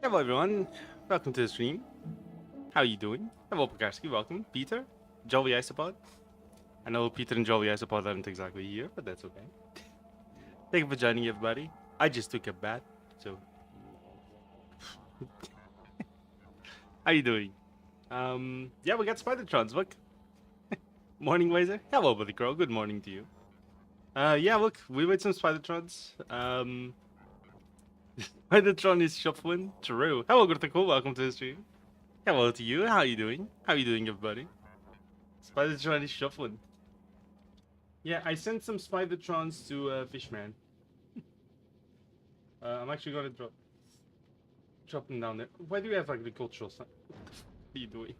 Hello everyone, welcome to the stream. How are you doing? Hello Pekarski, welcome. Peter, Jolly Isopod. I know Peter and Jolly Isopod aren't exactly here, but that's okay. Thank you for joining everybody. I just took a bath, so... How you doing? Yeah, we got Spidertrons, look. Morning, Wazer. Hello, Buddy Crow, good morning to you. Yeah, look, we made some Spidertrons. Spidertron is shuffling. True. Hello, Gurtakul, welcome to the stream. Hello to you, how are you doing? How are you doing, everybody? Spidertron is shuffling. Yeah, I sent some Spidertrons to Fishman. I'm actually gonna drop them down there. Why do you have agricultural sign? What the f are you doing?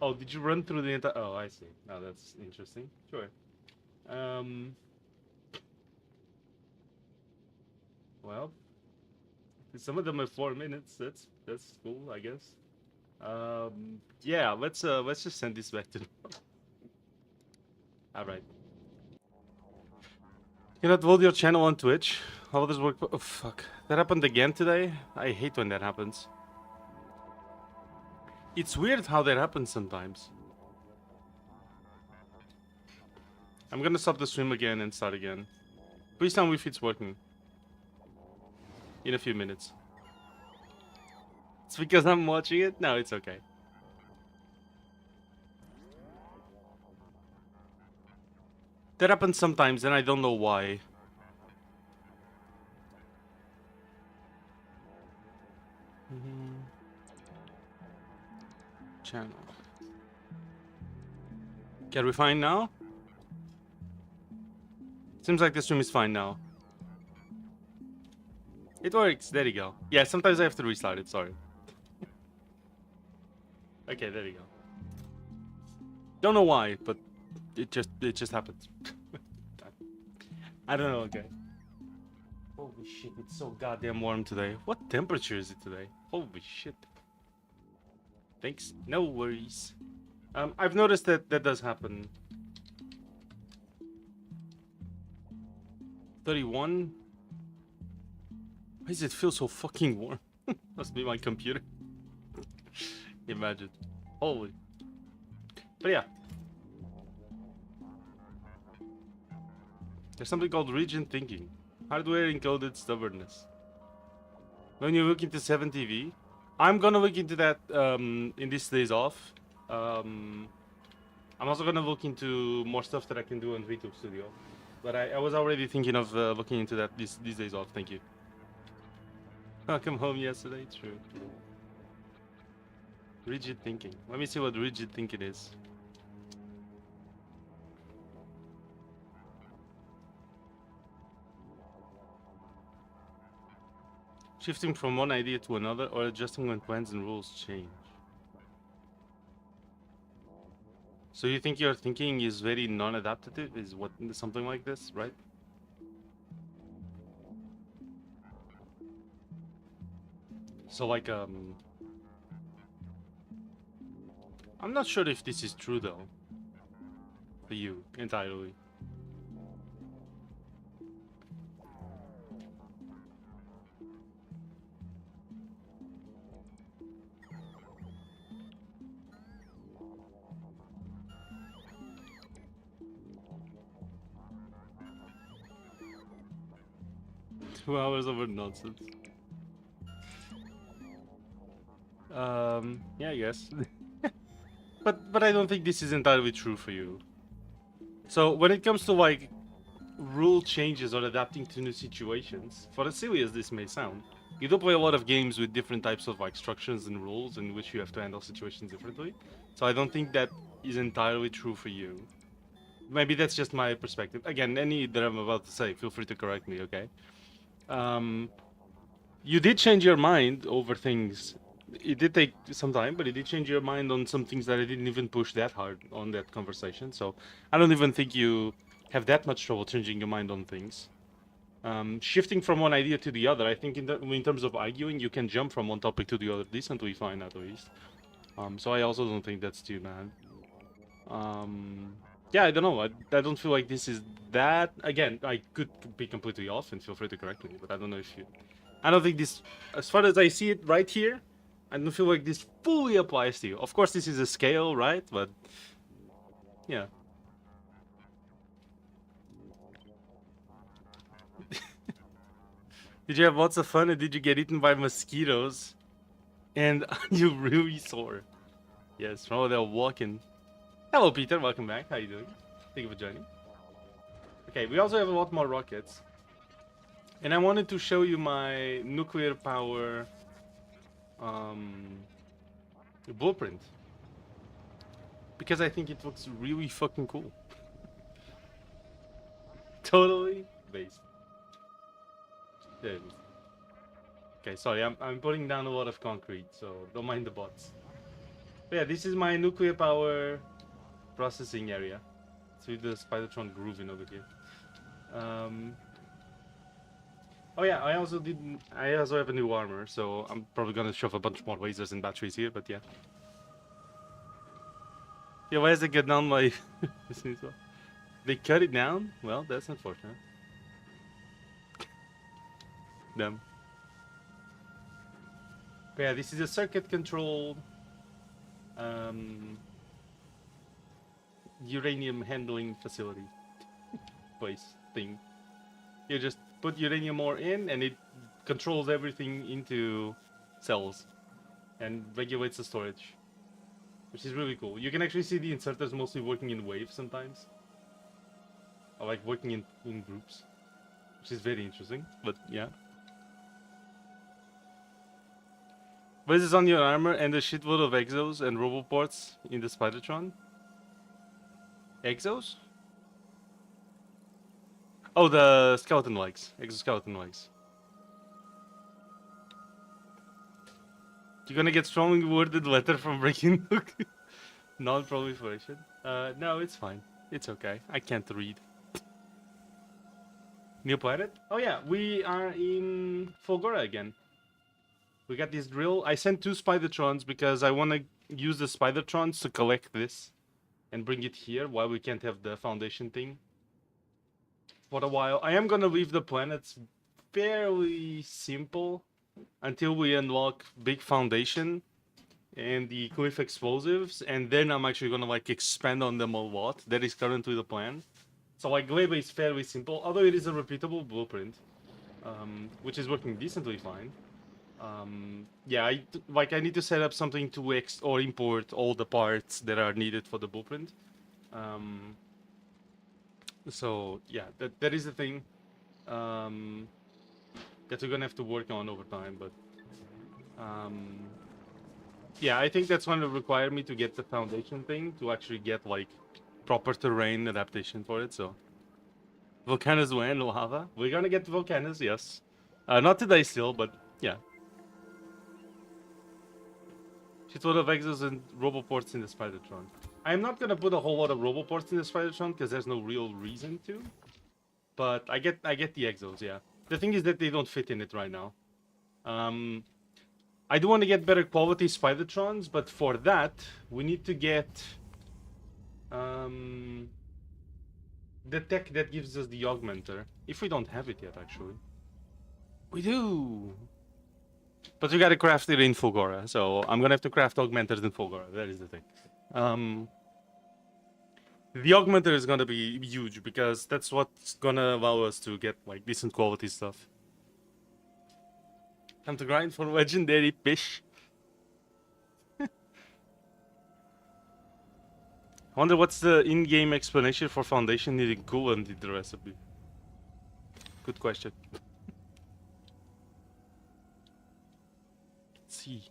Oh, did you run through the entire... Oh, I see. Now that's interesting. Sure. Well, some of them are 4 minutes. That's cool, I guess. Yeah, let's just send this back to them. All right. You cannot hold your channel on Twitch. How does work? Oh fuck! That happened again today. I hate when that happens. It's weird how that happens sometimes. I'm gonna stop the stream again and start again. Please tell me if it's working. In a few minutes. It's because I'm watching it? No, it's okay. That happens sometimes and I don't know why. Channel. Can we find now? Seems like the stream is fine now. It works, there you go. Yeah, sometimes I have to restart it, sorry. Okay, there you go. Don't know why, but it just happens. I don't know, okay. Holy shit, it's so goddamn warm today. What temperature is it today? Holy shit. Thanks, no worries. I've noticed that that does happen. 31? Why does it feel so fucking warm? Must be my computer. Imagine. Holy. But yeah. There's something called region thinking. Hardware encoded stubbornness. When you look into 7TV, I'm gonna look into that in these days off. I'm also gonna look into more stuff that I can do on VTube Studio. But I was already thinking of looking into that these days off. Thank you. Welcome home yesterday. True. Rigid thinking. Let me see what rigid thinking is. Shifting from one idea to another or adjusting when plans and rules change. So you think your thinking is very non-adaptive? Is what something like this, right? So like I'm not sure if this is true though. For you entirely. Two hours over nonsense. Yeah, I guess. but I don't think this is entirely true for you. So when it comes to like rule changes or adapting to new situations, for as silly as this may sound, you do play a lot of games with different types of like structures and rules in which you have to handle situations differently. So I don't think that is entirely true for you. Maybe that's just my perspective. Again, any that I'm about to say, feel free to correct me, okay? You did change your mind over things. It did take some time, but it did change your mind on some things that I didn't even push that hard on that conversation. So I don't even think you have that much trouble changing your mind on things. Shifting from one idea to the other, I think in terms of arguing, you can jump from one topic to the other decently fine at least. So I also don't think that's too bad. Yeah, I don't know. I don't feel like this is that. Again, I could be completely off, and feel free to correct me. But I don't know if you I don't think this, as far as I see it right here, I don't feel like this fully applies to you. Of course, this is a scale, right? But yeah. Did you have lots of fun, and did you get eaten by mosquitoes? And are you really sore? Yes, from they're walking. Hello, Peter. Welcome back. How you doing? Thank you for joining. Okay, we also have a lot more rockets. And I wanted to show you my nuclear power blueprint. Because I think it looks really fucking cool. Totally based. There it is. Okay, sorry, I'm putting down a lot of concrete, so don't mind the bots. But yeah, this is my nuclear power processing area. So the Spidertron grooving over here. Oh yeah, I also have a new armor, so I'm probably gonna shove a bunch more lasers and batteries here, but yeah. Yeah, why does it get down my... They cut it down? Well, that's unfortunate. Them. But yeah, this is a circuit controlled uranium handling facility place thing. You just put uranium ore in and it controls everything into cells and regulates the storage, which is really cool. You can actually see the inserters mostly working in waves sometimes, or like working in groups, which is very interesting. But yeah. But this is on your armor and a shitload of exos and roboports in the Spidertron. Exos? Oh, the skeleton legs. Exoskeleton legs. You're gonna get strongly worded letter from Breaking Hook. Non-proliferation. No, it's fine. It's okay. I can't read. New planet? Oh yeah, we are in Fulgora again. We got this drill. I sent 2 Spidertrons because I want to use the Spidertrons to collect this and bring it here while we can't have the foundation thing for a while. I am gonna leave the planets fairly simple until we unlock big foundation and the cliff explosives, and then I'm actually gonna like expand on them a lot. That is currently the plan. So like Gleba is fairly simple, although it is a repeatable blueprint, which is working decently fine. Yeah, I need to set up something to or import all the parts that are needed for the blueprint. So yeah, that is the thing that we're gonna have to work on over time. But yeah, I think that's gonna require me to get the foundation thing to actually get like proper terrain adaptation for it. So volcanoes when lava, we're gonna get volcanoes, yes. Not today still, but yeah. Shitload of exos and roboports in the Spidertron. I'm not gonna put a whole lot of roboports in the Spidertron because there's no real reason to. But I get the exos, yeah. The thing is that they don't fit in it right now. I do want to get better quality Spidertrons, but for that we need to get the tech that gives us the augmenter. If we don't have it yet, actually. We do. But we gotta craft it in Fulgora, so I'm gonna have to craft augmenters in Fulgora. That is the thing. The augmenter is gonna be huge because that's what's gonna allow us to get like decent quality stuff. Time to grind for legendary fish. I wonder what's the in-game explanation for foundation needing coolant in the recipe. Good question. See.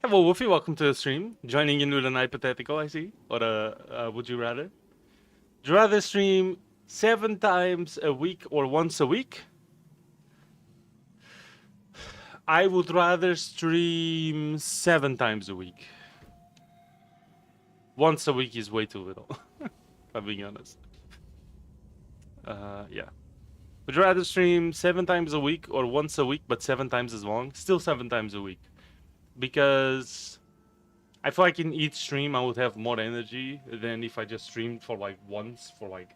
Hello, Wolfie. Welcome to the stream. Joining in with an hypothetical, I see. Or would you rather? Would you rather stream 7 times a week or once a week? I would rather stream 7 times a week. Once a week is way too little, if I'm being honest. Yeah. Would you rather stream 7 times a week or once a week, but 7 times as long? Still 7 times a week. Because I feel like in each stream I would have more energy than if I just streamed for like once for like,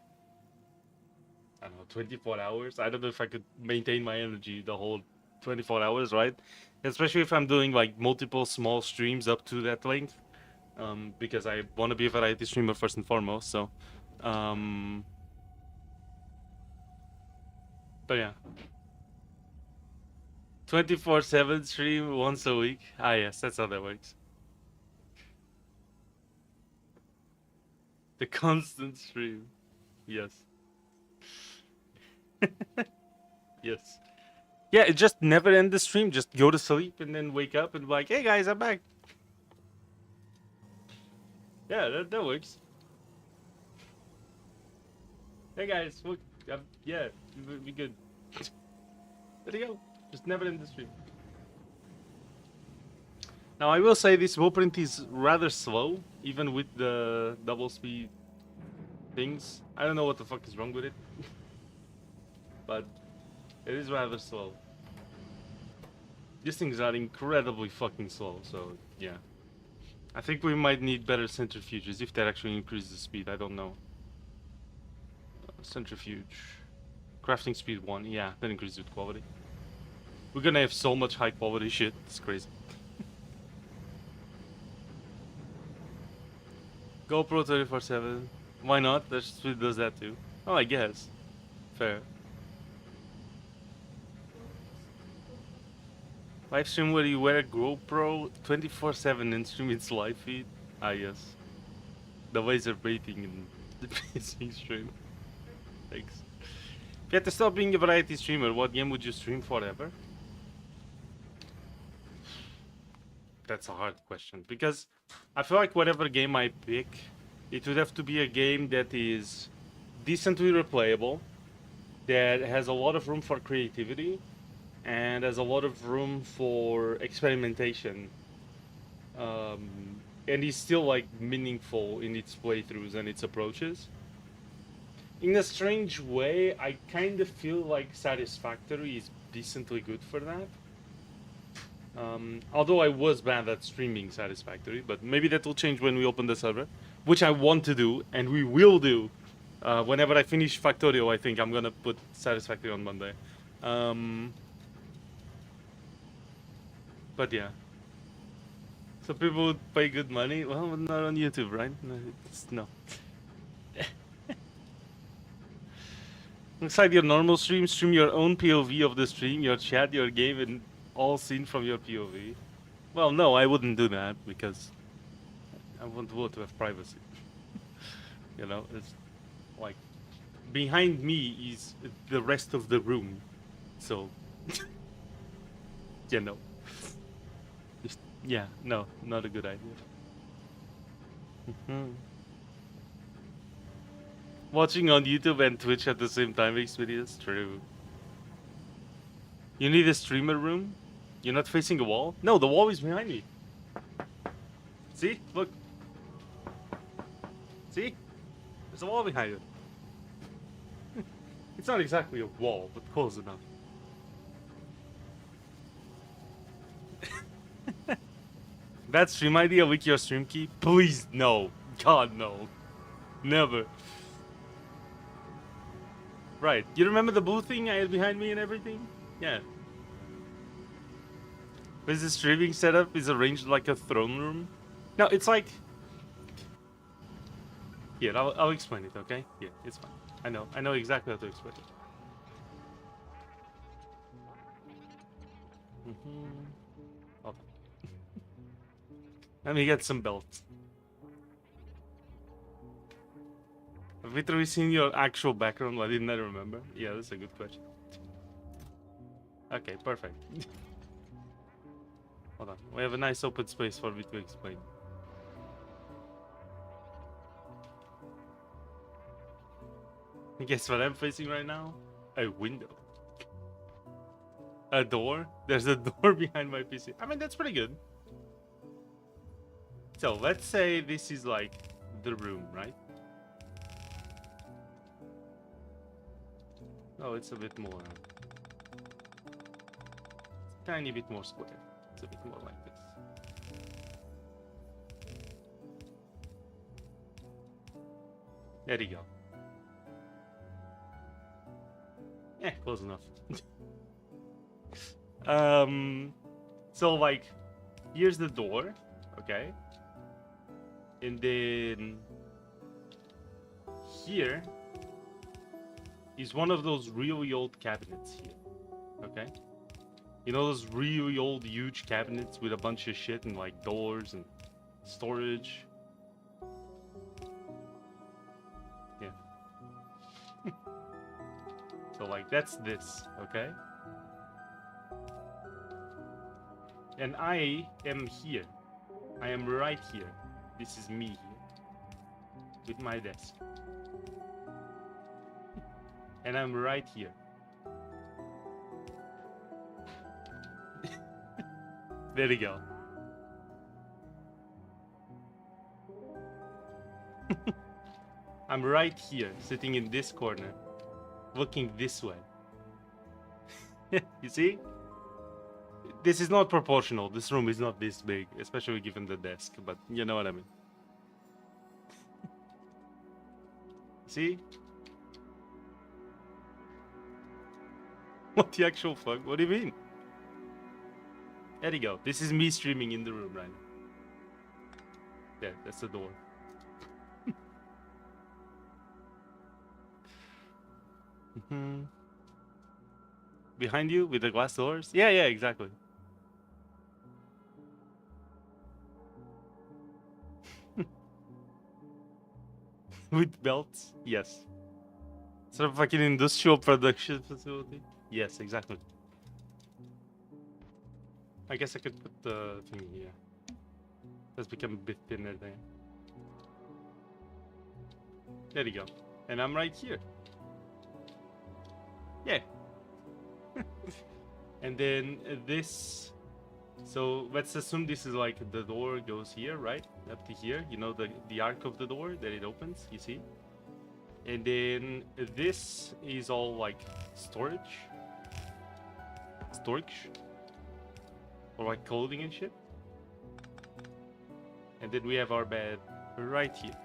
I don't know, 24 hours. I don't know if I could maintain my energy the whole 24 hours, right? Especially if I'm doing like multiple small streams up to that length, because I want to be a variety streamer first and foremost. So, but yeah, 24/7 stream once a week. Ah, yes, that's how that works. The constant stream. Yes. Yes. Yeah, it just never end the stream. Just go to sleep and then wake up and be like, hey guys, I'm back. Yeah, that works. Hey guys, look, yeah, we good. There you go. Just never end the stream. Now I will say this blueprint is rather slow, even with the double speed things. I don't know what the fuck is wrong with it, but it is rather slow. These things are incredibly fucking slow, so yeah. I think we might need better centrifuges if that actually increases the speed, I don't know. Centrifuge. Crafting speed 1, yeah, that increases with quality. We're gonna have so much high quality shit, it's crazy. GoPro 24/7. Why not? That speed does that too. Oh, I guess. Fair. Live stream where you wear a GoPro 24/7 and stream its live feed. Ah, yes. The laser baiting in the pacing stream. Thanks. If you had to stop being a variety streamer, what game would you stream forever? That's a hard question because I feel like whatever game I pick, it would have to be a game that is decently replayable, that has a lot of room for creativity, and has a lot of room for experimentation. And is still like meaningful in its playthroughs and its approaches. In a strange way, I kind of feel like Satisfactory is decently good for that. Although I was bad at streaming Satisfactory, but maybe that will change when we open the server, which I want to do, and we will do. Whenever I finish Factorio, I think I'm gonna put Satisfactory on Monday. But yeah. So people would pay good money? Well, not on YouTube, right? No. Inside your normal stream, stream your own POV of the stream, your chat, your game, and all seen from your POV. Well, no, I wouldn't do that because I want to have privacy. You know, it's like behind me is the rest of the room, so you know. Just, yeah, no, not a good idea. Watching on YouTube and Twitch at the same time makes videos true. You need a streamer room? You're not facing a wall? No, the wall is behind me. See? Look. See? There's a wall behind it. It's not exactly a wall, but close enough. That stream idea, leak your stream key? Please, no. God, no. Never. Right. You remember the blue thing I had behind me and everything? Yeah. But the streaming setup is arranged like a throne room? No, it's like... Here, I'll explain it, okay? Yeah, it's fine. I know exactly how to explain it. Hold on. Let me get some belts. Have we literally seen your actual background? I didn't remember. Yeah, that's a good question. Okay, perfect. Hold on. We have a nice open space for me to explain. Guess what I'm facing right now? A window. A door? There's a door behind my PC. I mean, that's pretty good. So, let's say this is like the room, right? Oh, it's a bit more... tiny bit more square. It's a bit more like this. There you go. Yeah, close enough. So like, here's the door, okay, and then here is one of those really old cabinets here, okay. You know those really old, huge cabinets with a bunch of shit and like doors and storage. Yeah. So like that's this, okay? And I am here. I am right here. This is me here with my desk. And I'm right here. There we go. I'm right here, sitting in this corner, looking this way. You see? This is not proportional. This room is not this big, especially given the desk, but you know what I mean. See? What the actual fuck? What do you mean? There you go. This is me streaming in the room right now. There, that's the door. Behind you with the glass doors? Yeah, yeah, exactly. With belts? Yes. Sort of like an industrial production facility? Yes, exactly. I guess I could put the thing here. Let's become a bit thinner there. There you go. And I'm right here. Yeah. And then this. So let's assume this is like the door goes here, right? Up to here. You know the arc of the door that it opens, you see? And then this is all like storage. Or like clothing and shit. And then we have our bed right here.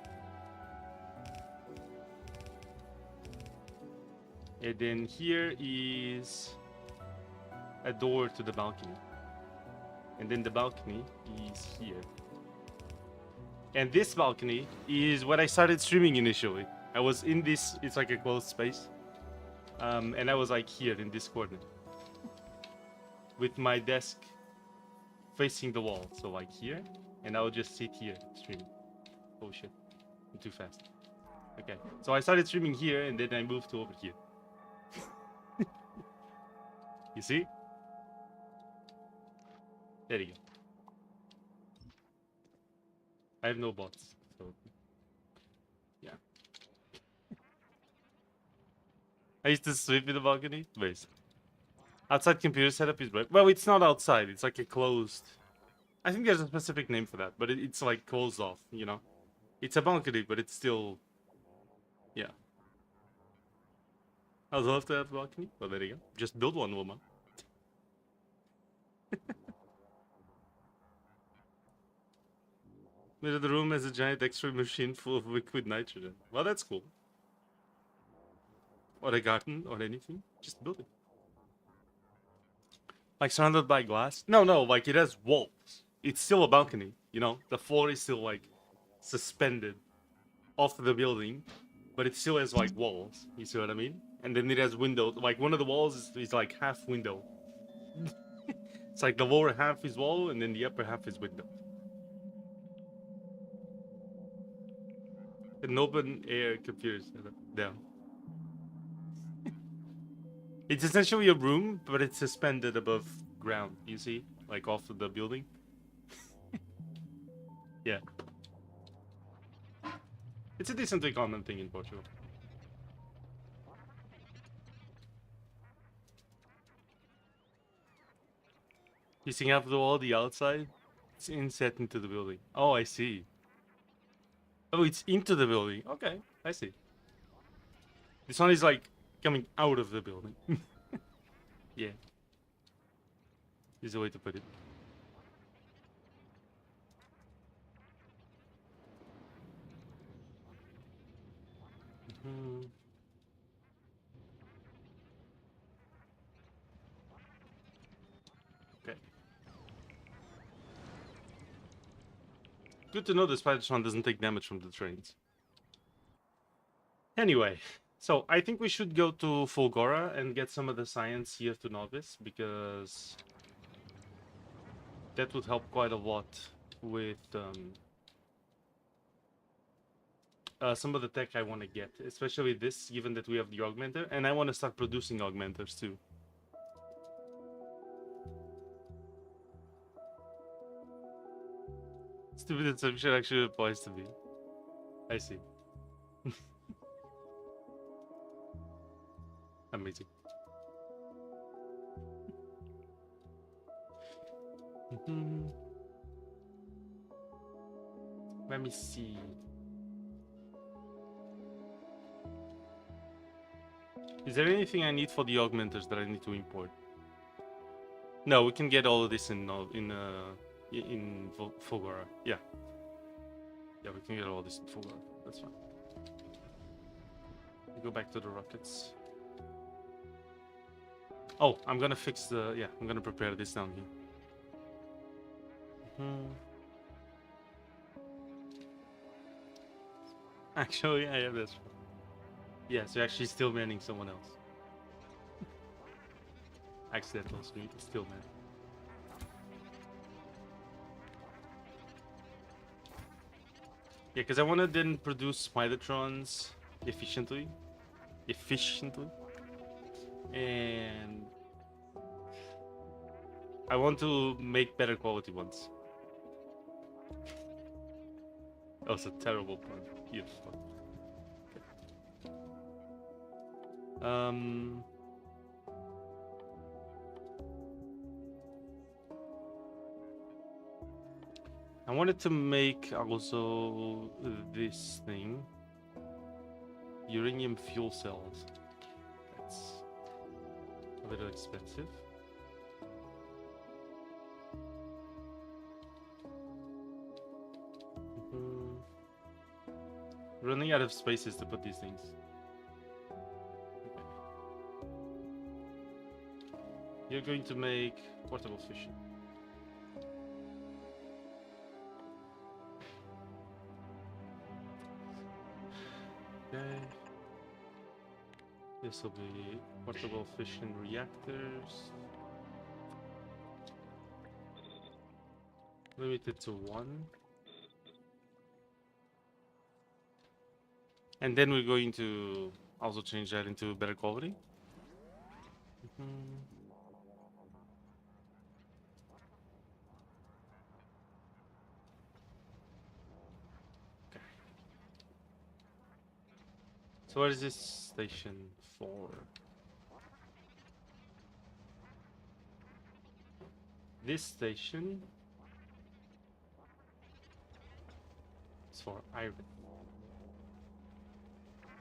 And then here is a door to the balcony. And then the balcony is here. And this balcony is what I started streaming initially. I was in this, it's like a closed space. And I was like here in this corner. With my desk facing the wall. So like here. And I would just sit here streaming. Oh shit. I'm too fast. Okay. So I started streaming here and then I moved to over here. You see? There you go. I have no bots, so yeah. I used to sleep in the balcony. Wait. Outside computer setup is right. Well, it's not outside. It's like a closed. I think there's a specific name for that, but it's like closed off. You know, it's a balcony, but it's still, yeah. I'd love to have a balcony. Well, there you go. Just build one, woman. Middle of the room has a giant X-ray machine full of liquid nitrogen. Well, that's cool. Or a garden or anything. Just build it. Like surrounded by glass? No, like it has walls. It's still a balcony, you know? The floor is still like suspended off the building, but it still has like walls. You see what I mean? And then it has windows. Like one of the walls is like half window. It's like the lower half is wall and then the upper half is window. An open air computer setup. Down. It's essentially a room, but it's suspended above ground. You see, like off of the building. Yeah, it's a decently common thing in Portugal. Piecing up the wall, the outside, it's inset into the building. Oh, I see. Oh, it's into the building. Okay, I see. This one is like coming out of the building. Yeah. Is a way to put it. Good to know the Spidertron doesn't take damage from the trains. Anyway, so I think we should go to Fulgora and get some of the science here to Novice, because that would help quite a lot with some of the tech I want to get, especially this, given that we have the augmenter, and I want to start producing augmenters too. Stupid assumption actually applies to me. I see. Amazing. Let me see. Is there anything I need for the augmenters that I need to import? No, we can get all of this in Fulgora. Yeah, we can get all this in Fulgora. That's fine. Go back to the rockets. Oh, I'm gonna fix the... Yeah, I'm gonna prepare this down here. Actually, yeah, that's right. Yeah, so actually still manning someone else. Accidental still man. Yeah, because I want to then produce Spidertrons efficiently. And I want to make better quality ones. That was a terrible pun. You fuck. I wanted to make also this thing. Uranium fuel cells. That's a little expensive. Running out of spaces to put these things. You're going to make portable fishing. Okay. This will be portable fission reactors. Limited to 1. And then we're going to also change that into better quality. Okay. So what is this station for? This station is for iron.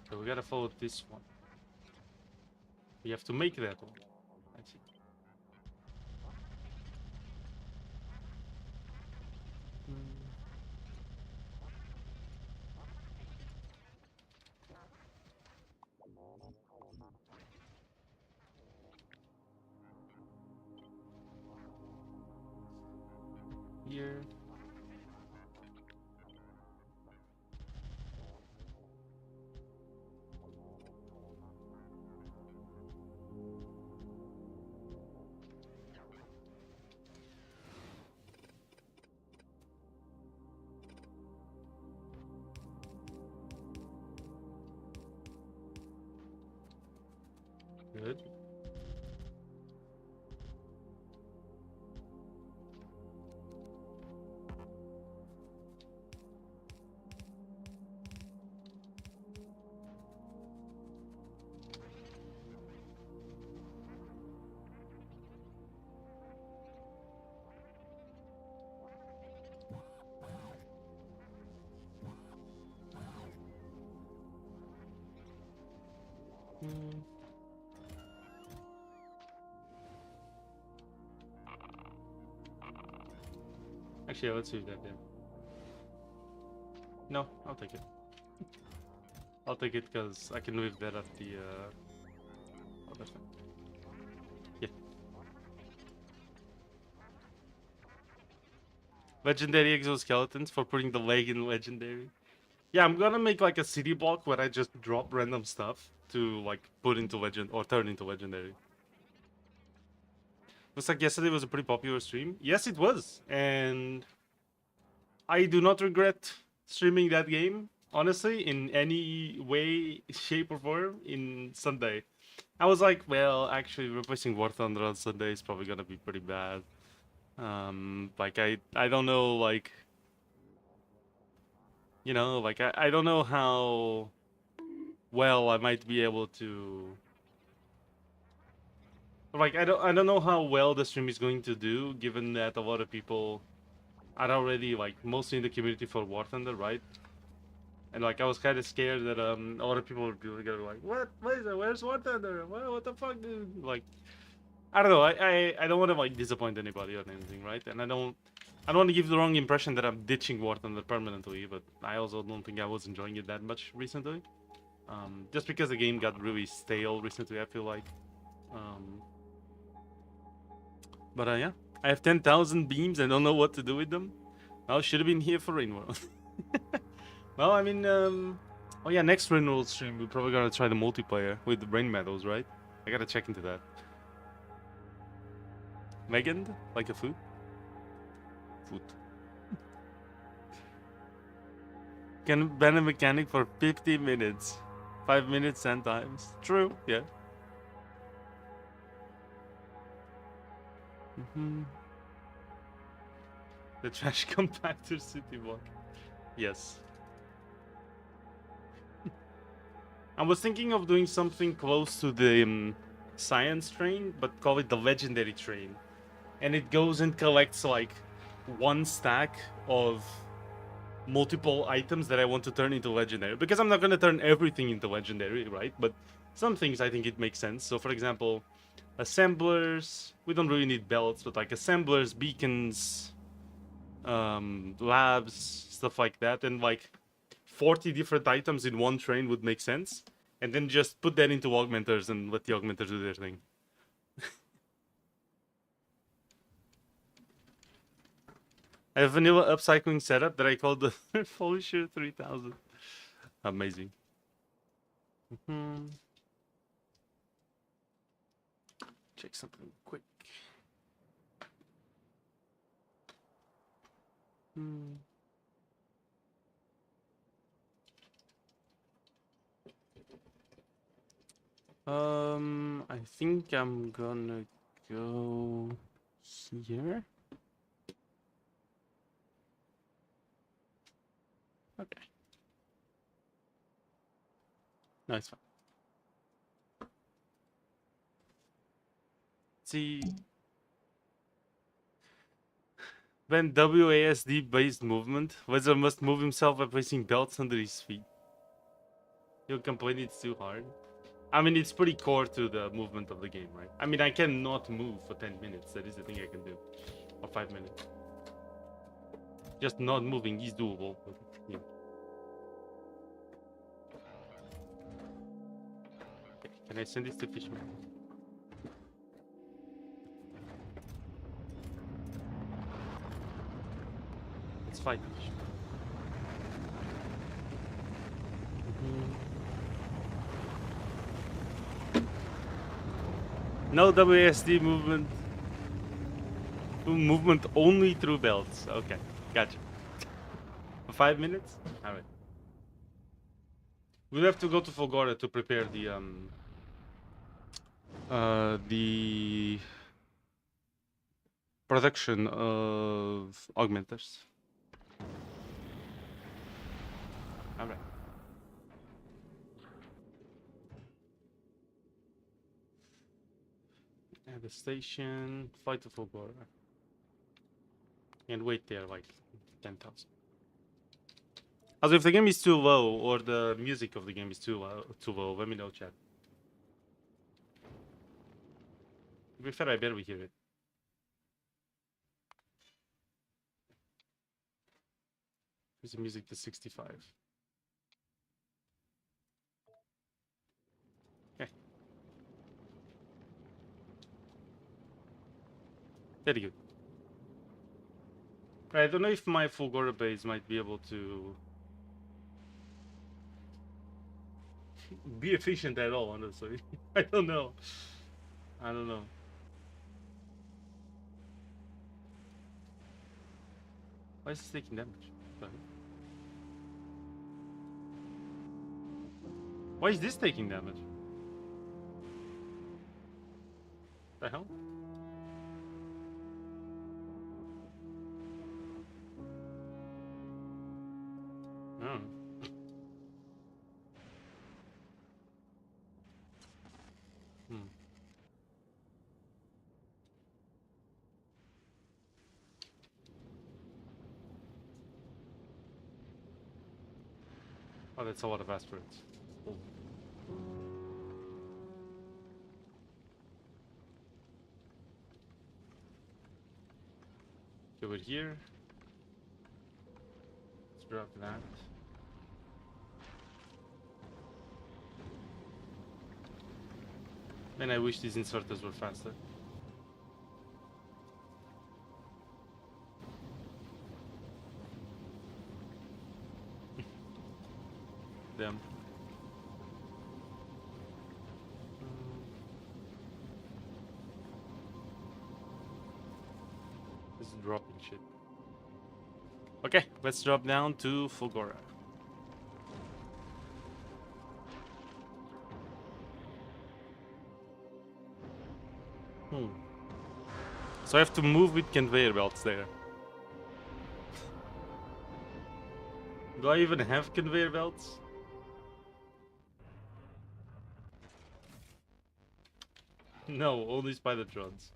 So we gotta follow this one. We have to make that one. I see. Here. Good. Actually, let's leave that there. No, I'll take it. I'll take it because I can leave that at the... Oh, that's fine. Yeah. Legendary exoskeletons for putting the leg in legendary. Yeah, I'm gonna make like a city block where I just drop random stuff to like put into legend or turn into legendary. Looks like yesterday was a pretty popular stream. Yes, it was, and I do not regret streaming that game, honestly, in any way, shape, or form in Sunday. I was like, well, actually, replacing War Thunder on Sunday is probably gonna be pretty bad. Like I don't know, like, you know, like I don't know how well I might be able to. Like I don't know how well the stream is going to do, given that a lot of people are already like mostly in the community for War Thunder, right? And like I was kind of scared that a lot of people would be like, what is it? Where's War Thunder? What the fuck, dude? Like, I don't know. I don't want to like disappoint anybody or anything, right? And I don't want to give the wrong impression that I'm ditching War Thunder permanently, but I also don't think I was enjoying it that much recently. Just because the game got really stale recently, I feel like. Um, but yeah, I have 10,000 beams. I don't know what to do with them. I should have been here for Rainworld. Well, I mean, oh yeah, next Rainworld stream we're probably gonna try the multiplayer with the Rain Medals, right? I gotta check into that. Megan, like a food? Food. Can ban a mechanic for 50 minutes. 5 minutes 10 times. True, yeah. The trash compactor city block. Yes. I was thinking of doing something close to the science train, but call it the legendary train. And it goes and collects like one stack of multiple items that I want to turn into legendary. Because I'm not going to turn everything into legendary, right? But some things I think it makes sense. So for example, assemblers, we don't really need belts, but like assemblers, beacons, labs, stuff like that. And like 40 different items in one train would make sense. And then just put that into augmenters and let the augmenters do their thing. I have a vanilla upcycling setup that I call the Polisher 3000. Amazing. Check something quick. I think I'm gonna go here. Okay. Nice one. See, when WASD based movement, Wizard must move himself by placing belts under his feet. You'll complain it's too hard. I mean, it's pretty core to the movement of the game, right? I mean, I cannot move for 10 minutes. That is the thing I can do. Or 5 minutes. Just not moving is doable. But, yeah. Okay, can I send this to Fishman? Let's fight Fishman. No WASD movement. Movement only through belts. Okay, gotcha. For 5 minutes? Alright. We'll have to go to Fulgora to prepare the production of augmenters. Alright. At the station, fight to Fulgora. And wait there like 10,000. Also, if the game is too low or the music of the game is too low, let me know, chat. To be fair, I barely hear it. Is the music to 65? Okay. Very good. I don't know if my Fulgora base might be able to be efficient at all, honestly. I don't know. I don't know. Why is this taking damage? What the hell? Why is this taking damage? The hell? Oh. Hmm. Oh, that's a lot of asteroids. Oh. Over here. Let's drop that. Man, I wish these inserters were faster. Damn. This is dropping shit. Okay, let's drop down to Fulgora. So I have to move with conveyor belts there. Do I even have conveyor belts? No, only Spidertrons.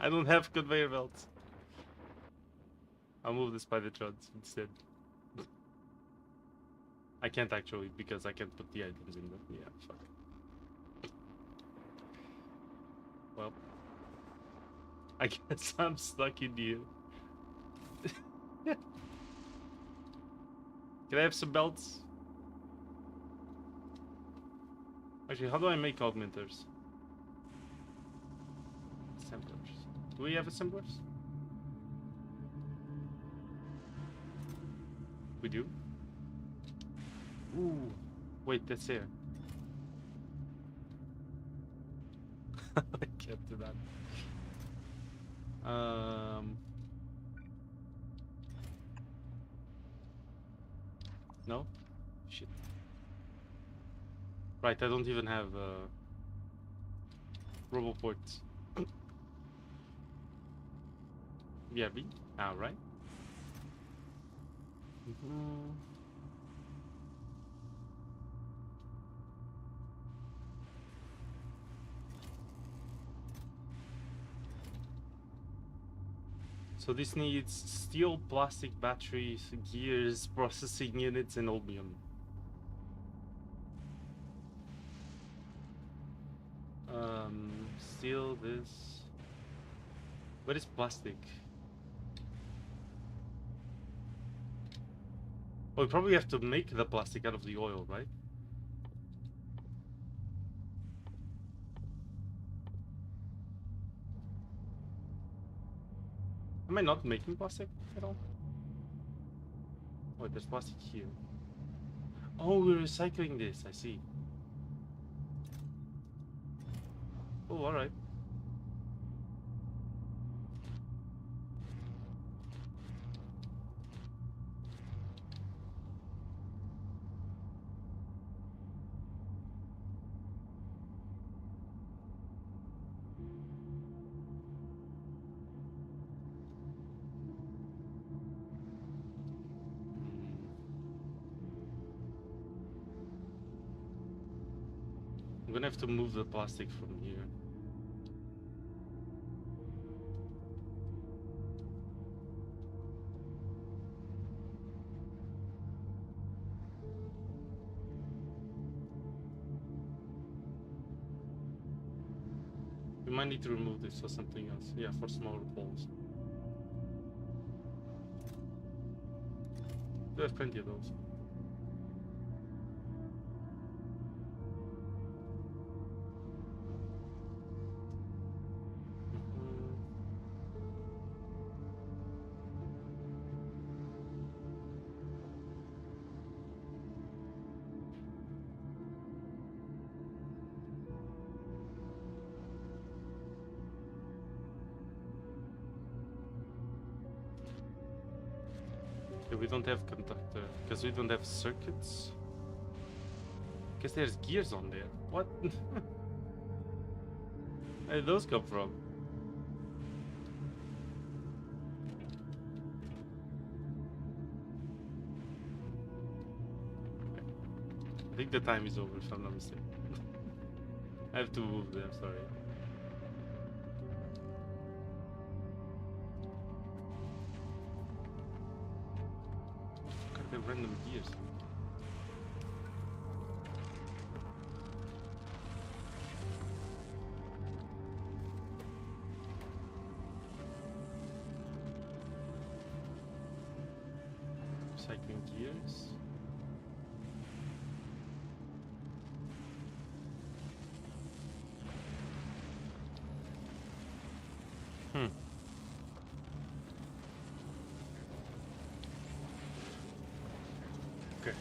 I don't have conveyor belts. I'll move the Spidertrons instead. I can't actually because I can't put the items in them. Yeah, fuck. Well, I guess I'm stuck in here. Can I have some belts? Actually, how do I make augmenters? Assemblers. Do we have assemblers? We do? Ooh. Wait, that's here. I can't do that. No? Shit. Right, I don't even have roboports. Yeah, B? Ah, right. So this needs steel, plastic batteries, gears, processing units, and ulmium. Steel, this. What is plastic? Oh, we probably have to make the plastic out of the oil, right? Am I not making plastic at all? Oh, there's plastic here. Oh, we're recycling this, I see. Oh, alright. I'm gonna have to move the plastic from here. We might need to remove this for something else. Yeah, for smaller holes. We have plenty of those. Okay, we don't have conductor because we don't have circuits. Guess there's gears on there. What? Where did those come from? I think the time is over if I'm not mistaken. I have to move them, sorry. What are the random gears? Cycling gears. Okay.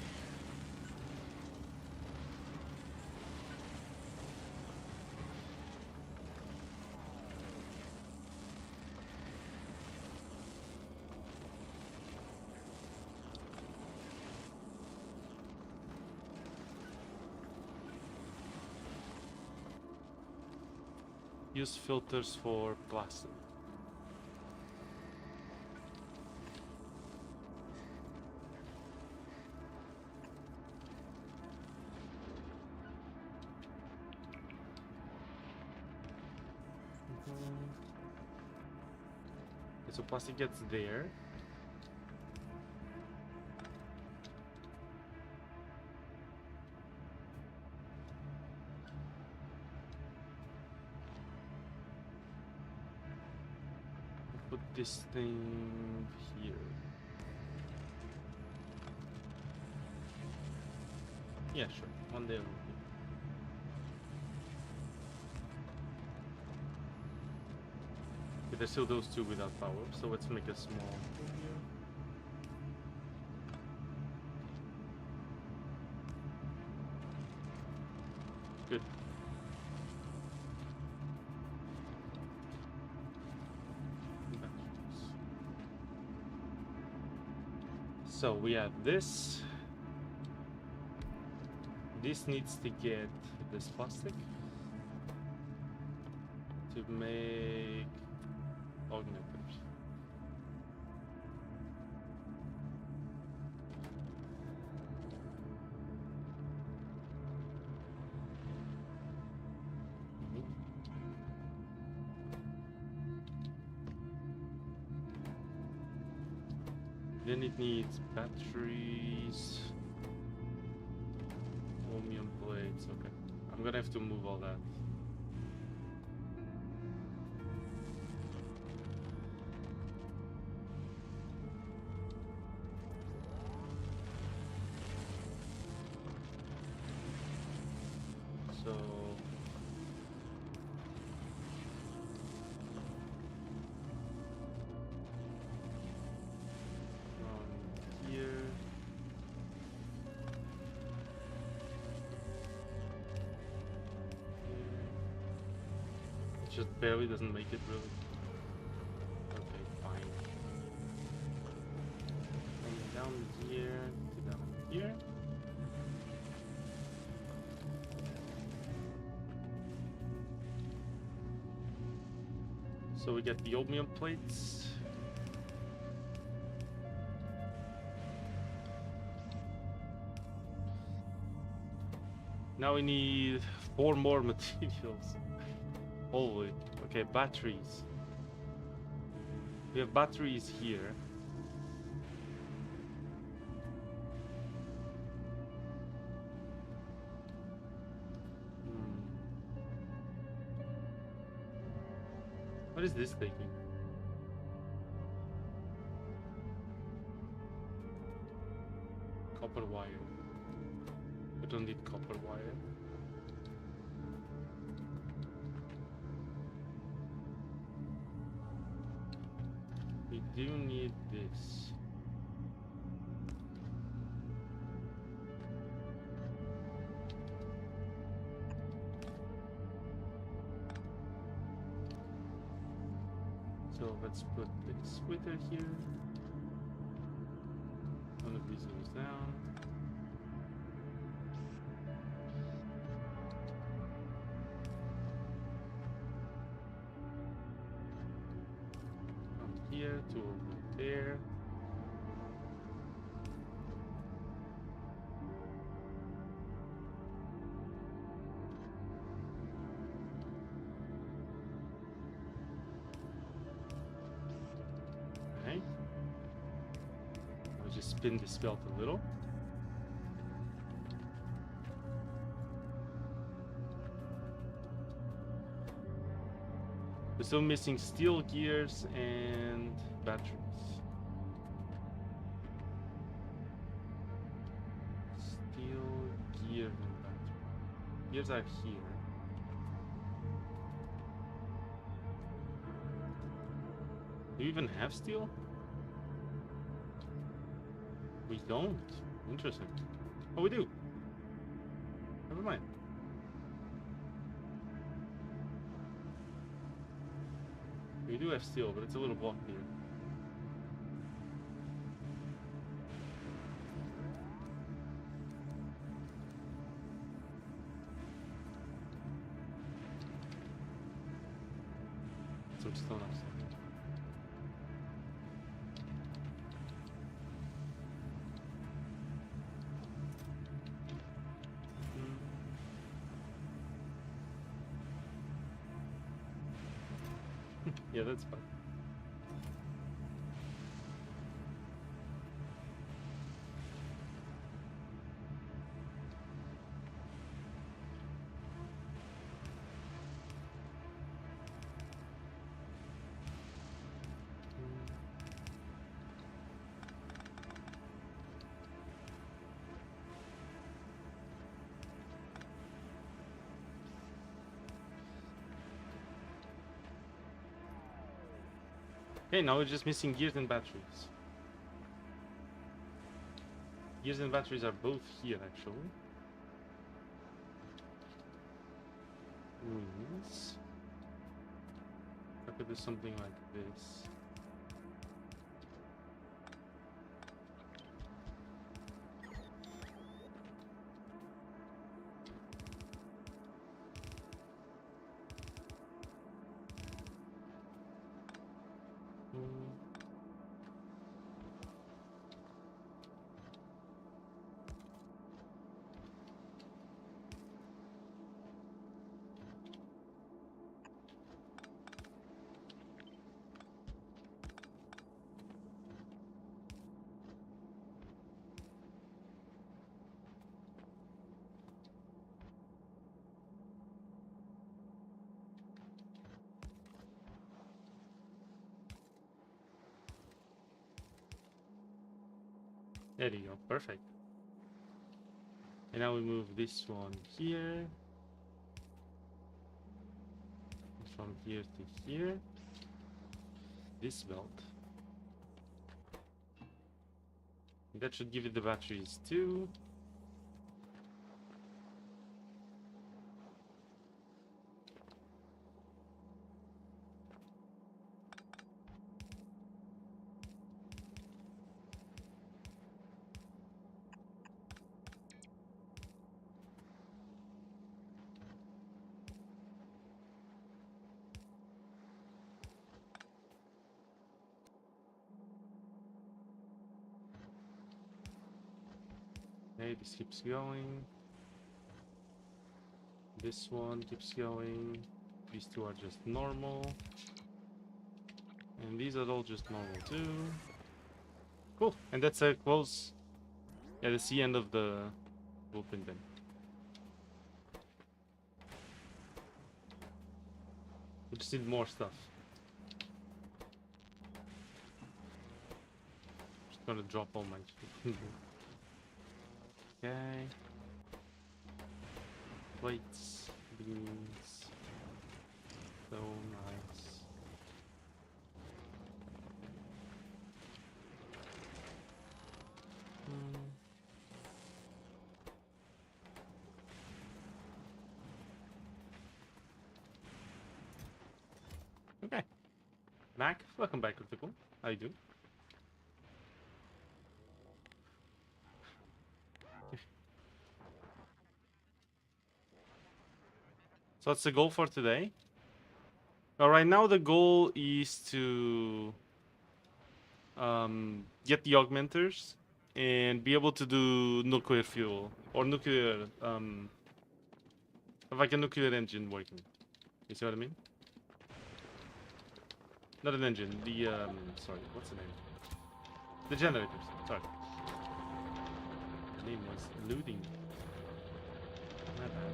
Use filters for plastic. Okay, so plastic gets there. Put this thing here. Yeah, sure. One there. Okay, there's still those two without power, so let's make a small. Good. So we have this. This needs to get this plastic to make augmenters. Then it needs batteries, chromium plates. Okay, I'm gonna have to move all that. So here. It just barely doesn't make it really. Okay, fine. And down here to down here. So we get the chromium plates. Now we need 4 more materials. Holy. Okay, batteries. We have batteries here. What is this taking? Copper wire. We don't need copper wire. We do need this. So let's put the splitter here. One of these goes down. From here to over there. Okay. I'll just spin this belt a little. We're still missing steel gears and batteries. Steel gear and battery. Gears are here. Do you even have steel? We don't. Interesting. Oh, we do. Never mind. We do have steel, but it's a little blocked here. Some stone outside. Yeah, that's fine. Okay, now we're just missing gears and batteries. Gears and batteries are both here, actually. Means I could do something like this. There you go, perfect. And now we move this one here. From here to here. This belt. That should give it the batteries too. Okay, this keeps going. This one keeps going. These two are just normal. And these are all just normal too. Cool. And that's a close. Yeah, that's the end of the blueprint then. We just need more stuff. Gonna drop all my shit. Okay. Plates, beans. So nice. Okay. Mac, welcome back, Critical. How you doing? So what's the goal for today? Well, right now the goal is to get the augmenters and be able to do nuclear fuel or nuclear have like a nuclear engine working. You see what I mean? Not an engine, the sorry, what's the name? The generators. Sorry. The name was eluding. My bad.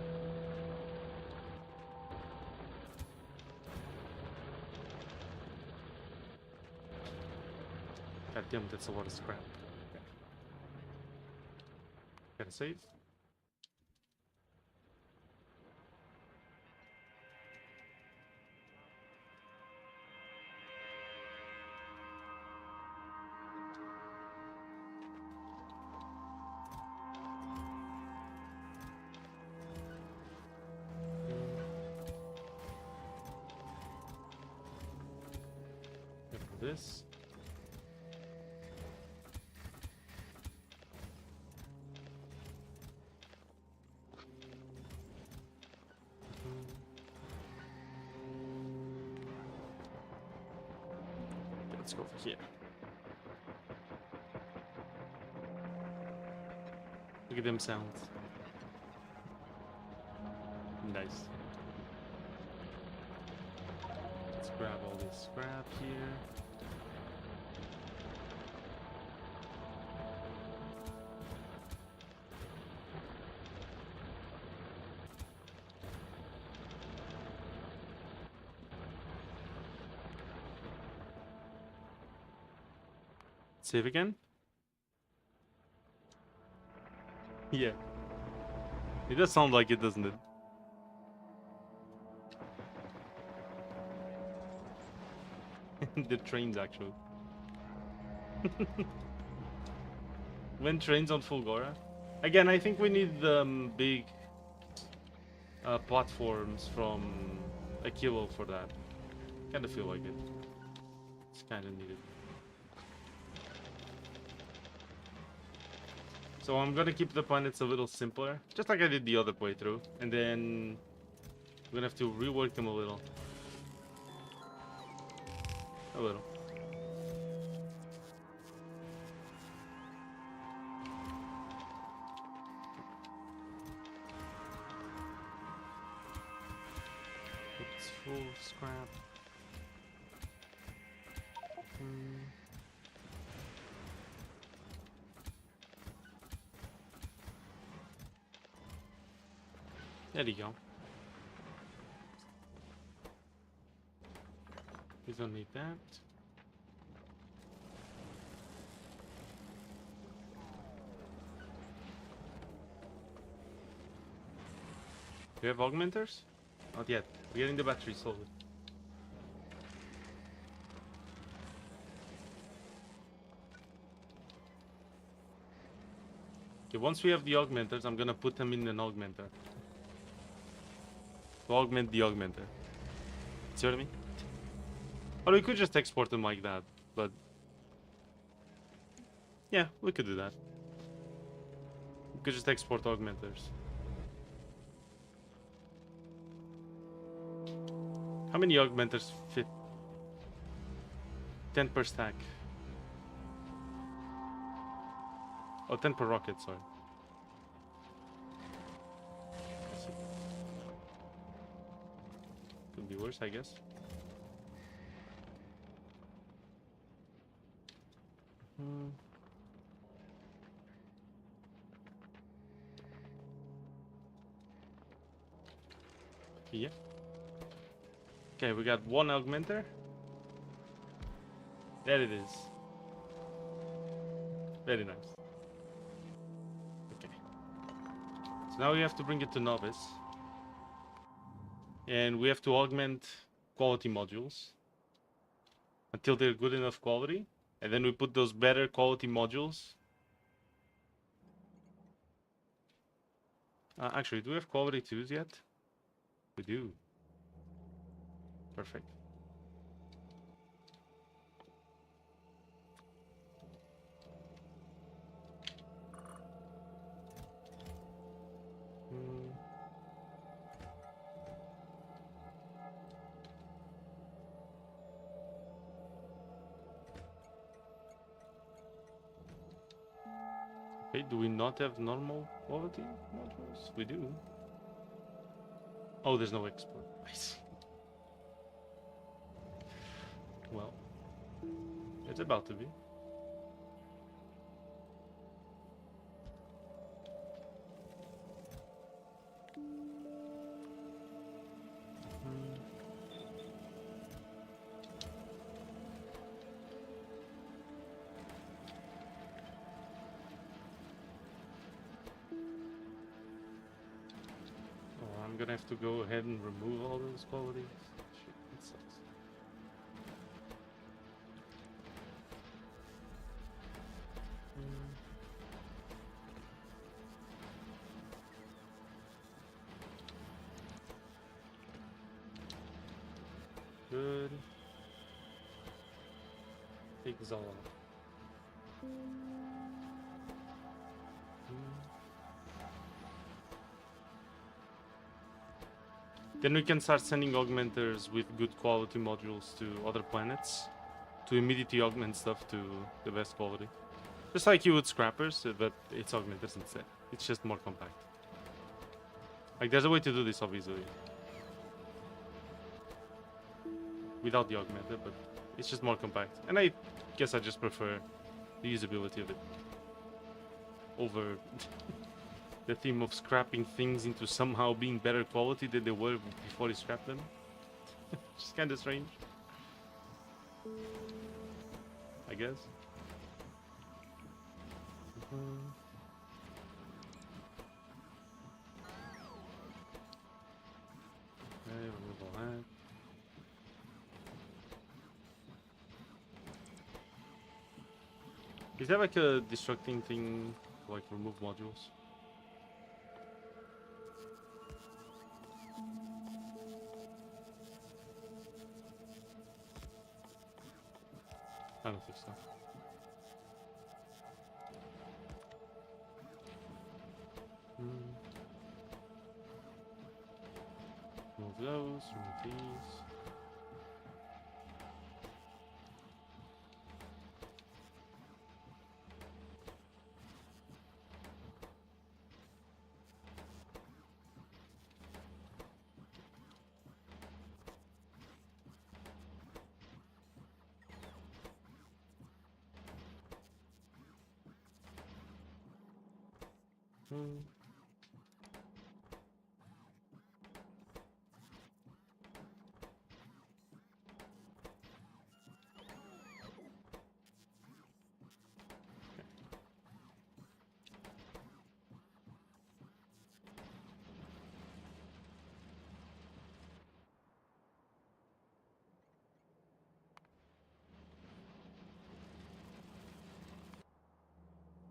God damn, that's a lot of scrap. Okay. Gotta save. For this. Let's go for here. Look at them sounds. Nice. Let's grab all this scrap here. Save again? Yeah. It does sound like it, doesn't it? The trains, actually. When trains on Fulgora? Again, I think we need big platforms from a kilo for that. Kinda feel like it. It's kinda needed. So I'm gonna keep the planets a little simpler, just like I did the other playthrough, and then we're gonna have to rework them a little. A little. It's full scrap. There you go. We don't need that. Do you have augmenters? Not yet. We're getting the battery slowly. Okay, once we have the augmenters, I'm gonna put them in an augmenter. To augment the augmenter. See what I mean? Or we could just export them like that, but... yeah, we could do that. We could just export augmenters. How many augmenters fit? 10 per stack. Oh, 10 per rocket, sorry. Could be worse, I guess. Yeah. Okay, we got one augmenter. There it is. Very nice. Okay. So now we have to bring it to novice. And we have to augment quality modules until they're good enough quality. And then we put those better quality modules. Actually, do we have quality 2s yet? We do. Perfect. Okay, do we not have normal quality modules? We do. Oh, there's no export. Nice. Well, it's about to be. Oh, I'm gonna have to go ahead and remove all those qualities. Shit, that sucks. Good. Take this all off. Then we can start sending augmenters with good quality modules to other planets to immediately augment stuff to the best quality. Just like you would scrappers, but it's augmenters instead. It's just more compact. Like, there's a way to do this, obviously. Without the augmenter, but it's just more compact. And I guess I just prefer the usability of it over the theme of scrapping things into somehow being better quality than they were before you scrapped them. Which is kind of strange, I guess. Okay, remove all that. Is there like a destructing thing to like remove modules? I don't think so. Remove those, remove these.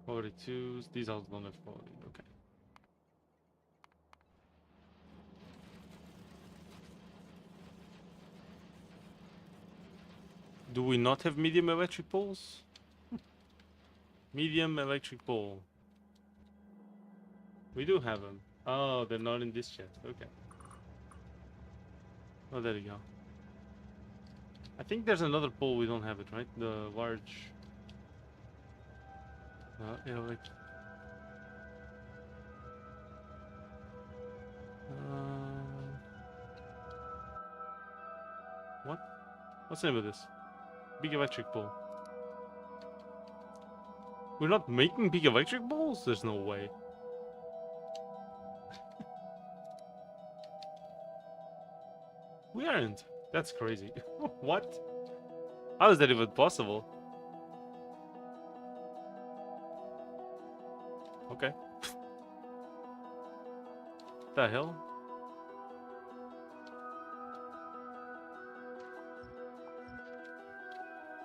Quality 2s, these all don't have quality, okay. Do we not have medium electric poles? Medium electric pole. We do have them. Oh, they're not in this chat, okay. Oh, there you go. I think there's another pole we don't have it, right? The large... what? What's the name of this? Big electric pole. We're not making big electric poles? There's no way. We aren't. That's crazy. What? How is that even possible? The hell?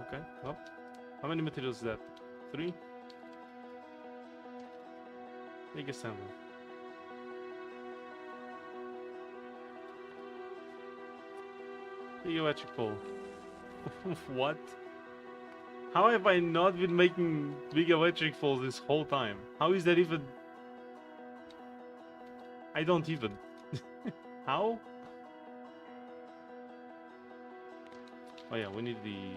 Okay, well, how many materials is that? 3? Make a sample. Big electric pole. What? How have I not been making big electric poles this whole time? How is that even... I don't even. How? Oh yeah, we need the...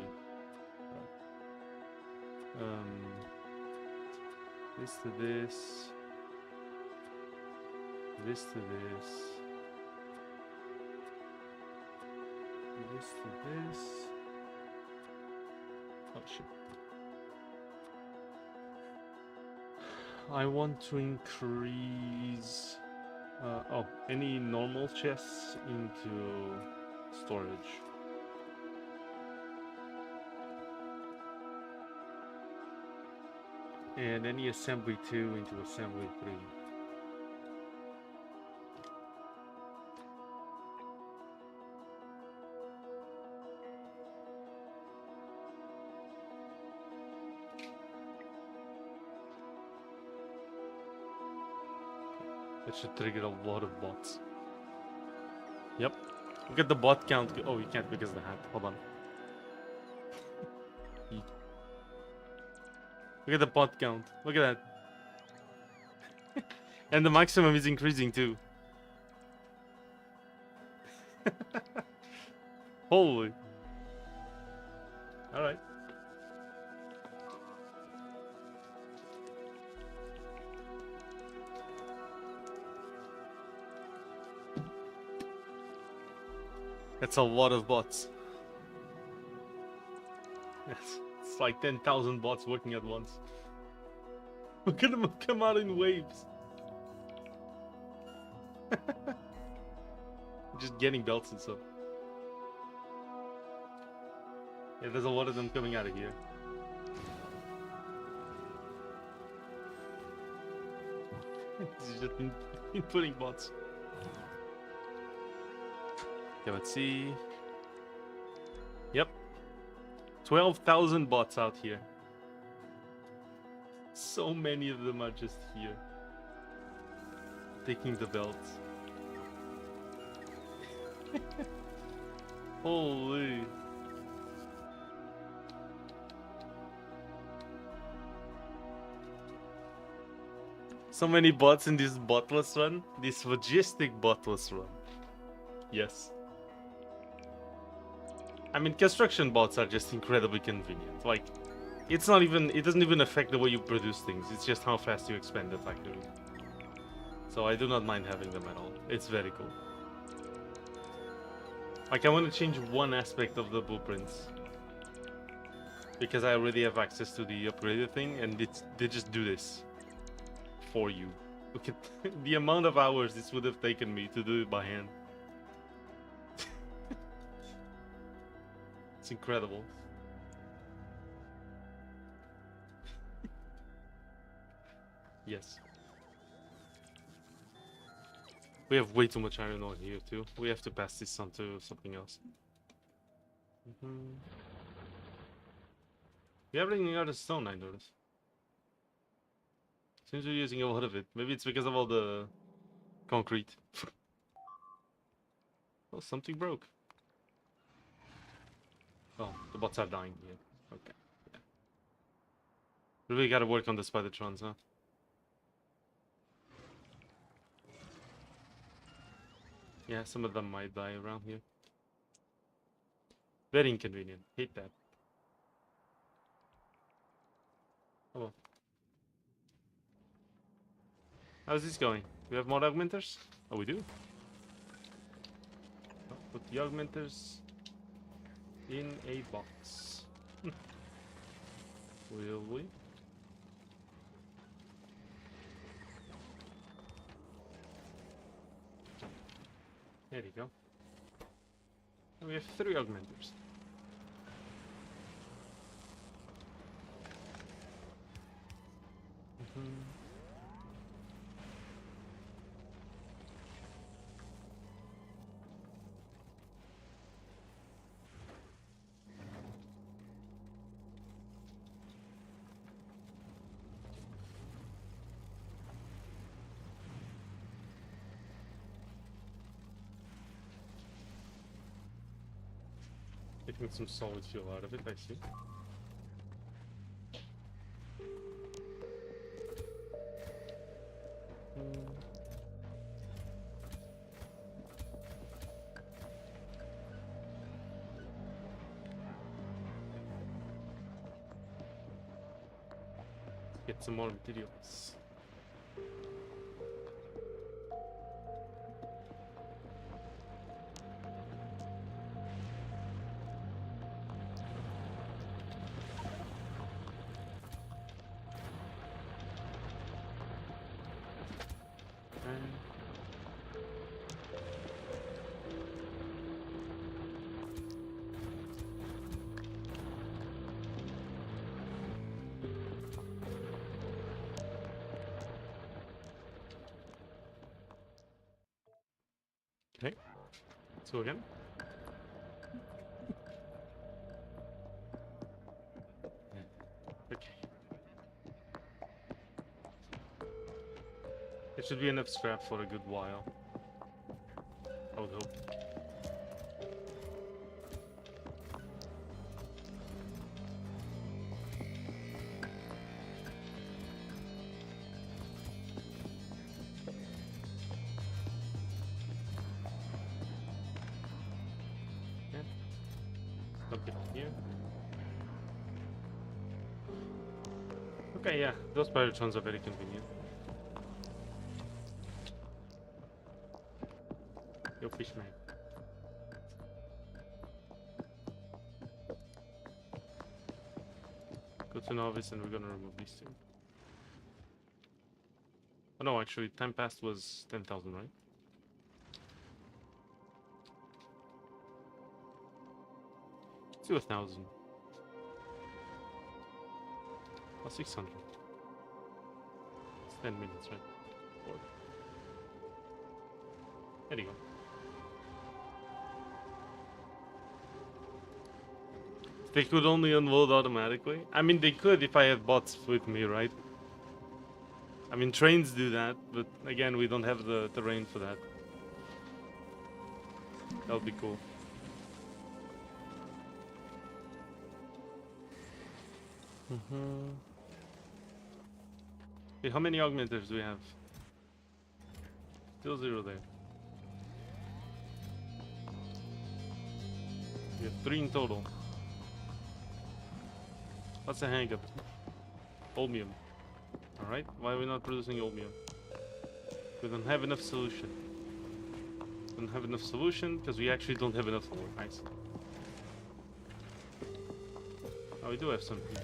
this to this. This to this. This to this. Oh shit. I want to increase... any normal chests into storage. And any assembly 2 into assembly 3. That should trigger a lot of bots. Yep. Look at the bot count. Oh, you can't because of the hat. Hold on. Look at the bot count. Look at that. And the maximum is increasing too. Holy. Alright. That's a lot of bots. Yes, it's like 10,000 bots working at once. Look at them come out in waves. Just getting belts and stuff. Yeah, there's a lot of them coming out of here. It's just inputting bots. Okay, let's see. Yep. 12,000 bots out here. So many of them are just here. Taking the belts. Holy. So many bots in this botless run. This logistic botless run. Yes. I mean, construction bots are just incredibly convenient. Like, it's not even, it doesn't even affect the way you produce things. It's just how fast you expand the factory. So I do not mind having them at all. It's very cool. Like, I want to change one aspect of the blueprints. Because I already have access to the upgraded thing, and they just do this. For you. Look at the amount of hours this would have taken me to do it by hand. It's incredible. Yes. We have way too much iron ore here too. We have to pass this on to something else. We are running out of stone, I noticed. Seems we're using a lot of it. Maybe it's because of all the concrete. Oh, something broke. Oh, the bots are dying here. Okay. Yeah. Really gotta work on the Spidertrons, huh? Yeah, some of them might die around here. Very inconvenient. Hate that. Oh well. How's this going? We have more augmenters? Oh, we do. Oh, put the augmenters in a box. Will we? There you go. And we have 3 augmenters. Taking some solid fuel out of it, I see. Get some more materials. Okay, so again. Okay. It should be enough scrap for a good while. I would hope. Okay, here. Okay, yeah, those piratrons are very convenient. Yo, fishman. Go to novice and we're gonna remove these two. Oh no, actually, time passed was 10,000, right? Let's do 1,000. Oh, 600. It's 10 minutes, right? Or... There you go. They could only unload automatically. I mean, they could if I had bots with me, right? I mean, trains do that, but again, we don't have the terrain for that. That would be cool. Wait, how many augmenters do we have? Still 0 there. We have 3 in total. What's the hang up? Ulmium. Alright, why are we not producing ulmium? We don't have enough solution. We don't have enough solution because we actually don't have enough ore. Nice. Oh, we do have something.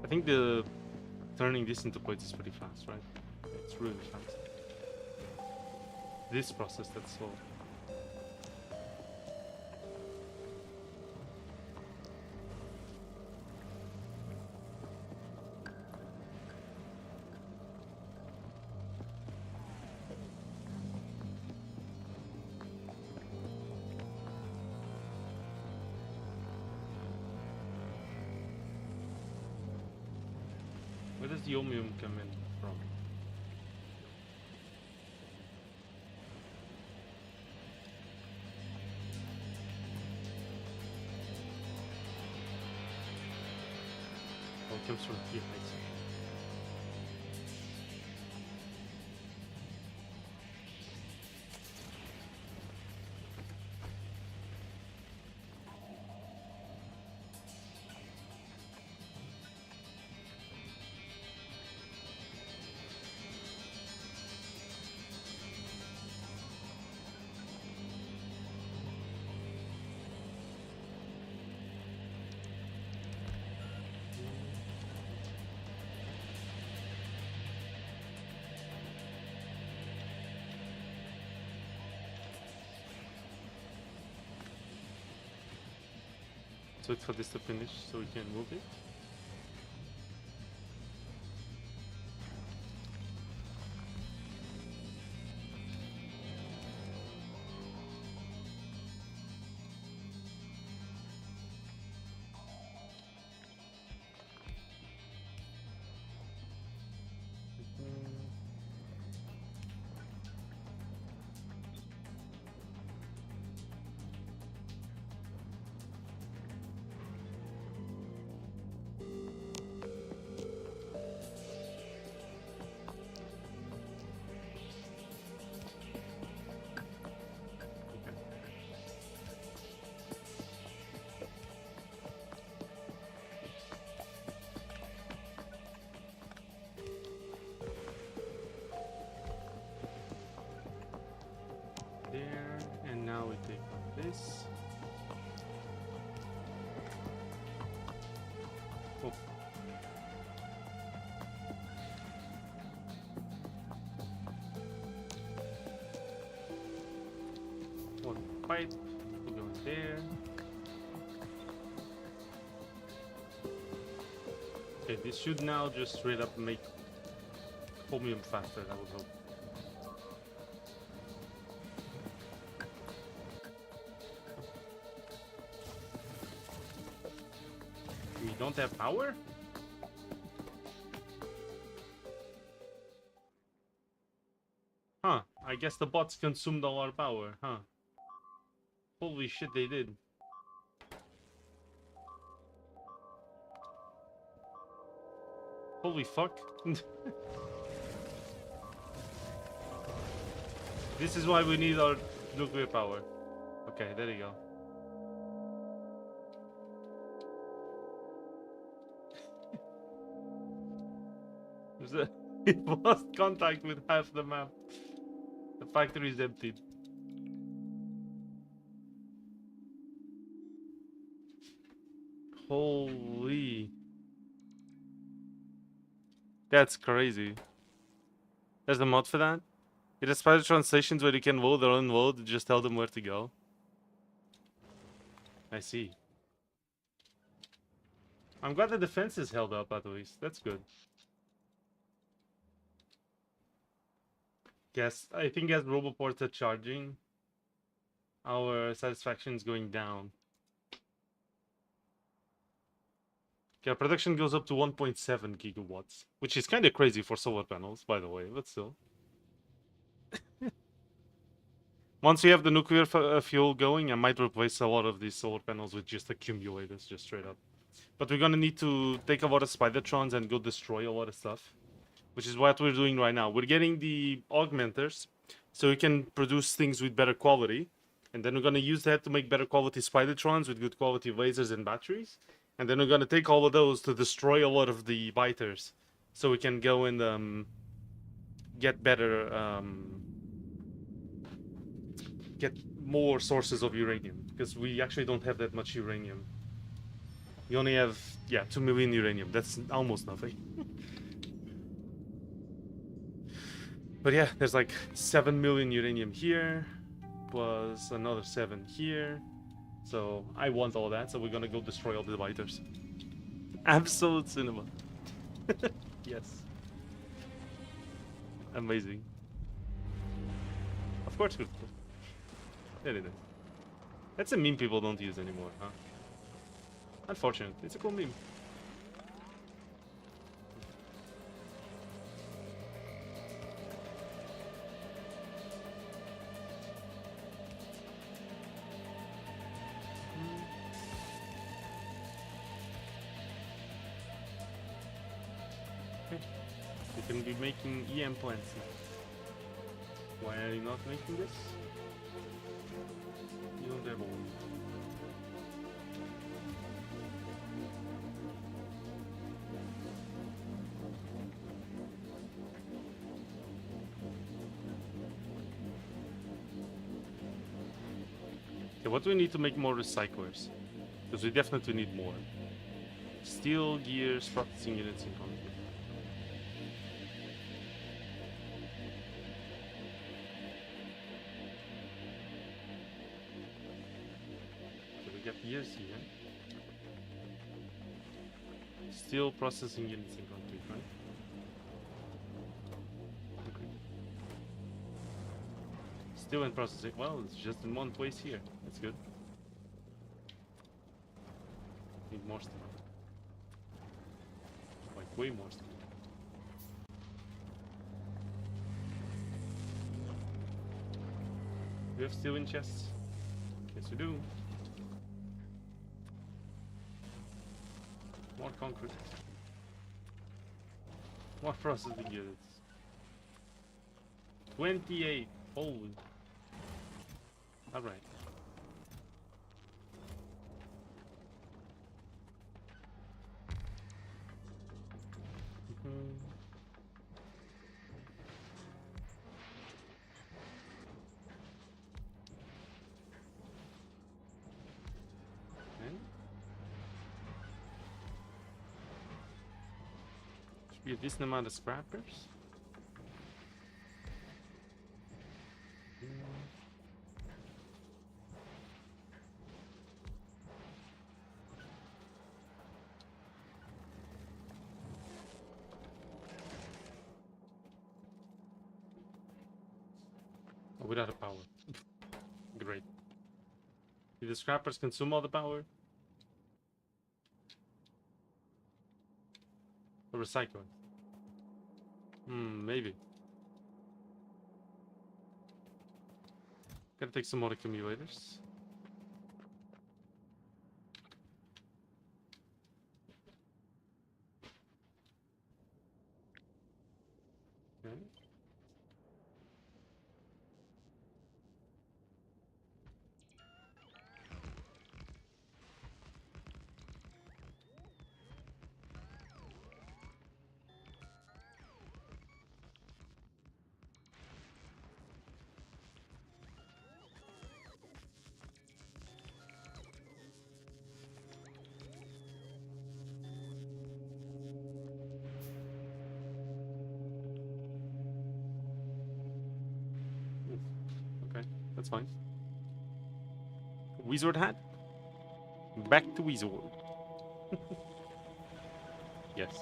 I think the turning this into plates is pretty fast, right? It's really fast. This process, that's slow. Where does the ulmium come in from? Oh, it comes from here, I see. Let's wait for this to finish so we can move it. this. Oh. One pipe will go in there. Okay, this should now just straight up make chromium faster, I would hope. We don't have power? Huh, I guess the bots consumed all our power, huh? Holy shit, they did. Holy fuck. This is why we need our nuclear power. Okay, there you go. It lost contact with half the map. The factory is emptied. Holy. That's crazy. There's a mod for that? It has spider translations where you can load or unload and just tell them where to go. I see. I'm glad the defense is held up at least. That's good. Yes, I think as roboports are charging, our satisfaction is going down. Okay, our production goes up to 1.7 gigawatts, which is kind of crazy for solar panels, by the way, but still. Once we have the nuclear fuel going, I might replace a lot of these solar panels with just accumulators, just straight up. But we're gonna need to take a lot of spidertrons and go destroy a lot of stuff, which is what we're doing right now. We're getting the augmenters, so we can produce things with better quality, and then we're gonna use that to make better quality spidertrons with good quality lasers and batteries, and then we're gonna take all of those to destroy a lot of the biters, so we can go and get better, get more sources of uranium, because we actually don't have that much uranium. We only have, yeah, 2 million uranium. That's almost nothing. But yeah, there's like 7 million uranium here, plus another 7 here. So I want all that, so we're gonna go destroy all the biters. Absolute cinema. Yes. Amazing. Of course we do. There it is. That's a meme people don't use anymore, huh? Unfortunate. It's a cool meme. Okay. You can be making EM plants now. Why are you not making this? You don't have one. Okay, what do we need to make more recyclers? Because we definitely need more. Steel, gears, processing units, and concrete. So we got gears here. Steel, processing units, and concrete, right? Steel and processing. Well, it's just in one place here. That's good. Need more stuff. Like way more stuff. Do we have steel in chests? Yes, we do. More concrete. More processing units. 28. Holy. Alright. We have this amount of scrappers. Oh, without a power. Great. Did the scrappers consume all the power? Or recycle it? Maybe. Gotta take some more accumulators. Okay. Okay, that's fine. Wizard hat? Back to Wizard. Yes.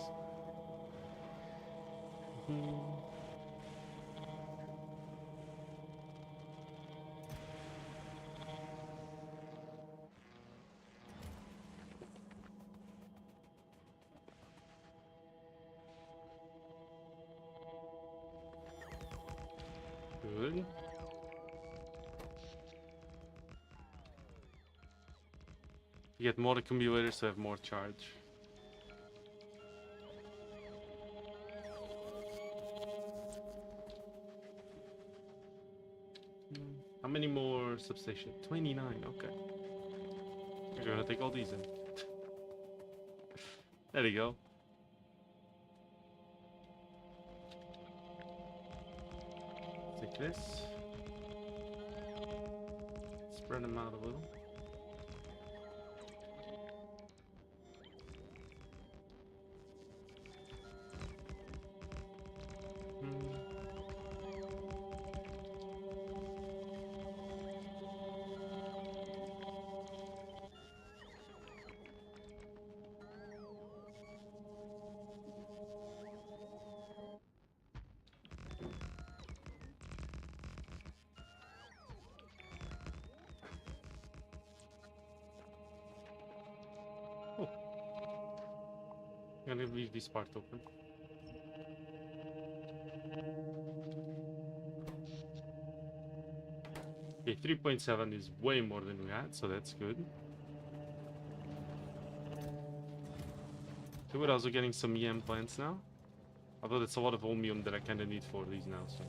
Good. You get more accumulators to have more charge. How many more substation? 29, okay. We're gonna take all these in. There you go. Take this. Spread them out a little. I'm gonna leave this part open. Okay, 3.7 is way more than we had, so that's good. So we're also getting some yam plants now. Although that's a lot of omium that I kinda need for these now, so.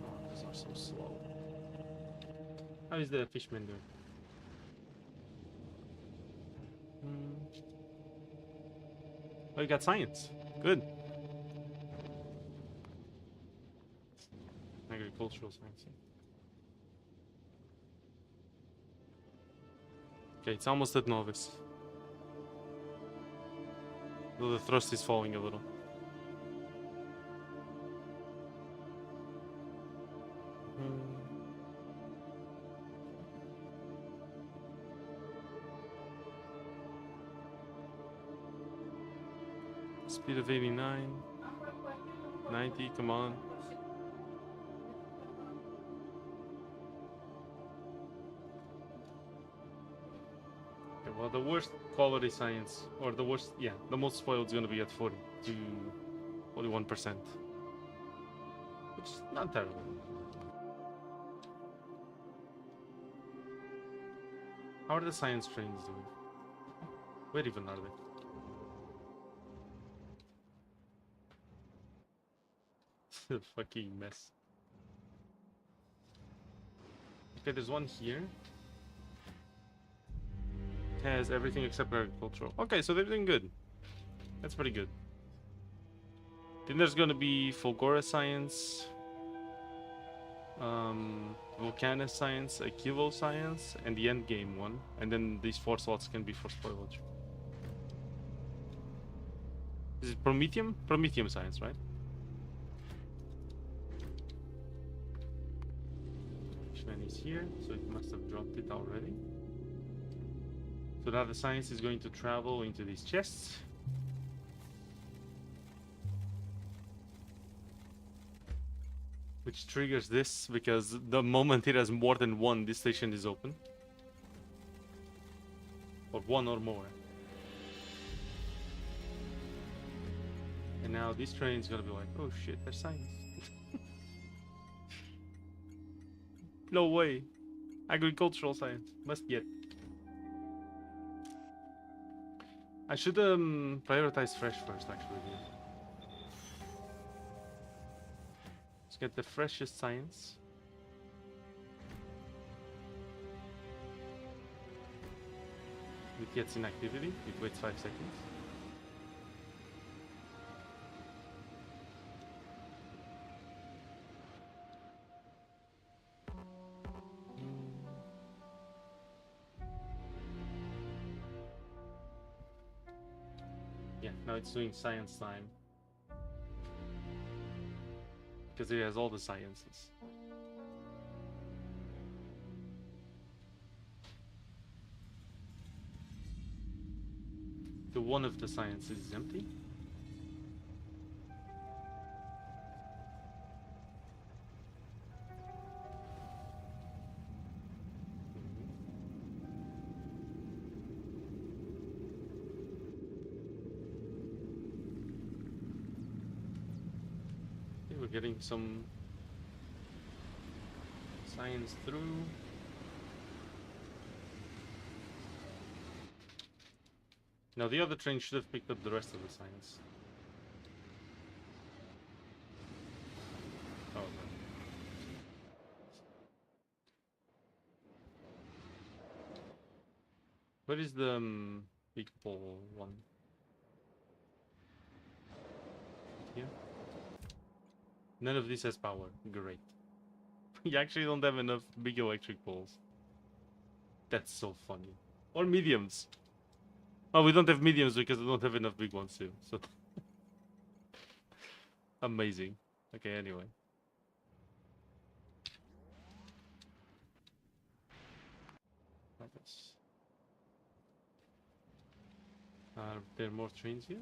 Oh, these are so slow. How is the fishman doing? Oh, you got science. Good. Agricultural science. Okay, it's almost at novice. Though the thrust is falling a little. Speed of 89. 90, come on. Okay, well, the worst quality science, or the worst, yeah, the most spoiled is going to be at 40 to 41%. Which is not terrible. How are the science trains doing? Where even are they? Fucking mess. Okay, there's one here. It has everything except agricultural. Okay, so they're doing good. That's pretty good. Then there's gonna be Fulgora Science. Volcano science, Equivo science, and the end game one. And then these 4 slots can be for spoilage. Is it Prometheum? Prometheum science, right? Ishman is here, so it must have dropped it already. So now the science is going to travel into these chests. Which triggers this, because the moment it has more than one, this station is open. Or one or more. And now this train is gonna be like, oh shit, there's science. No way. Agricultural science. Must get. I should prioritize fresh first, actually. Yeah. Let's get the freshest science. It gets inactivity. It waits 5 seconds. Yeah, now it's doing science time. Because it has all the sciences. The one of the sciences is empty. Okay, we're getting some science through. Now the other train should have picked up the rest of the science. Oh, no. Where is the big pole one? Here? None of this has power. Great. You actually don't have enough big electric poles. That's so funny. Or mediums. Oh, we don't have mediums because we don't have enough big ones too. So amazing. Okay, anyway. Are there more trains here?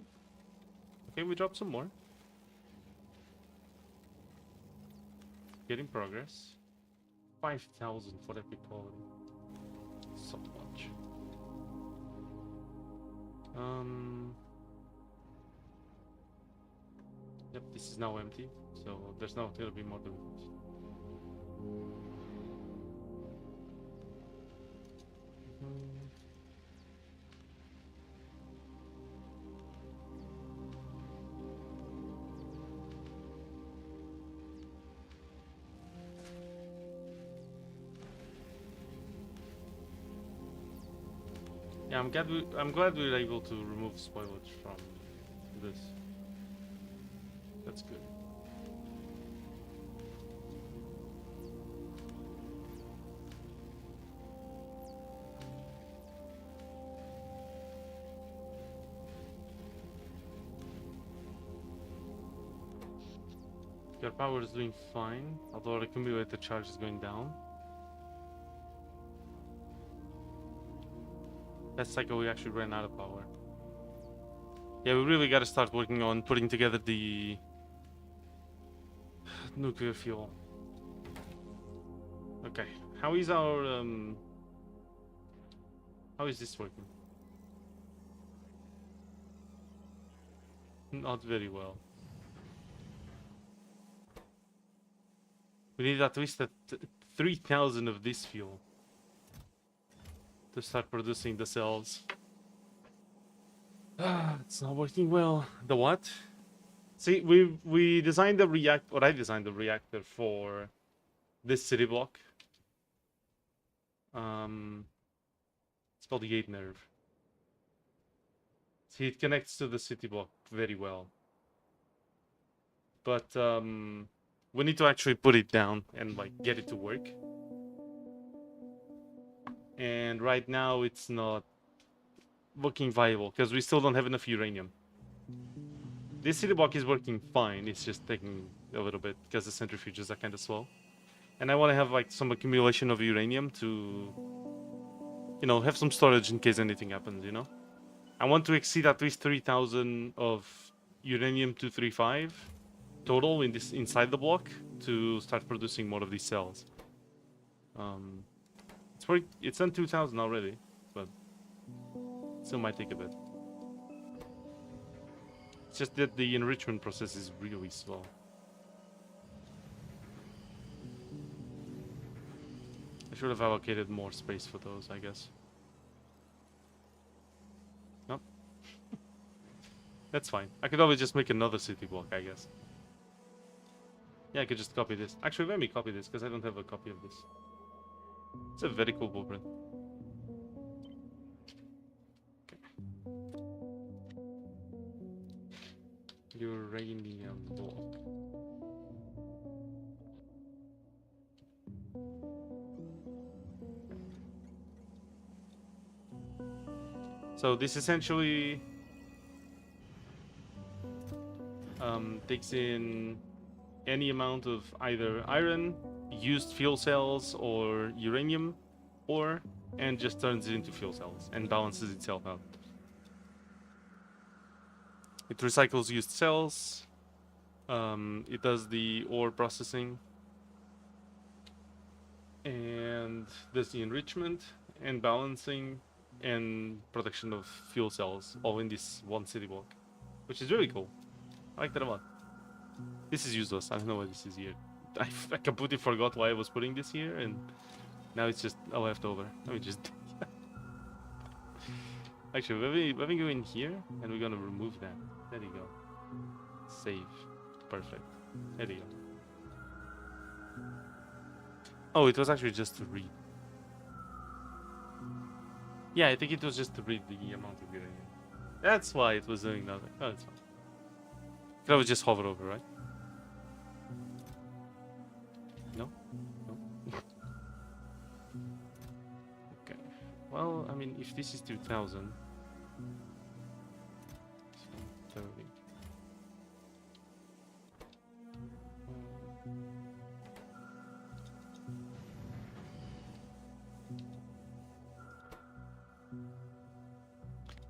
Okay, we dropped some more. Getting progress. 5,000 for epic quality. So much. Yep, this is now empty, so there's not gonna be more deliveries. Yeah, I'm glad we were able to remove spoilage from this. That's good. Your power is doing fine, although the accumulator charge is going down. That cycle we actually ran out of power. Yeah, we really gotta start working on putting together the nuclear fuel. Okay, how is our how is this working? Not very well. We need at least 3,000 of this fuel to start producing the cells. It's not working well. The what? See, we designed the reactor, or I designed the reactor for this city block. It's called the 8 nerve. See, it connects to the city block very well. But We need to actually put it down and like get it to work. And right now it's not looking viable because we still don't have enough uranium. This city block is working fine. It's just taking a little bit because the centrifuges are kind of slow. And I want to have like some accumulation of uranium to, you know, have some storage in case anything happens, you know? I want to exceed at least 3,000 of uranium 235 total in this inside the block to start producing more of these cells. It's on 2,000 already, but still might take a bit. It's just that the enrichment process is really slow. I should have allocated more space for those, I guess. Nope. That's fine. I could always just make another city block, I guess. Yeah, I could just copy this. Actually, let me copy this, because I don't have a copy of this. It's a very cool blueprint. Okay. Uranium block. So this essentially takes in any amount of either iron, used fuel cells, or uranium ore, and just turns it into fuel cells and balances itself out. It recycles used cells. It does the ore processing and does the enrichment and balancing and production of fuel cells all in this one city block, which is really cool. I like that a lot. This is useless. I don't know why this is here. I completely forgot why I was putting this here, and now it's just a leftover. Let me just... Actually, let me go in here, and we're gonna remove that. There you go. Save. Perfect. There you go. Oh, it was actually just to read. Yeah, I think it was just to read the amount of uranium. That's why it was doing nothing. Oh, it's fine. Could always just hover over, right? No? No? Okay. Well, I mean, if this is 2,000... So, 30.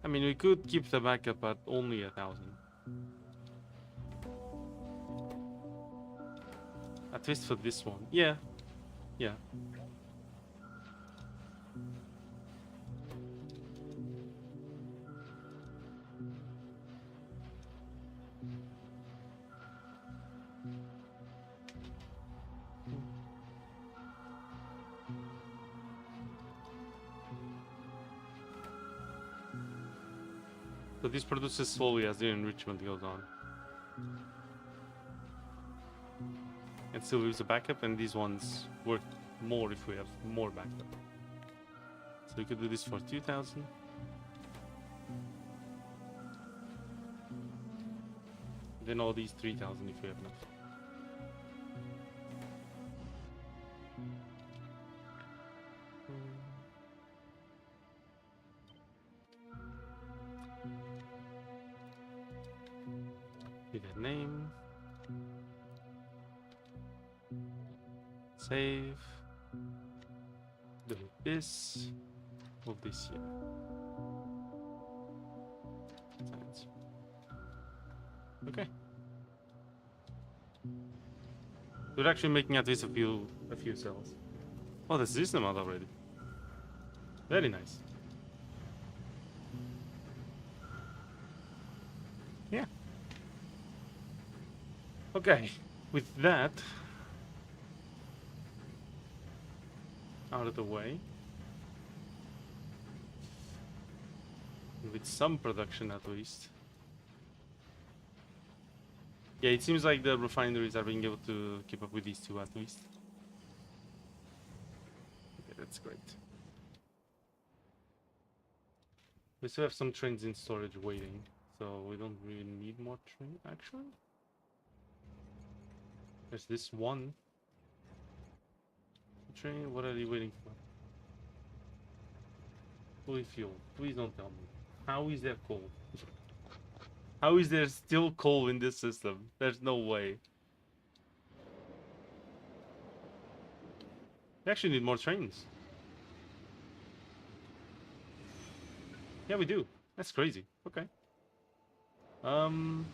I mean, we could keep the backup at only 1,000. At least for this one. Yeah. Yeah. So this produces slowly as the enrichment goes on. And still leaves a backup, and these ones work more if we have more backup. So we could do this for 2,000. Then all these 3,000 if we have enough. Give it a name. Save. Delete this. Move this here. Science. Okay. We're actually making at least a few cells. Oh, there's this amount already. Very nice. Yeah. Okay. With that out of the way, with some production at least. Yeah, it seems like the refineries are being able to keep up with these two at least. Okay, that's great. We still have some trains in storage waiting, so we don't really need more train actually. There's this one. Train, what are you waiting for? Fully fuel. Please don't tell me. How is there coal? How is there still coal in this system? There's no way. We actually need more trains. Yeah, we do. That's crazy. Okay. Gonna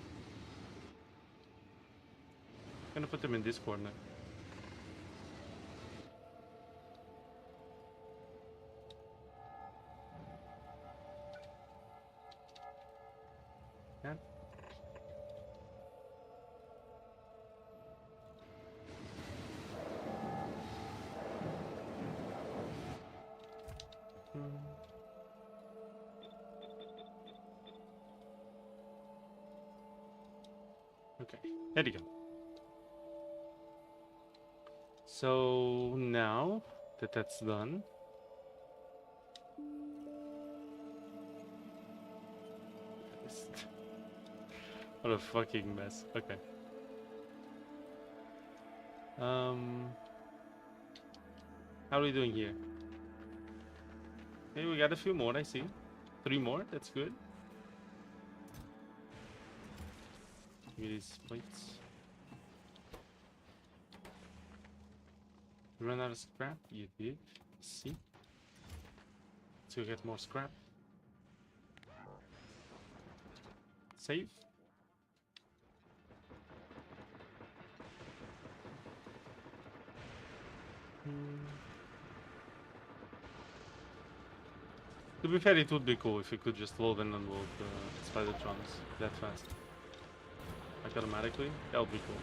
put them in this corner. Yeah. Okay, there you go. So now that that's done, what a fucking mess. Okay. How are we doing here? Okay, we got a few more, I see. 3 more, that's good. Give me these plates. You ran out of scrap? You did. See? So you get more scrap. Save. To be fair, it would be cool if you could just load and unload Spidertrons that fast. Like automatically, that would be cool.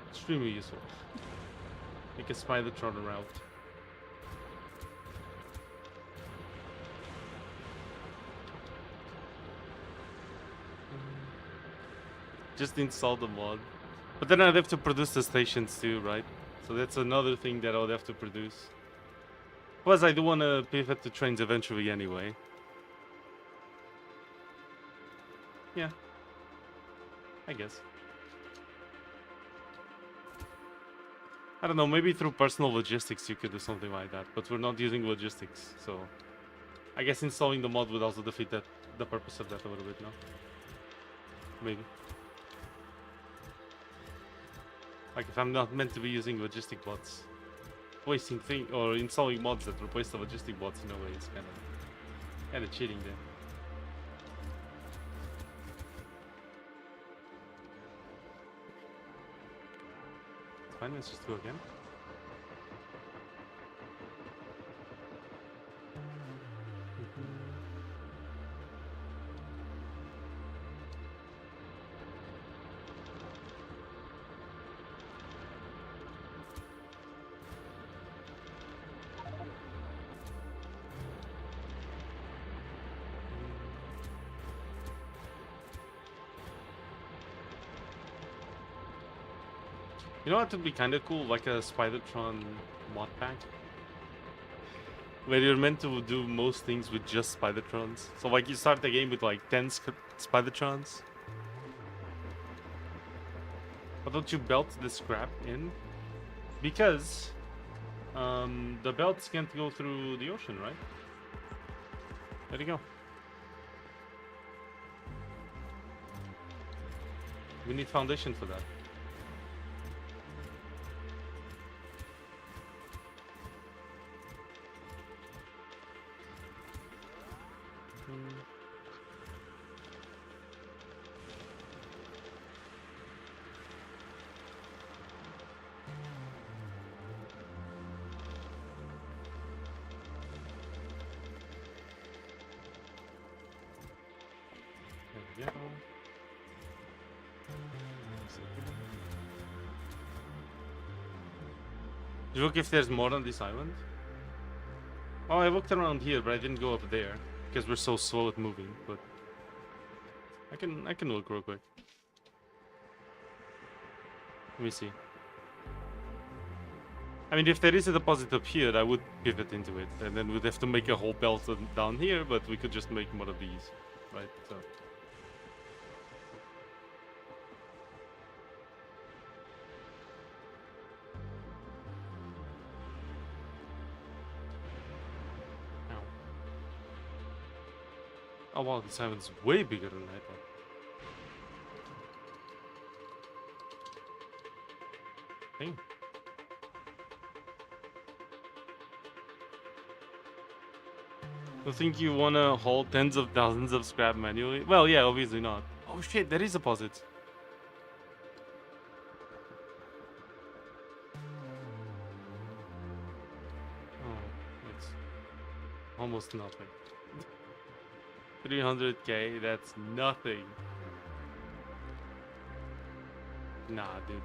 Extremely useful. Make a Spidertron route. Just install the mod. But then I'd have to produce the stations too, right? So that's another thing that I would have to produce. Plus, I do want to pivot to trains eventually anyway. Yeah. I guess. I don't know, maybe through personal logistics you could do something like that, but we're not using logistics, so I guess installing the mod would also defeat that, the purpose of that a little bit, no? Maybe. Like if I'm not meant to be using logistic bots, wasting thing or installing mods that replace the logistic bots in a way is kind of cheating then. Fine, let's just go again. You know what would be kind of cool? Like a Spidertron mod pack. Where you're meant to do most things with just Spidertrons. So like you start the game with like 10 Spidertrons. But don't you belt the scrap in? Because the belts can't go through the ocean, right? There you go. We need foundation for that. There we go. Did you look if there's more on this island? Oh, I looked around here, but I didn't go up there because we're so slow at moving. But I can look real quick. Let me see. I mean, if there is a deposit up here, I would pivot into it, and then we'd have to make a whole belt down here. But we could just make more of these, right? So Oh wow, this island's way bigger than I thought. Dang. You think you wanna haul tens of thousands of scrap manually? Well, yeah, obviously not. Oh shit, there is a deposit. Oh, it's almost nothing. 300k, that's nothing. Nah, dude.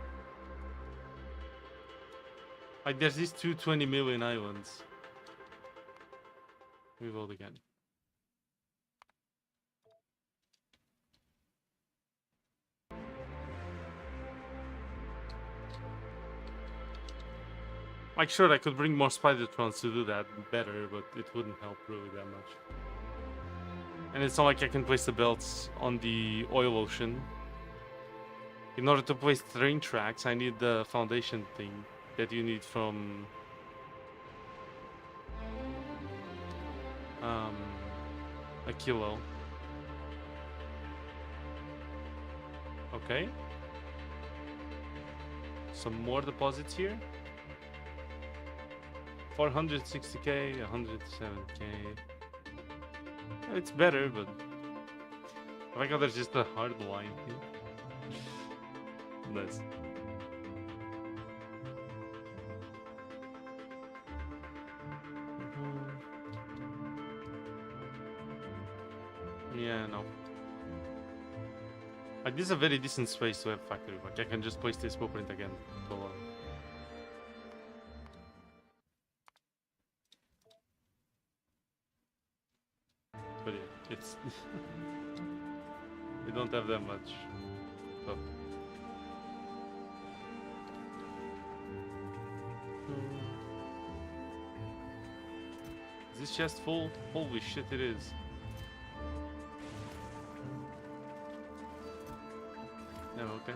Like, there's these 220 million islands. We vote again. Like, sure, I could bring more Spidertrons to do that better, but it wouldn't help really that much. And it's not like I can place the belts on the oil ocean. In order to place train tracks, I need the foundation thing that you need from... a kilo. Okay. Some more deposits here. 460k, 107k. It's better, but I like how there's just a hard line here. Nice. Yeah, no. Like, this is a very decent space to have factory. Like, I can just place this blueprint again below. But yeah, it's... we don't have that much. So. Is this chest full? Holy shit, it is. Yeah, okay.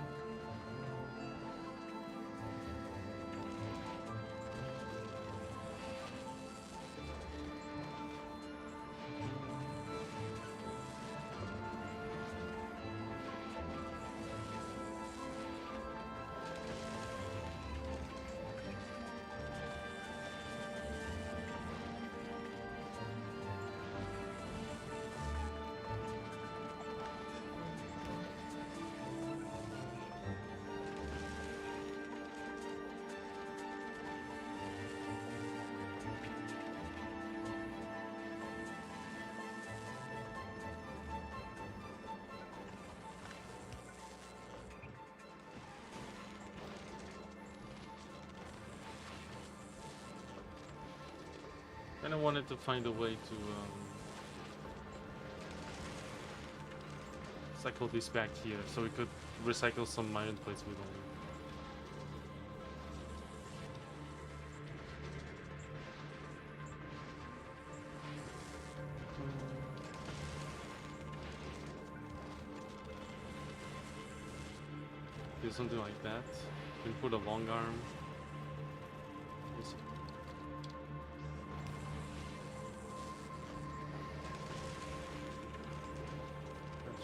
And I wanted to find a way to cycle this back here so we could recycle some iron plates with them. Do something like that. We can put a long arm.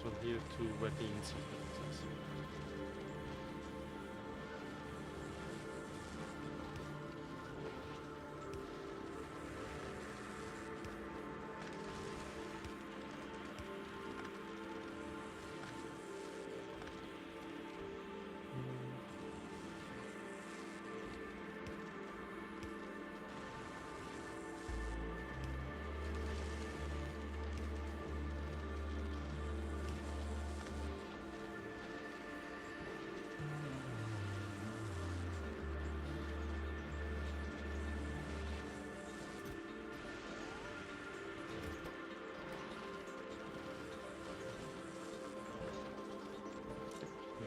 From here to wetting sequences.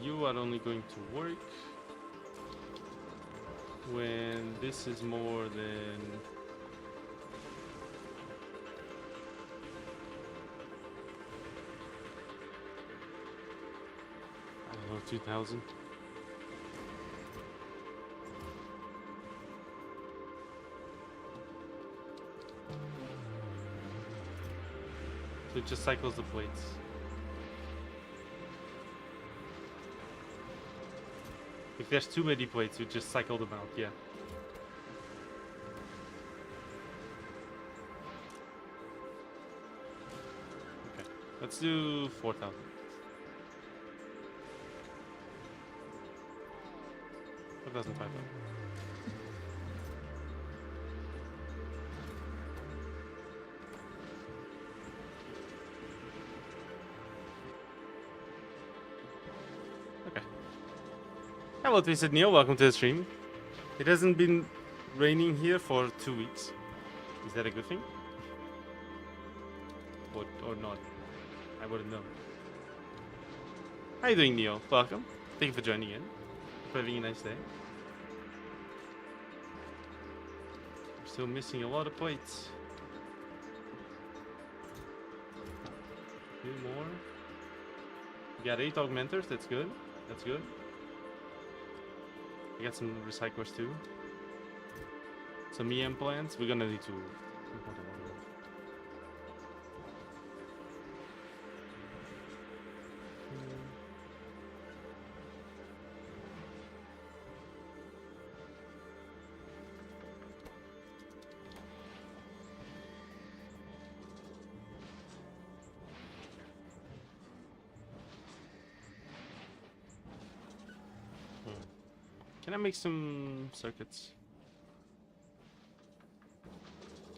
You are only going to work when this is more than 2,000. So it just cycles the plates. If there's too many plates, we just cycle them out, yeah. Okay, let's do 4,000. 4,500. Okay. Hello, Twisted Neo. Welcome to the stream. It hasn't been raining here for 2 weeks. Is that a good thing? Or not? I wouldn't know. How you doing, Neo? Welcome. Thank you for joining in. Hope you're having a nice day. I'm still missing a lot of plates. 2 more. We got 8 augmenters. That's good. That's good. I got some recyclers too. Some EM plants. We're gonna need to. Can I make some circuits?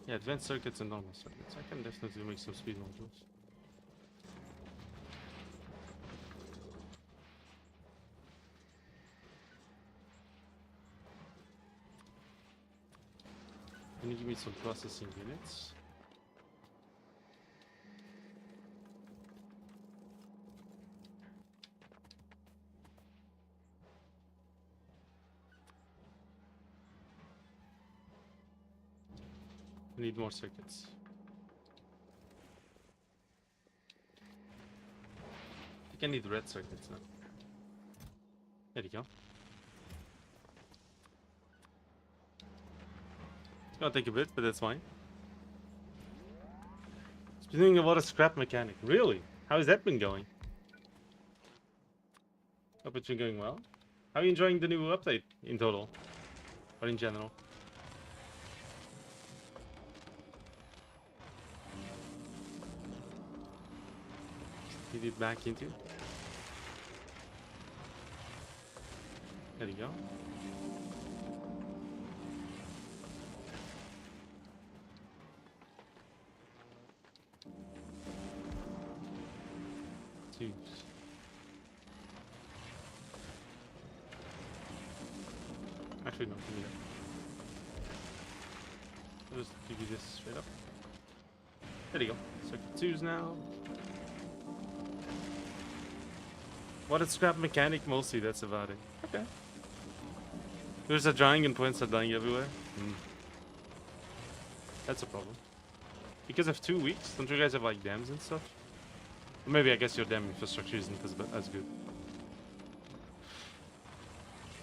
Yeah, advanced circuits and normal circuits. I can definitely make some speed modules. Can you give me some processing units? I need more circuits. I think I need red circuits now. There you go. It's gonna take a bit, but that's fine. It's been doing a lot of scrap mechanic. Really? How has that been going? Hope it's been going well. How are you enjoying the new update in total? Or in general? Feed it back into. There you go. Tubes. Actually, no, give me that. I'll just give you this straight up. There you go. Circuit 2s now. What is scrap mechanic mostly? That's about it. Okay. There's a drying and plants are dying everywhere. That's a problem. Because of 2 weeks, don't you guys have like dams and stuff? Or maybe I guess your dam infrastructure isn't as good.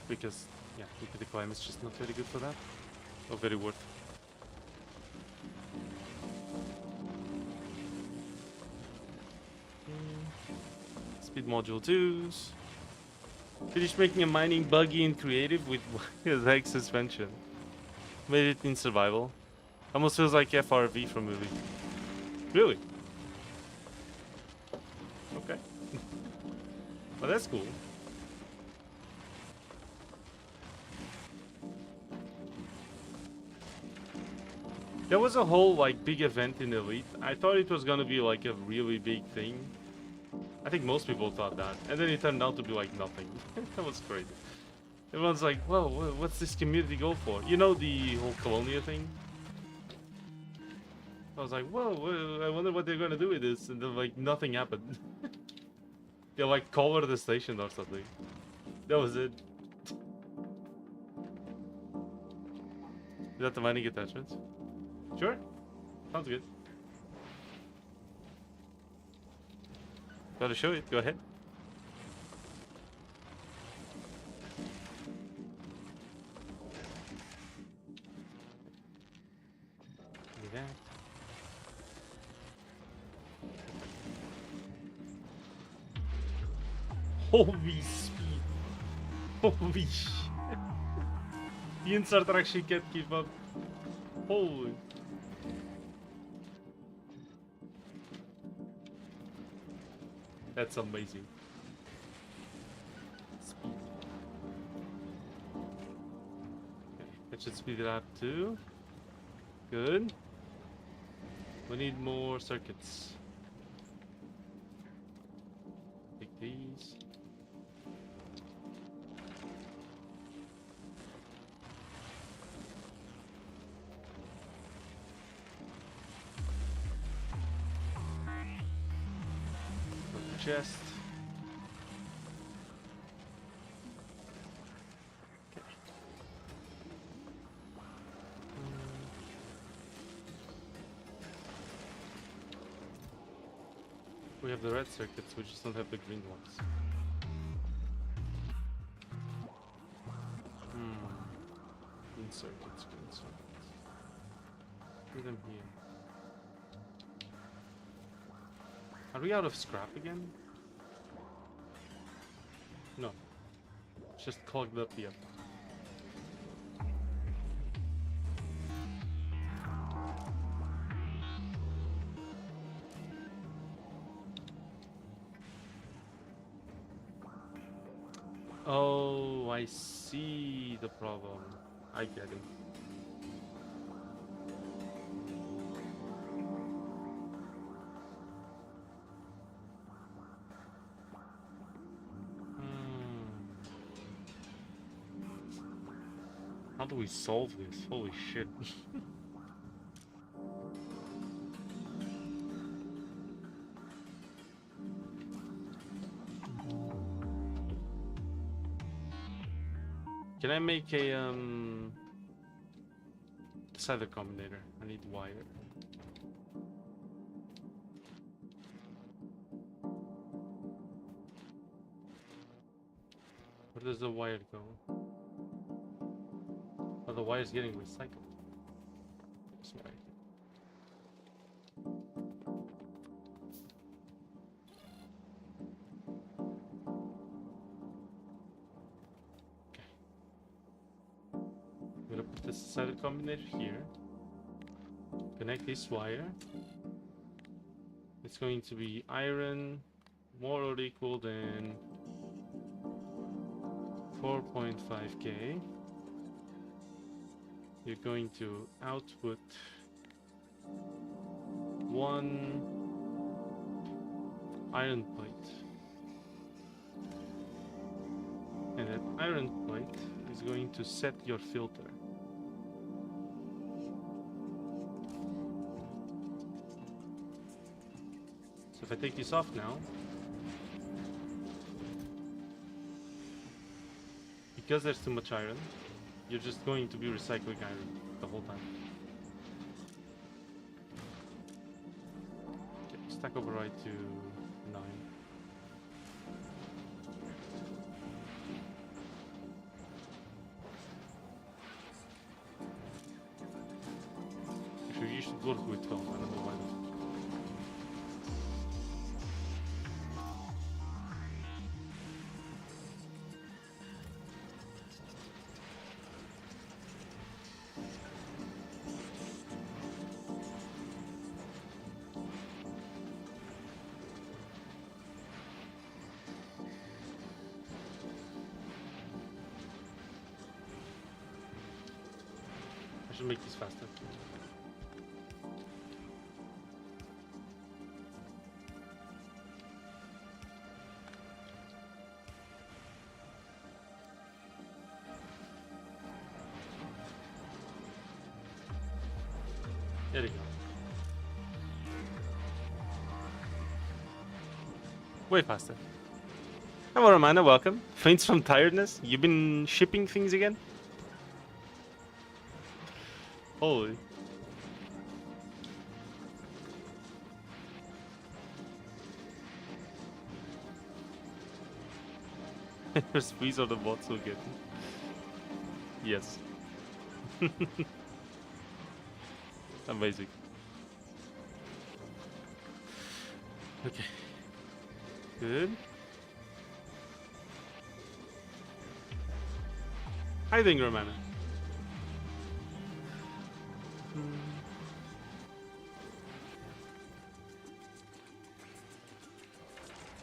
Because, yeah, maybe the climate's just not very good for that. Or very worth. Speed module 2s. Finished making a mining buggy in creative with like suspension. Made it in survival. Almost feels like FRV from movie. Really? Okay. Well, that's cool. There was a whole like big event in Elite. I thought it was gonna be like a really big thing. I think most people thought that, and then it turned out to be like nothing. That was crazy. Everyone's like, "Whoa, what's this community go for?" You know, the whole Colonia thing. I was like, "Whoa, I wonder what they're gonna do with this," and then like nothing happened. They like covered the station or something. That was it. Is that the mining attachments? Sure. Sounds good. Gotta show it. Go ahead. Do that. Holy speed. Holy shit. The inserter actually can't keep up. Holy. That's amazing. Speed. Okay, that should speed it up too. Good. We need more circuits. Take these. Chest. Okay. We have the red circuits, we just don't have the green ones. Green circuits, green circuits. Put them here. Are we out of scrap again? No. It's just clogged up here. Oh, I see the problem. I get it. How do we solve this? Holy shit. Can I make a decider combinator? I need wire. Where does the wire go? Oh, the wire's getting recycled. This way. Okay. I'm gonna put this decider combinator here. Connect this wire. It's going to be iron more or equal than 4.5k. You're going to output 1 iron plate. And that iron plate is going to set your filter. So if I take this off now, because there's too much iron, you're just going to be recycling iron the whole time. Okay, stack override to 9. Actually, you should work with 12. I don't know why. I should make this faster. There we go. Way faster. Hello, Romana, welcome. Faints from tiredness? You've been shipping things again? Holy. Squeeze of the bots will get me. Yes. Amazing. Okay. Good. How you doing, Romana?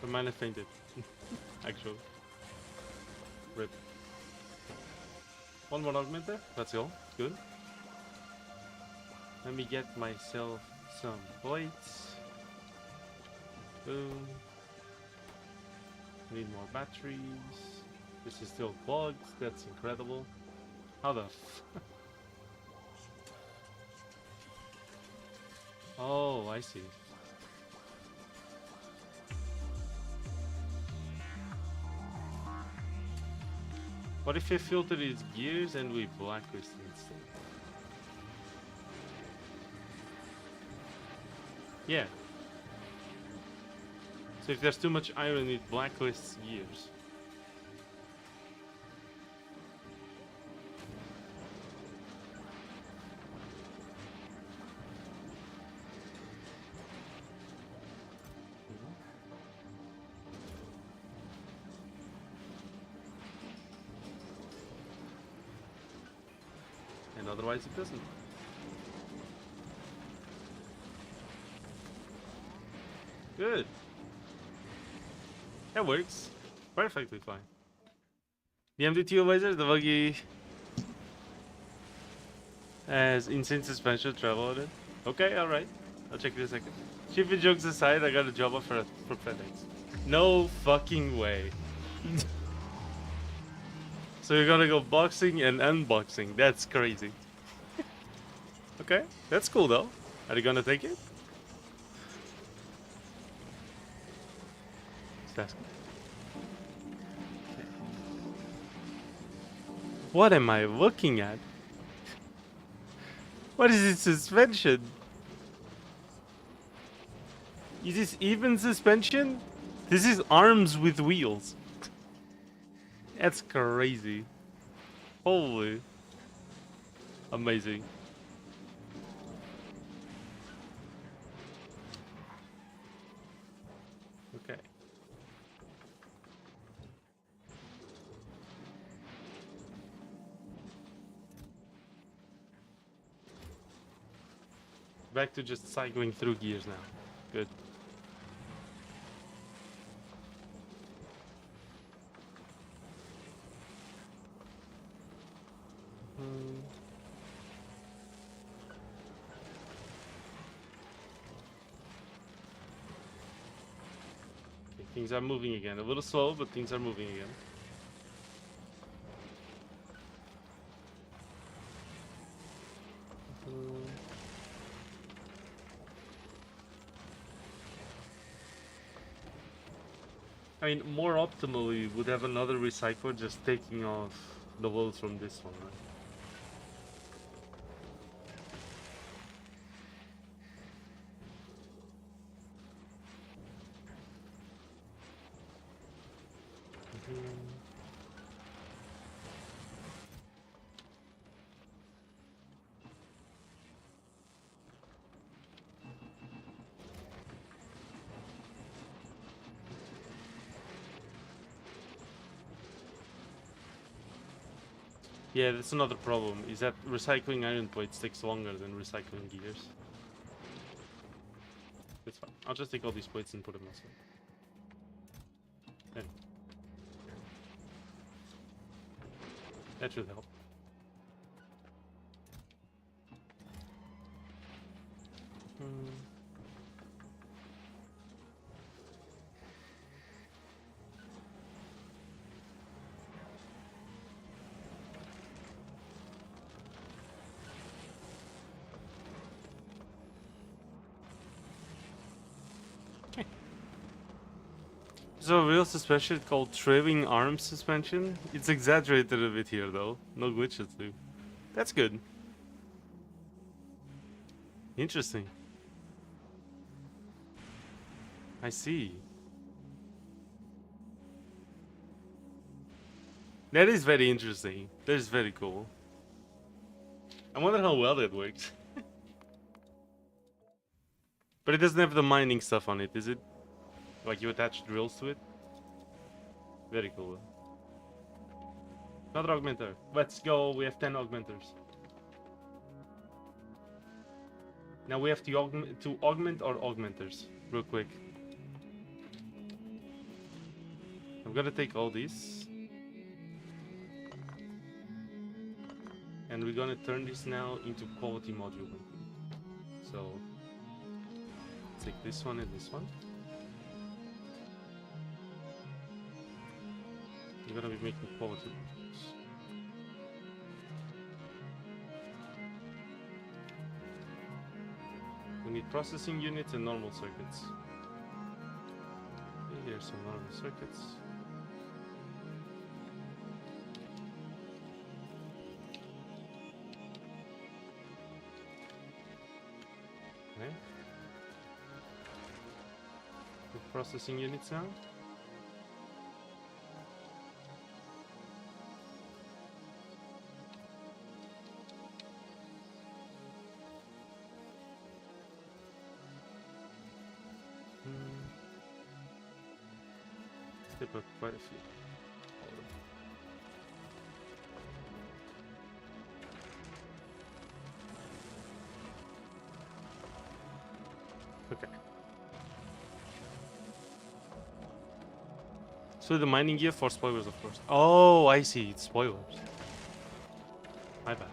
Romana fainted. Actually. Rip. One more augmenter. That's all. Good. Let me get myself some plates. Boom. Need more batteries. This is still clogged. That's incredible. How the f... Oh, I see. What if I filter its gears and we blacklist instead? Yeah. So if there's too much iron, it blacklists gears. And otherwise it doesn't. Good. That works perfectly fine. The MD2 laser, the buggy has insane suspension, travel on it. Okay, alright. I'll check it in a second. Stupid jokes aside, I got a job offer for FedEx. No fucking way. So you're gonna go boxing and unboxing. That's crazy. Okay, that's cool though. Are you gonna take it? What am I looking at? What is this suspension? Is this even suspension? This is arms with wheels. That's crazy. Holy. Amazing. Okay. Back to just cycling through gears now. Good. Okay, things are moving again. A little slow, but things are moving again. I mean, more optimally, would have another recycler just taking off the wheels from this one, right? Yeah, that's another problem, is that recycling iron plates takes longer than recycling gears. It's fine. I'll just take all these plates and put them outside. Okay. That should help. So a real suspension called trailing arm suspension. It's exaggerated a bit here though. No glitches too. That's good. Interesting. I see. That is very interesting. That is very cool. I wonder how well that works. But it doesn't have the mining stuff on it, is it? Like you attach drills to it? Very cool. Another augmenter. Let's go. We have 10 augmenters. Now we have to augment our augmenters real quick. I'm gonna take all these. And we're gonna turn this now into quality module. So take this one and this one. We're gonna be making quality modules. We need processing units and normal circuits. Okay, here's some normal circuits. Okay. With processing units now. There are quite a few. Okay. So the mining gear for spoilers, of course. Oh, I see. It's spoilers. My bad.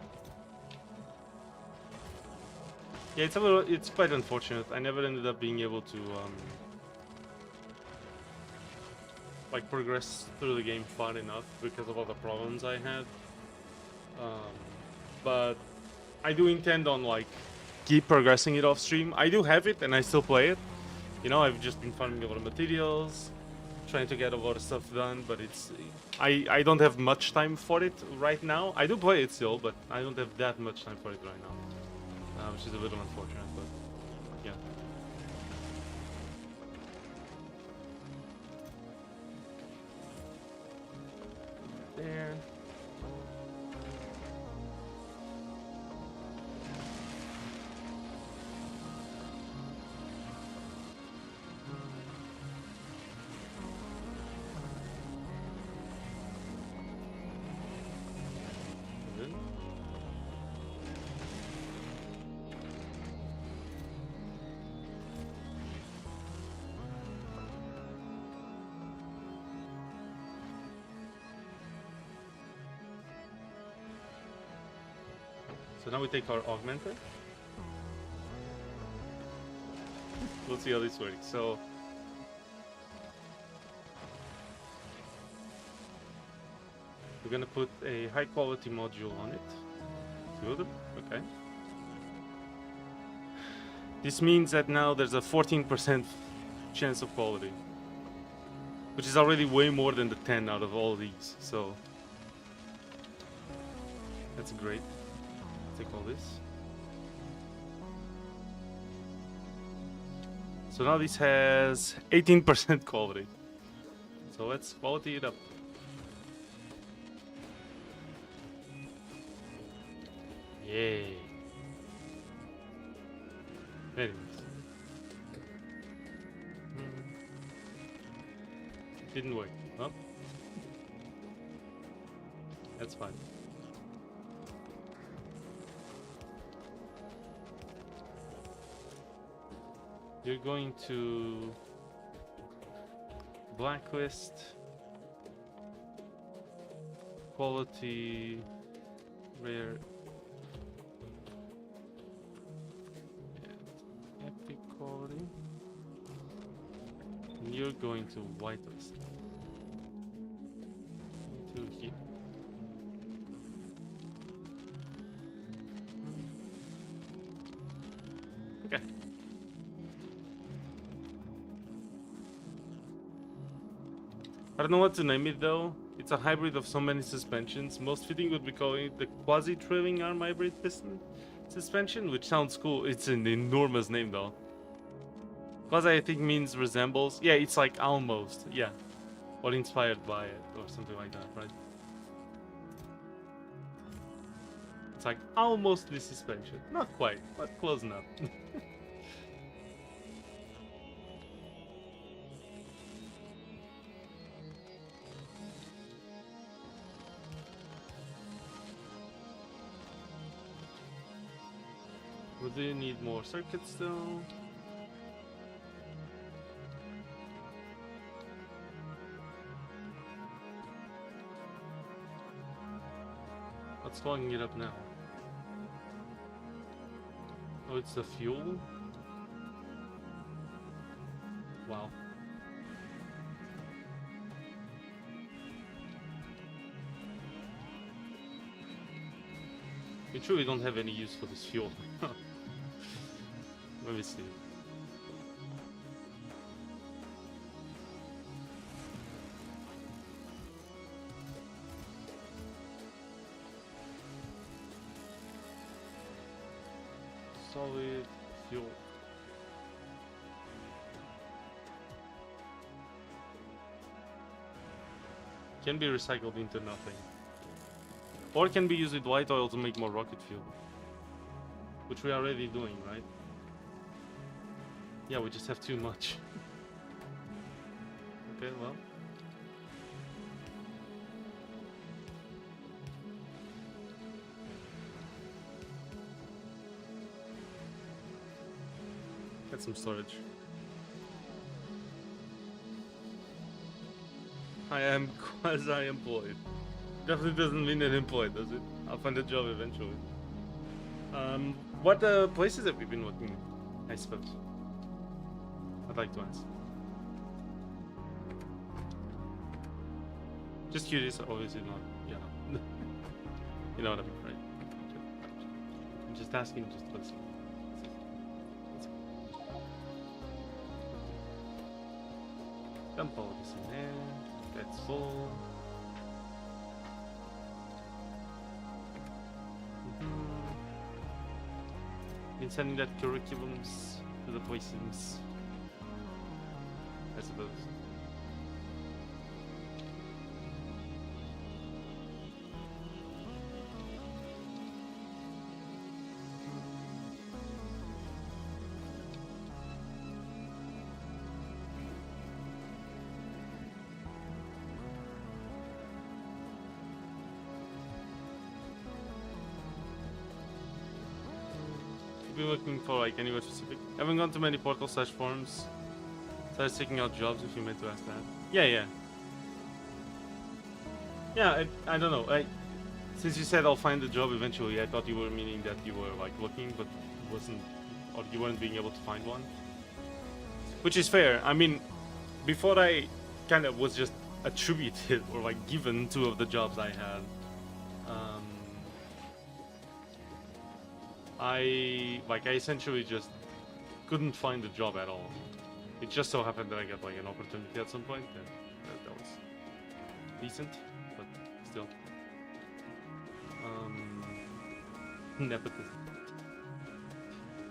Yeah, it's quite unfortunate. I never ended up being able to like progress through the game far enough because of all the problems I had. But I do intend on like keep progressing it off stream. I do have it and I still play it. You know, I've just been farming a lot of materials, trying to get a lot of stuff done, but it's I don't have much time for it right now. I do play it still, but I don't have that much time for it right now, which is a little unfortunate, but yeah. There. So now we take our augmenter. We'll see how this works. So we're gonna put a high quality module on it. Good. Okay. This means that now there's a 14% chance of quality, which is already way more than the 10 out of all these. So that's great. Take all this. So now this has 18% quality. So let's quality it up. Yay. Anyways. Didn't work. Well, that's fine. You're going to blacklist quality rare and epic quality, and you're going to whitelist to here. Okay. I don't know what to name it though. It's a hybrid of so many suspensions. Most fitting would be calling it the quasi-trailing arm hybrid piston suspension, which sounds cool. It's an enormous name though. Quasi I think means resembles. Yeah, it's like almost. Yeah. Or inspired by it or something like that, right? It's like almost the suspension. Not quite, but close enough. We do need more circuits though. What's clogging it up now? Oh, it's the fuel? Wow. We truly don't have any use for this fuel. Let me see. Solid fuel. Can be recycled into nothing. Or can be used with white oil to make more rocket fuel. Which we are already doing, right? Yeah, we just have too much. Okay, well. Get some storage. I am quasi-employed. Definitely doesn't mean unemployed, does it? I'll find a job eventually. What places have you been working in? I suppose. I'd like to ask. Just curious, obviously not. Yeah. You know what I mean, right? I'm just asking, just to listen. Dump all this in there. That's full. Been sending that curriculums to the placings, I suppose. Been looking for like anywhere specific. Haven't gone to many portal / forums. Started checking out jobs if you meant to ask that. Yeah. Yeah, I don't know. Since you said I'll find a job eventually, I thought you were meaning that you were like looking but wasn't, or you weren't being able to find one. Which is fair. I mean, before I kind of was just attributed or like given 2 of the jobs I had. I essentially just couldn't find a job at all. It just so happened that I got like an opportunity at some point, and that was decent, but still. Nepotism.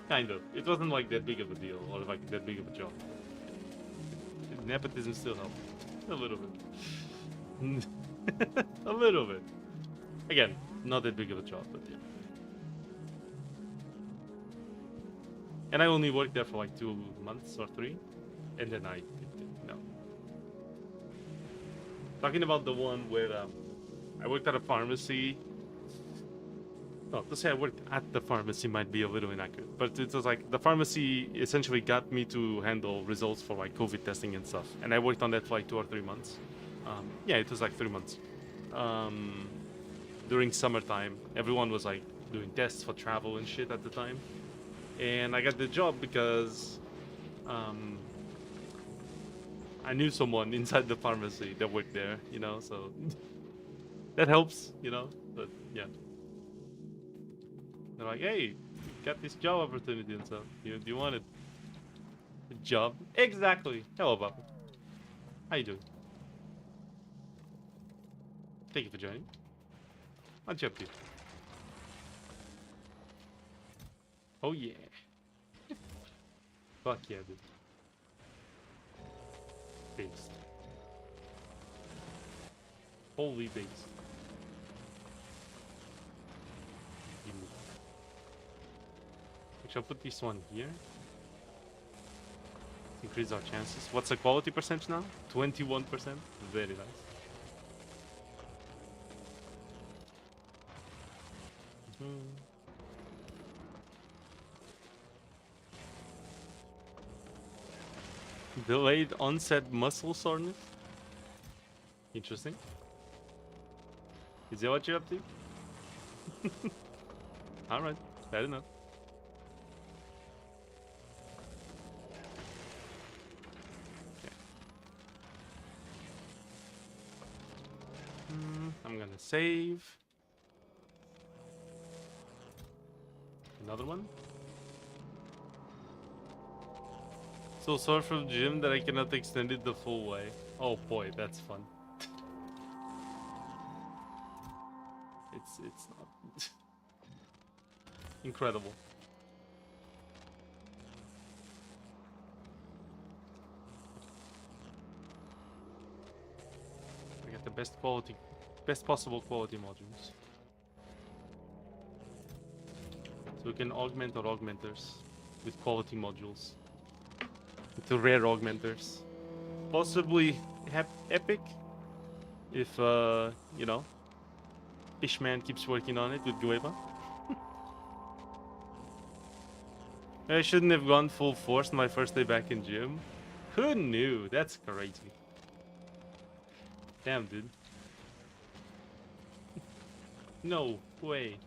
Kind of. It wasn't like that big of a deal, or like that big of a job. Nepotism still helped. A little bit. A little bit. Again, not that big of a job, but yeah. And I only worked there for like 2 months or 3, and then I no. Talking about the one where I worked at a pharmacy. No, to say I worked at the pharmacy might be a little inaccurate, but it was like the pharmacy essentially got me to handle results for like COVID testing and stuff, and I worked on that for like 2 or 3 months. Yeah, it was like 3 months. During summertime, everyone was like doing tests for travel and shit at the time. And I got the job because I knew someone inside the pharmacy that worked there, you know, so that helps, you know, but yeah. They're like, hey, you got this job opportunity and stuff. Do you want it? A job? Exactly. Hello, Bob. How you doing? Thank you for joining. What's you up to? Oh yeah. Fuck yeah, dude. Based. Holy based. Actually, I'll put this one here. Increase our chances. What's the quality percentage now? 21%. Very nice. Delayed onset muscle soreness. Interesting. Is that what you're up to? Alright, fair enough. Okay. I'm gonna save. Another one. So sore from gym that I cannot extend it the full way. Oh boy, that's fun. It's not incredible. I got the best possible quality modules. So we can augment our augmenters with quality modules. With rare augmenters. Possibly epic if you know, Fishman keeps working on it with Gueva. I shouldn't have gone full force my first day back in gym. Who knew? That's crazy. Damn, dude. No way.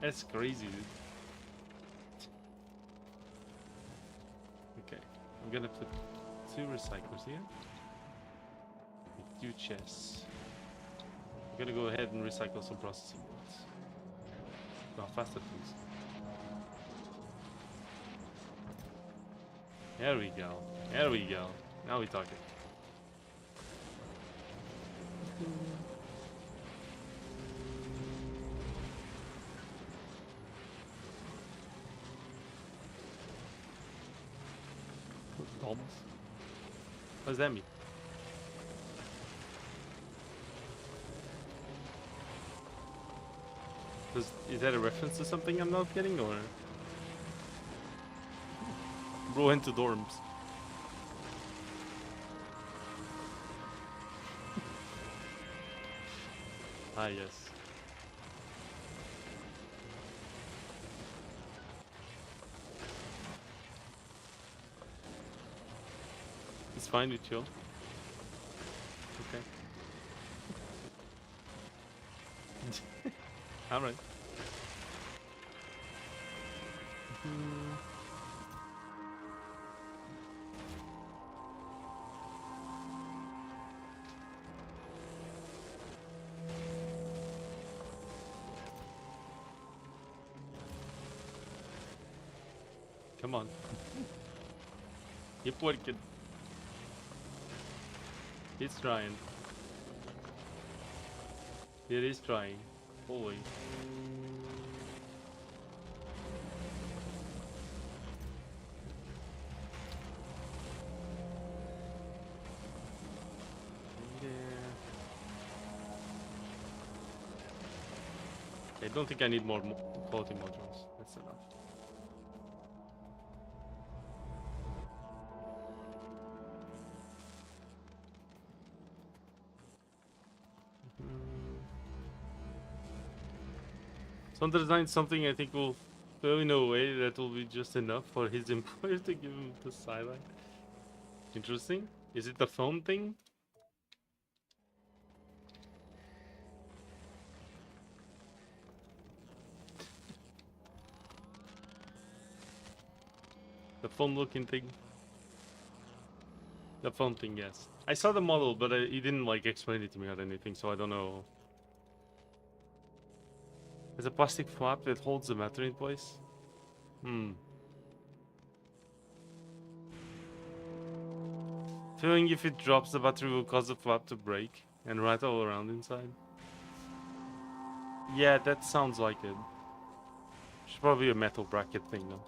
That's crazy, dude. Okay, I'm gonna put 2 recyclers here. With 2 chests. I'm gonna go ahead and recycle some processing units. No, faster, please. There we go. There we go. Now we're talking. Bombs? What does that mean? Is that a reference to something I'm not getting, or? Bro into dorms. Ah, yes. It's fine with you. Okay. Alright. Come on. Keep working. He's trying. It is trying. Holy. I don't think I need more quality modules. That's enough. Sander designed something I think will go in a way that will be just enough for his employer to give him the sideline. Interesting. Is it the phone thing? The phone looking thing? The phone thing, yes. I saw the model, but he didn't like explain it to me or anything, so I don't know. There's a plastic flap that holds the battery in place? Feeling if it drops, the battery will cause the flap to break and rattle around inside. Yeah, that sounds like it. It's probably a metal bracket thing though.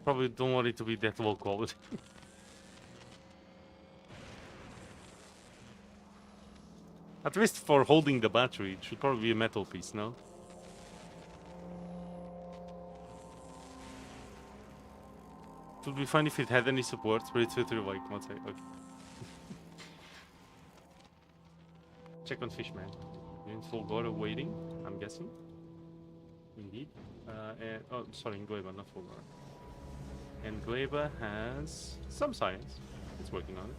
Probably don't want it to be that low quality. At least for holding the battery, it should probably be a metal piece, no? It would be fun if it had any support, but it's literally like, okay. Check on Fishman. In Fulgora waiting, I'm guessing. Indeed. And oh, sorry, Ngueba, not Fulgora. And Ngueba has some science. It's working on it.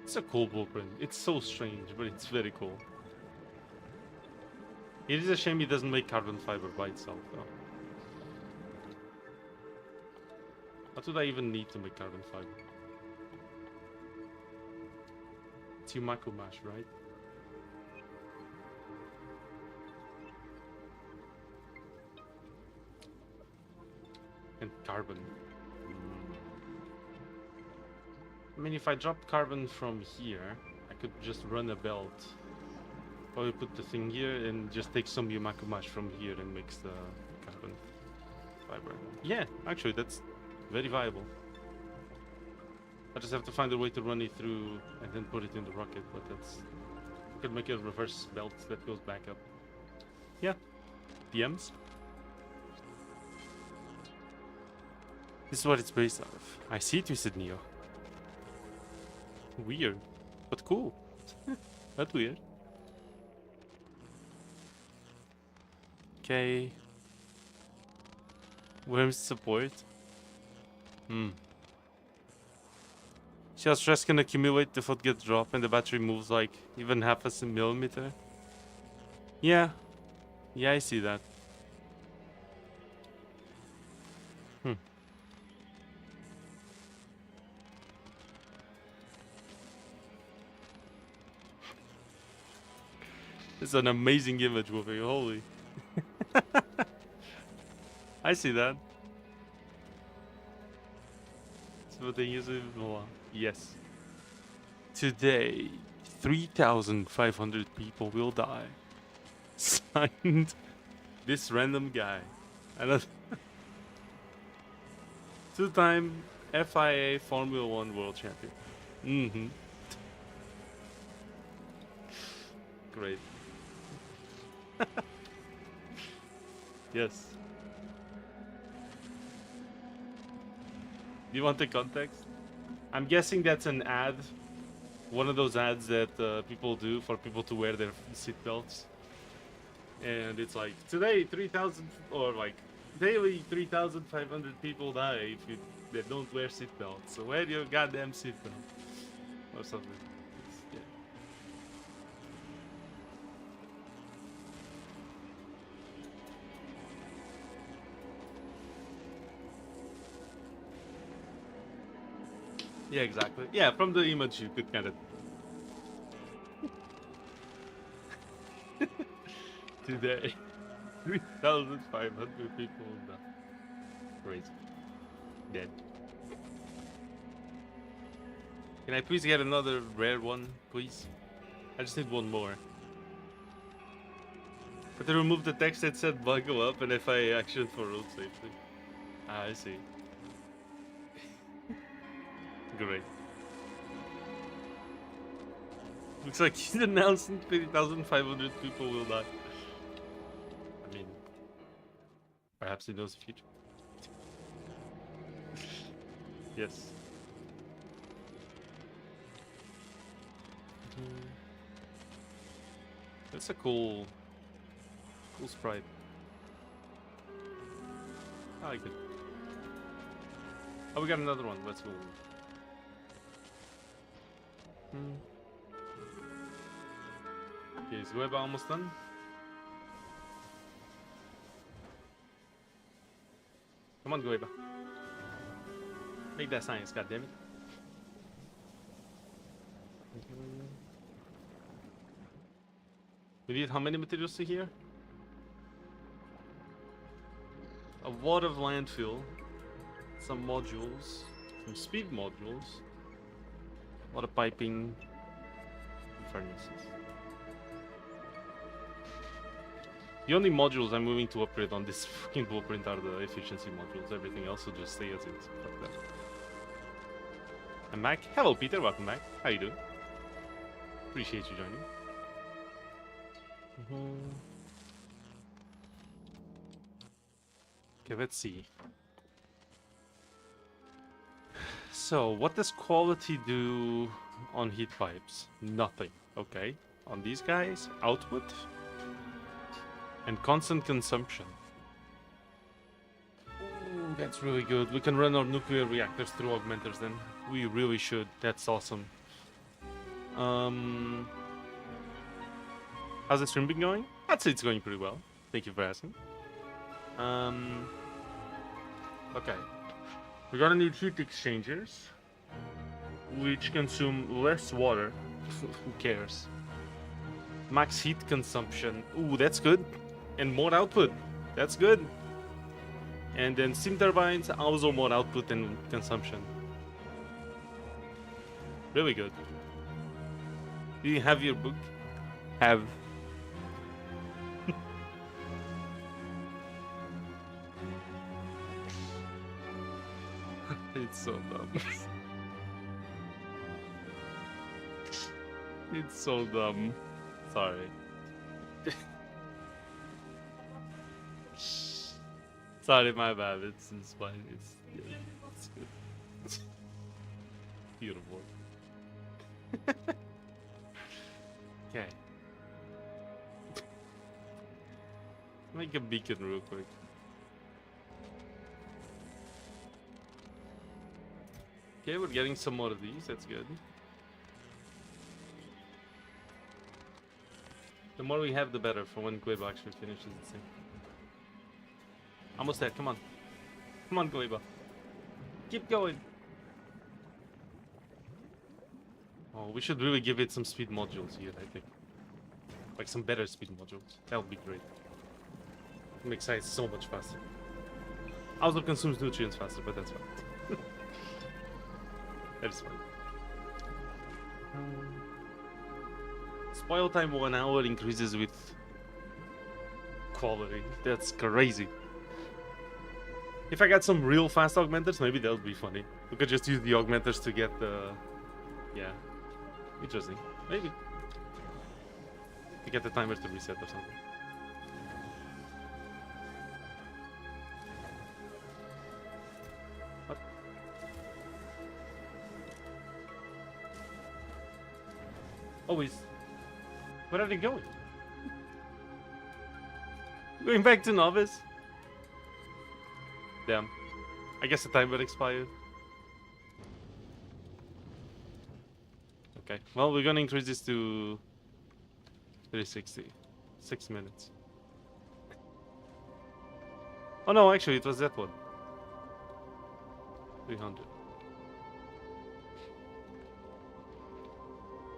It's a cool blueprint. It's so strange, but it's very cool. It is a shame it doesn't make carbon fiber by itself, though. What would I even need to make carbon fiber? It's Yumako mash, right? And carbon. I mean, if I dropped carbon from here, I could just run a belt. Probably put the thing here and just take some Yumako mash from here and mix the carbon fiber. Yeah, actually, that's very viable. I just have to find a way to run it through and then put it in the rocket, but that's... I could make a reverse belt that goes back up. Yeah. DMs. This is what it's based out of. I see, Twisted Neo. Weird, but cool. Not weird. Okay. Where's support? Shell stress can accumulate if it gets dropped and the battery moves like even half a millimeter. Yeah. Yeah, I see that. It's an amazing image, Wolfie. Holy. I see that. Yes. Today, 3,500 people will die. Signed, this random guy. Two-time FIA Formula 1 world champion. Great. Yes. Do you want the context? I'm guessing that's an ad. One of those ads that people do for people to wear their seatbelts. And it's like, today 3,000, or like, daily 3,500 people die if they don't wear seatbelts. So wear your goddamn seatbelt. Or something. Yeah. Yeah, exactly. Yeah, from the image you could kind of... Today, 3,500 people died. Crazy. Dead. Can I please get another rare one, please? I just need one more. But they removed the text that said buckle up and FIA action for road safety. Ah, I see. Great. Looks like he's announcing 3,500 people will die. I mean, perhaps he knows the future. Yes. That's a cool sprite. I like it. Oh, we got another one. Let's go. Okay, is Weba almost done? Come on, Gueba. Make that science, goddammit. We need how many materials to here? A lot of landfill, some modules, some speed modules, a lot of piping, and furnaces. The only modules I'm moving to upgrade on this fucking blueprint are the efficiency modules. Everything else will just stay as is. Fuck that. I'm back. Hello, Peter. Welcome back. How you doing? Appreciate you joining. Okay, let's see. So, what does quality do on heat pipes? Nothing. Okay. On these guys, output and constant consumption. Ooh, that's really good. We can run our nuclear reactors through augmenters then. We really should. That's awesome. How's the stream been going? I'd say it's going pretty well. Thank you for asking. Okay. We're gonna need heat exchangers, which consume less water. Who cares? Max heat consumption. Ooh, that's good. And more output. That's good. And then steam turbines, also more output and consumption. Really good. Do you have your book? Have. It's so dumb. It's so dumb. Sorry. Sorry, my bad. It's fine. It's good. Beautiful. Okay. Make a beacon real quick. Okay, we're getting some more of these. That's good. The more we have, the better for when Guiba actually finishes the thing. Almost there. Come on. Come on, Guiba. Keep going. Oh, we should really give it some speed modules here, I think. Like some better speed modules. That would be great. It makes science so much faster. Also consumes nutrients faster, but that's fine. That's fine. Spoil time 1 hour increases with quality. That's crazy. If I got some real fast augmenters, maybe that would be funny. We could just use the augmenters to get the... Yeah. Interesting. Maybe. To get the timer to reset or something. What? Always. Where are they going? Going back to novice? Damn. I guess the timer expired. Okay. Well, we're gonna increase this to 360. 6 minutes. Oh no, actually, it was that one. 300.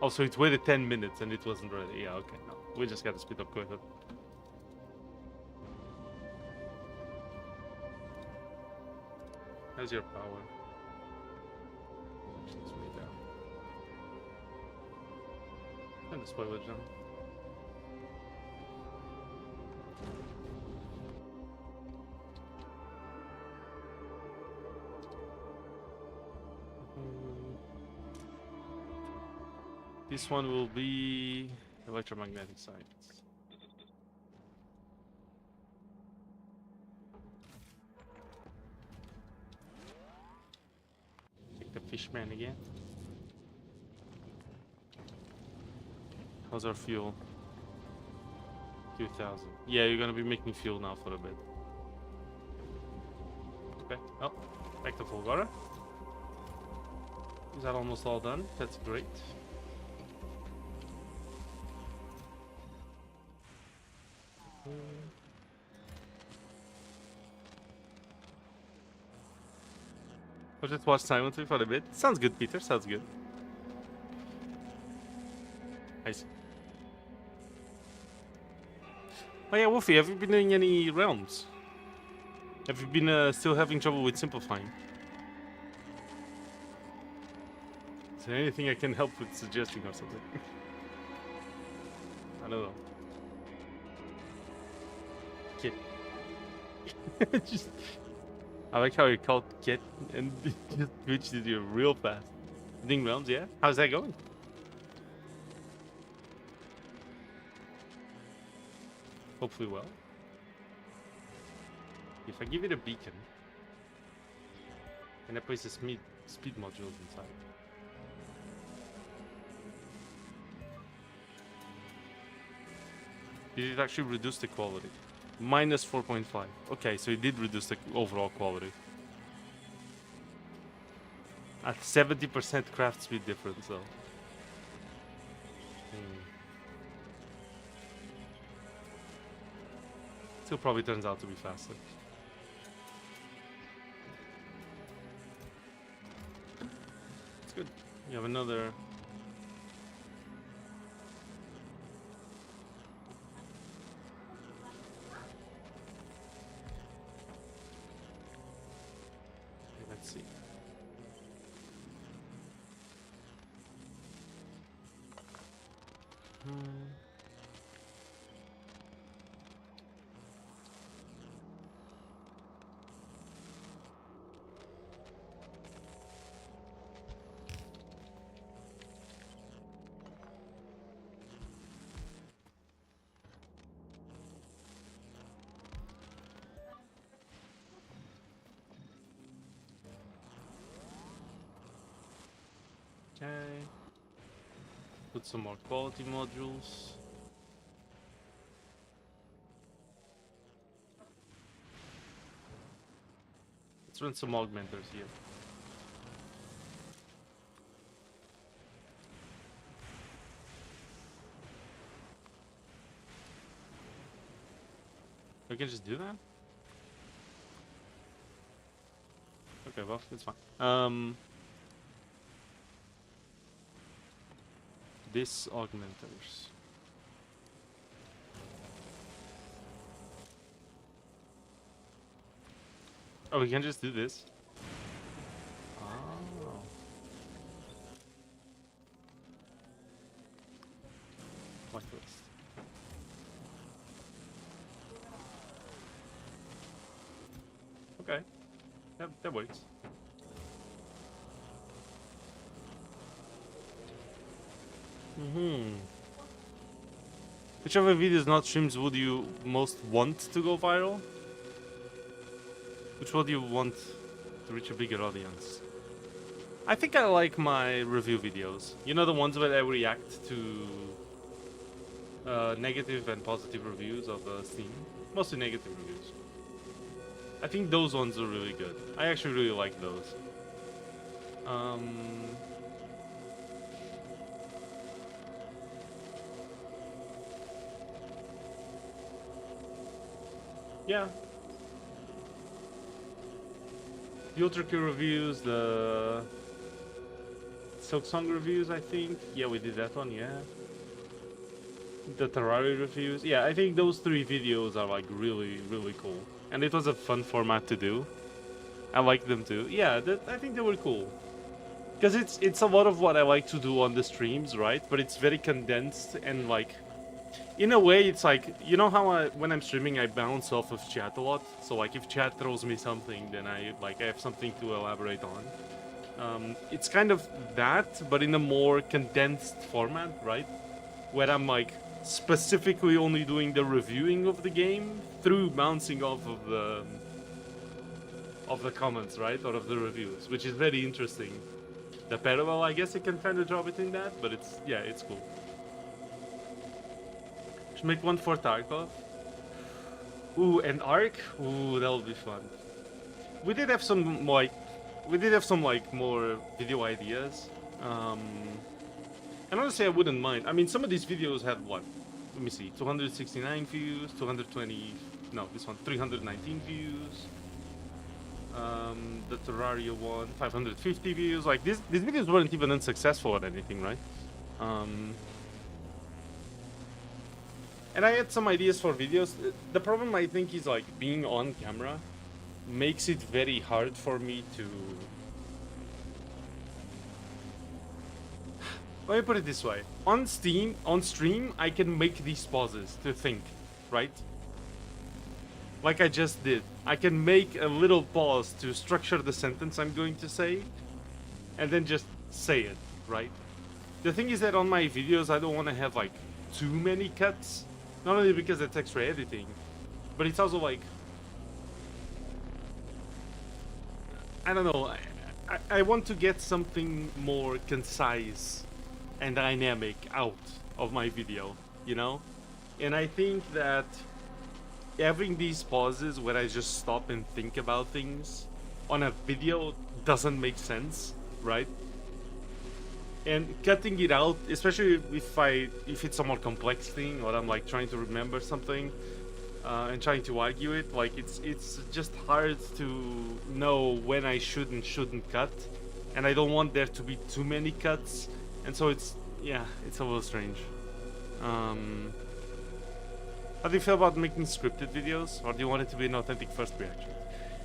Oh, so it waited 10 minutes and it wasn't ready. Yeah, okay. No, we just gotta speed up quicker. How's your power? It's way down. Turn the spoilage down. This one will be electromagnetic sites. Take the fishman again. How's our fuel? 2,000. Yeah, you're gonna be making fuel now for a bit. Okay, well, back to full water. Is that almost all done? That's great. I'll just watch silently for a bit. Sounds good, Peter. Sounds good. Nice. Oh yeah, Wolfie, have you been doing any realms? Have you been still having trouble with simplifying? Is there anything I can help with suggesting or something? I don't know. Kit. Just, I like how you called Kit and just switched it to real fast. Ding Realms, yeah? How's that going? Hopefully well. If I give it a beacon, and I place the speed modules inside. Did it actually reduce the quality? Minus 4.5. Okay, so it did reduce the overall quality. At 70% craft speed difference, though. Still probably turns out to be faster. It's good. You have another... Let's see. Okay. Put some more quality modules. Let's run some augmenters here. We can just do that? Okay, well, that's fine. This augmenters. Oh, we can just do this? Oh. Like this. Okay. That works. Which other videos, not streams, would you most want to go viral? Which one do you want to reach a bigger audience? I think I like my review videos. You know, the ones where I react to negative and positive reviews of Steam. Mostly negative reviews. I think those ones are really good. I actually really like those. Yeah. The Ultra Q reviews, the Silk Song reviews, I think. Yeah, we did that one, yeah. The Terraria reviews. Yeah, I think those 3 videos are like really, really cool. And it was a fun format to do. I like them too. Yeah, I think they were cool. Because it's a lot of what I like to do on the streams, right? But it's very condensed and like... In a way, it's like, you know how when I'm streaming, I bounce off of chat a lot? So like, if chat throws me something, then I have something to elaborate on. It's kind of that, but in a more condensed format, right? Where I'm like, specifically only doing the reviewing of the game through bouncing off of the comments, right? Or of the reviews, which is very interesting. The parallel, I guess I can kind of drop it in that, but it's, yeah, it's cool. Should make one for Tarkov. Ooh, and Ark? Ooh, that'll be fun. We did have some more video ideas. And honestly, I wouldn't mind. I mean, some of these videos have what? Let me see, 269 views, 220, no, this one, 319 views. The Terraria one, 550 views. Like, these videos weren't even unsuccessful or anything, right? And I had some ideas for videos. The problem, I think, is like being on camera makes it very hard for me to... Let me put it this way. On stream, I can make these pauses to think, right? like I just did. I can make a little pause to structure the sentence I'm going to say, and then just say it, right? The thing is that on my videos, I don't want to have like too many cuts. Not only because it's extra editing, but it's also like, I don't know, I want to get something more concise and dynamic out of my video, you know? And I think that having these pauses where I just stop and think about things on a video doesn't make sense, right? And cutting it out, especially if it's a more complex thing, or I'm like trying to remember something and trying to argue it, like it's just hard to know when I should and shouldn't cut, and I don't want there to be too many cuts, and so it's a little strange. How do you feel about making scripted videos, or do you want it to be an authentic first reaction?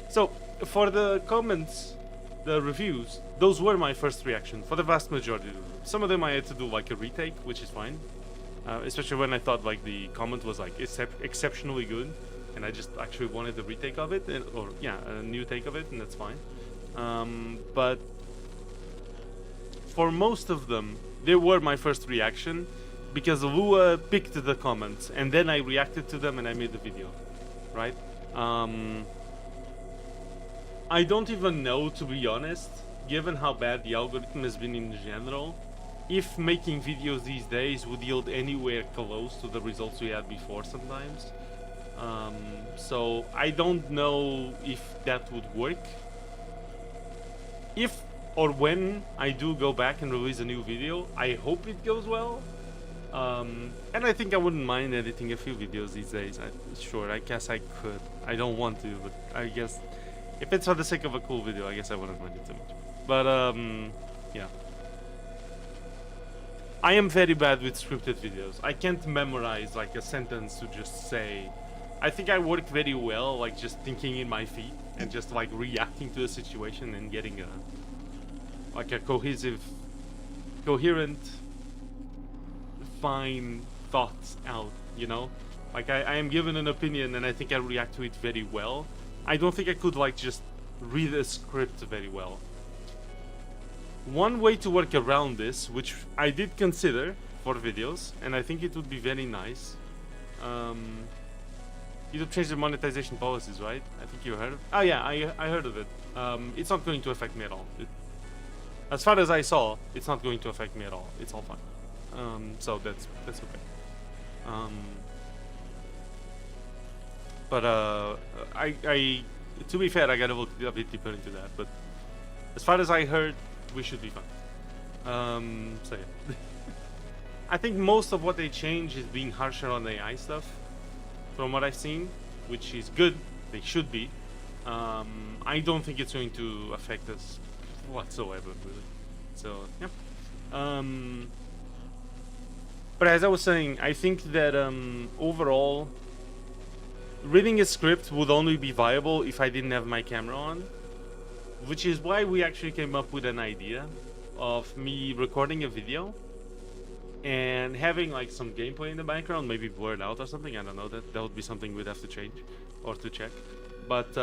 So for the comments, the reviews, those were my first reaction for the vast majority of them. Some of them I had to do like a retake, which is fine. Especially when I thought like the comment was like exceptionally good, and I just actually wanted a retake of it, or a new take of it, and that's fine. But for most of them, they were my first reaction because Lua picked the comments, and then I reacted to them and I made the video, right? I don't even know, to be honest, given how bad the algorithm has been in general, if making videos these days would yield anywhere close to the results we had before sometimes. So I don't know if that would work. If or when I do go back and release a new video, I hope it goes well. And I think I wouldn't mind editing a few videos these days. Sure, I guess I could. I don't want to, but I guess if it's for the sake of a cool video, I guess I wouldn't mind it too much. But yeah. I am very bad with scripted videos. I can't memorize like a sentence to just say. I think I work very well like just thinking in my feet and just like reacting to the situation and getting a coherent, fine thoughts out, you know? Like I am given an opinion and I think I react to it very well. I don't think I could like just read a script very well. One way to work around this, which I did consider for videos, and I think it would be very nice. YouTube changed the monetization policies, right? I think you heard of it. Oh yeah, I heard of it. It's not going to affect me at all. As far as I saw, it's not going to affect me at all. It's all fine. So that's okay. But I to be fair, I gotta look a bit deeper into that. But as far as I heard, we should be fine. So yeah. I think most of what they change is being harsher on AI stuff, from what I've seen, which is good. They should be. I don't think it's going to affect us whatsoever, really. So yeah. But as I was saying, I think that overall, reading a script would only be viable if I didn't have my camera on, which is why we actually came up with an idea of me recording a video and having like some gameplay in the background, maybe blurred out or something. I don't know, that would be something we'd have to change or to check. But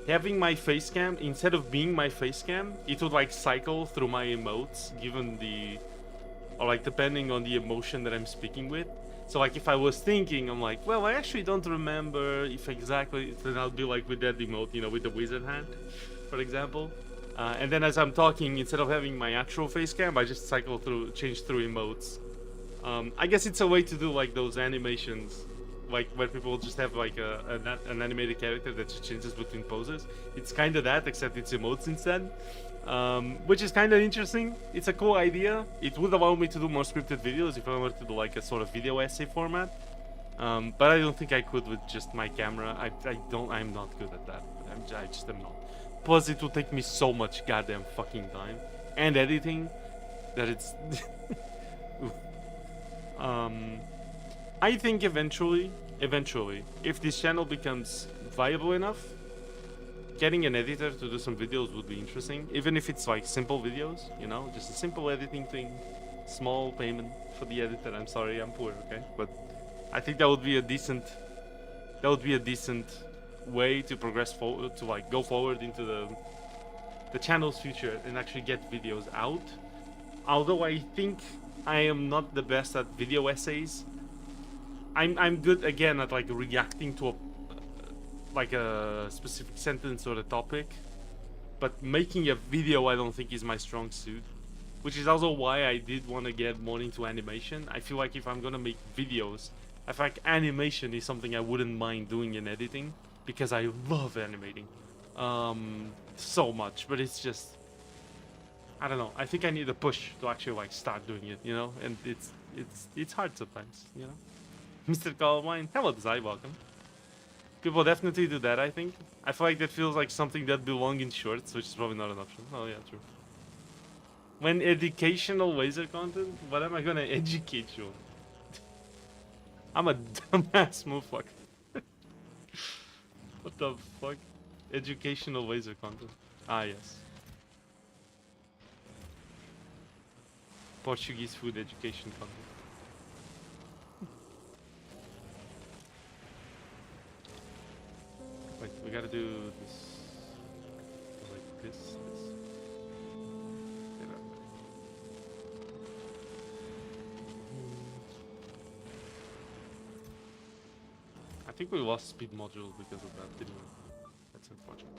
having my face cam, instead of being my face cam, it would like cycle through my emotes given the, or like depending on the emotion that I'm speaking with. So like if I was thinking, I'm like, well, I actually don't remember if exactly, then I'll be like with that emote, you know, with the wizard hand, for example. And then as I'm talking, instead of having my actual face cam, I just cycle through, change through emotes. I guess it's a way to do like those animations, like where people just have like an animated character that just changes between poses. It's kind of that, except it's emotes instead. Which is kind of interesting. It's a cool idea. It would allow me to do more scripted videos if I were to do like a sort of video essay format. But I don't think I could with just my camera. I'm not good at that. I just am not. Plus, it would take me so much goddamn fucking time and editing that it's. I think eventually, if this channel becomes viable enough, getting an editor to do some videos would be interesting, even if it's like simple videos, you know, just a simple editing thing, small payment for the editor. I'm sorry, I'm poor, okay? But I think that would be a decent That would be a decent way to progress forward, to like go forward into the channel's future and actually get videos out. Although I think I am not the best at video essays, I'm good again at like reacting to a specific sentence or a topic, but making a video I don't think is my strong suit, which is also why I did want to get more into animation. I feel like if I'm gonna make videos, I feel like animation is something I wouldn't mind doing in editing, because I love animating so much, but it's just, I don't know, I think I need a push to actually like start doing it, you know, and it's hard sometimes, you know. Mr. Columbine, hello Zai, welcome. People definitely do that, I think. I feel like that feels like something that belongs in shorts, which is probably not an option. Oh yeah, true. When educational laser content, what am I gonna educate you on? I'm a dumbass motherfucker. What the fuck? Educational laser content. Ah, yes. Portuguese food education content. Wait, we gotta do this. Like this. I think we lost speed module because of that, didn't we? That's unfortunate.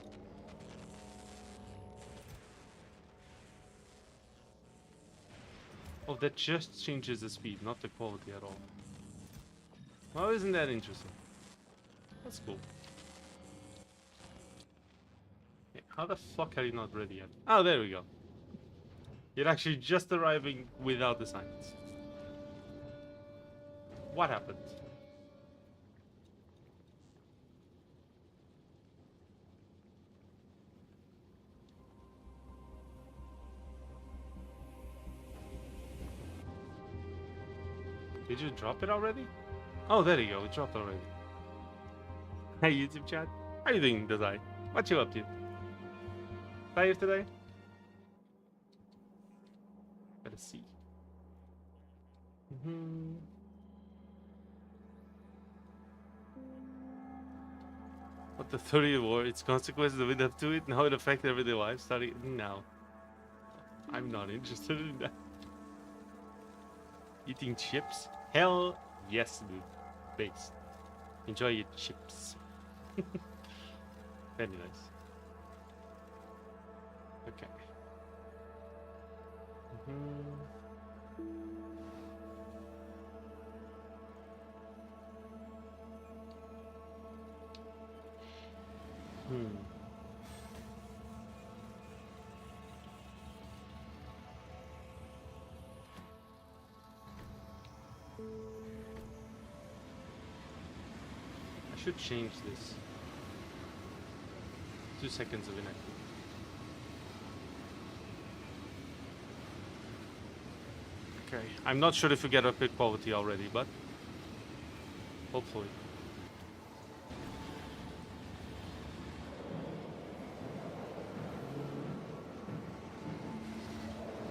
Oh, that just changes the speed, not the quality at all. Well, isn't that interesting? That's cool. Okay, how the fuck are you not ready yet? Oh, there we go. You're actually just arriving without the signs. What happened? Did you drop it already? Oh, there you go. It dropped already. Hey, YouTube chat. How you doing, Dazai? What you up to? Tired today? Let's see. What the 30 war? Its consequences lead up to it, and how it affected everyday life starting now. I'm not interested in that. Eating chips? Hell yes, dude. Based. Enjoy your chips. Very nice. Okay. I should change this. 2 seconds of inactive. Okay, I'm not sure if we get a pick quality already, but hopefully.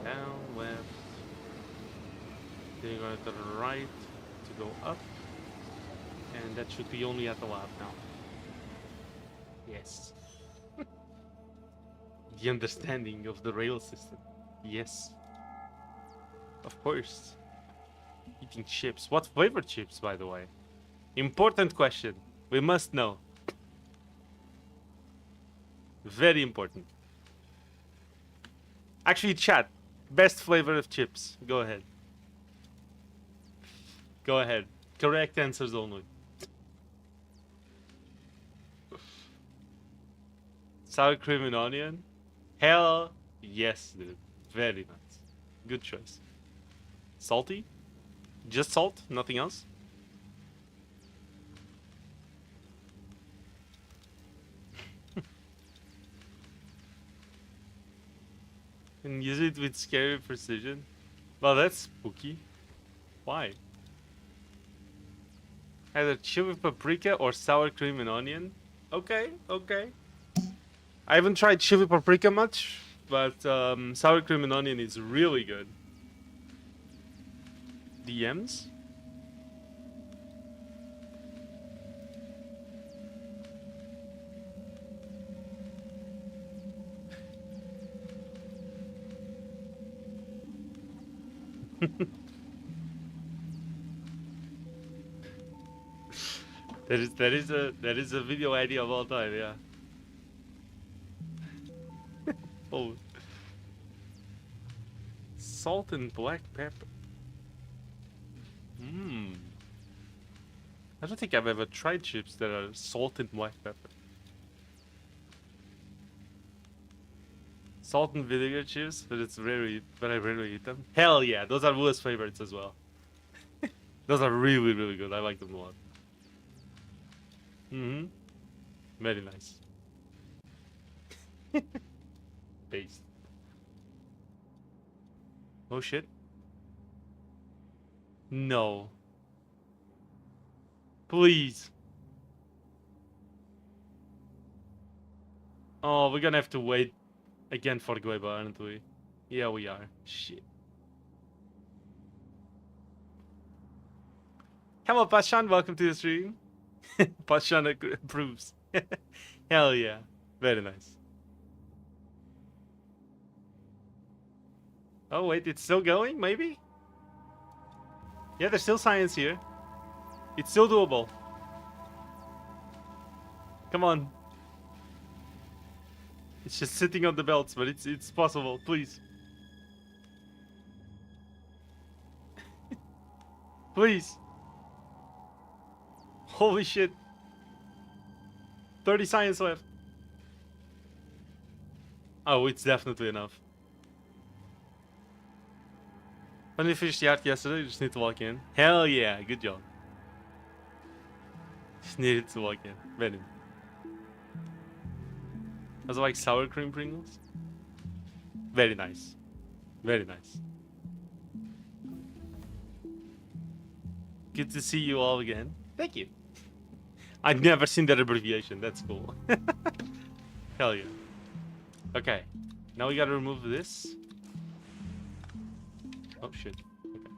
Down, left. Then you're going to the right to go up. And that should be only at the lab now. Yes. The understanding of the rail system. Yes. Of course. Eating chips. What flavor chips, by the way? Important question. We must know. Very important. Actually, chat. Best flavor of chips. Go ahead. Go ahead. Correct answers only. Sour cream and onion? Hell yes, dude. Very nice. Good choice. Salty? Just salt? Nothing else? And use it with scary precision? Well, that's spooky. Why? Either chili paprika or sour cream and onion? Okay, okay. I haven't tried chili paprika much, but sour cream and onion is really good. DMs? that is a video idea of all time, yeah. Oh, salt and black pepper. Mmm. I don't think I've ever tried chips that are salt and black pepper. Salt and vinegar chips, but I rarely eat them. Hell yeah, those are Will's favorites as well. Those are really, really good. I like them a lot. Mm-hmm. Very nice. Paste. Oh shit. No. Please. Oh, we're gonna have to wait again for Gueba, aren't we? Yeah, we are. Shit. Hello, Pashan. Welcome to the stream. Pashan approves. Hell yeah. Very nice. Oh, wait. It's still going? Maybe? Yeah, there's still science here. It's still doable. Come on. It's just sitting on the belts, but it's possible. Please. Please. Holy shit. 30 science left. Oh, it's definitely enough. When we finished the art yesterday, you just need to walk in. Hell yeah, good job. Just needed to walk in. Very. Those are like sour cream Pringles. Very nice. Very nice. Good to see you all again. Thank you. I've never seen that abbreviation. That's cool. Hell yeah. Okay. Now we gotta remove this. Oh shit. Okay.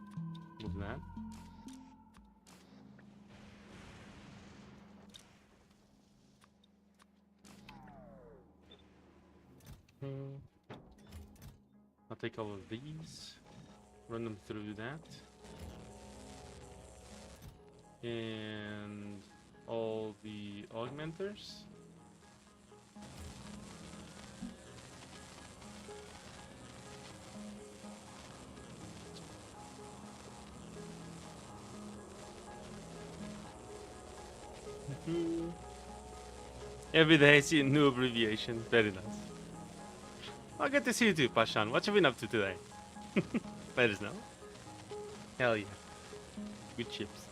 Move that. I'll take all of these. Run them through that. And all the augmenters. Every day I see a new abbreviation. Very nice. Oh, good to see you too, Pashan. What have you been up to today? Let us know. Hell yeah. Good chips.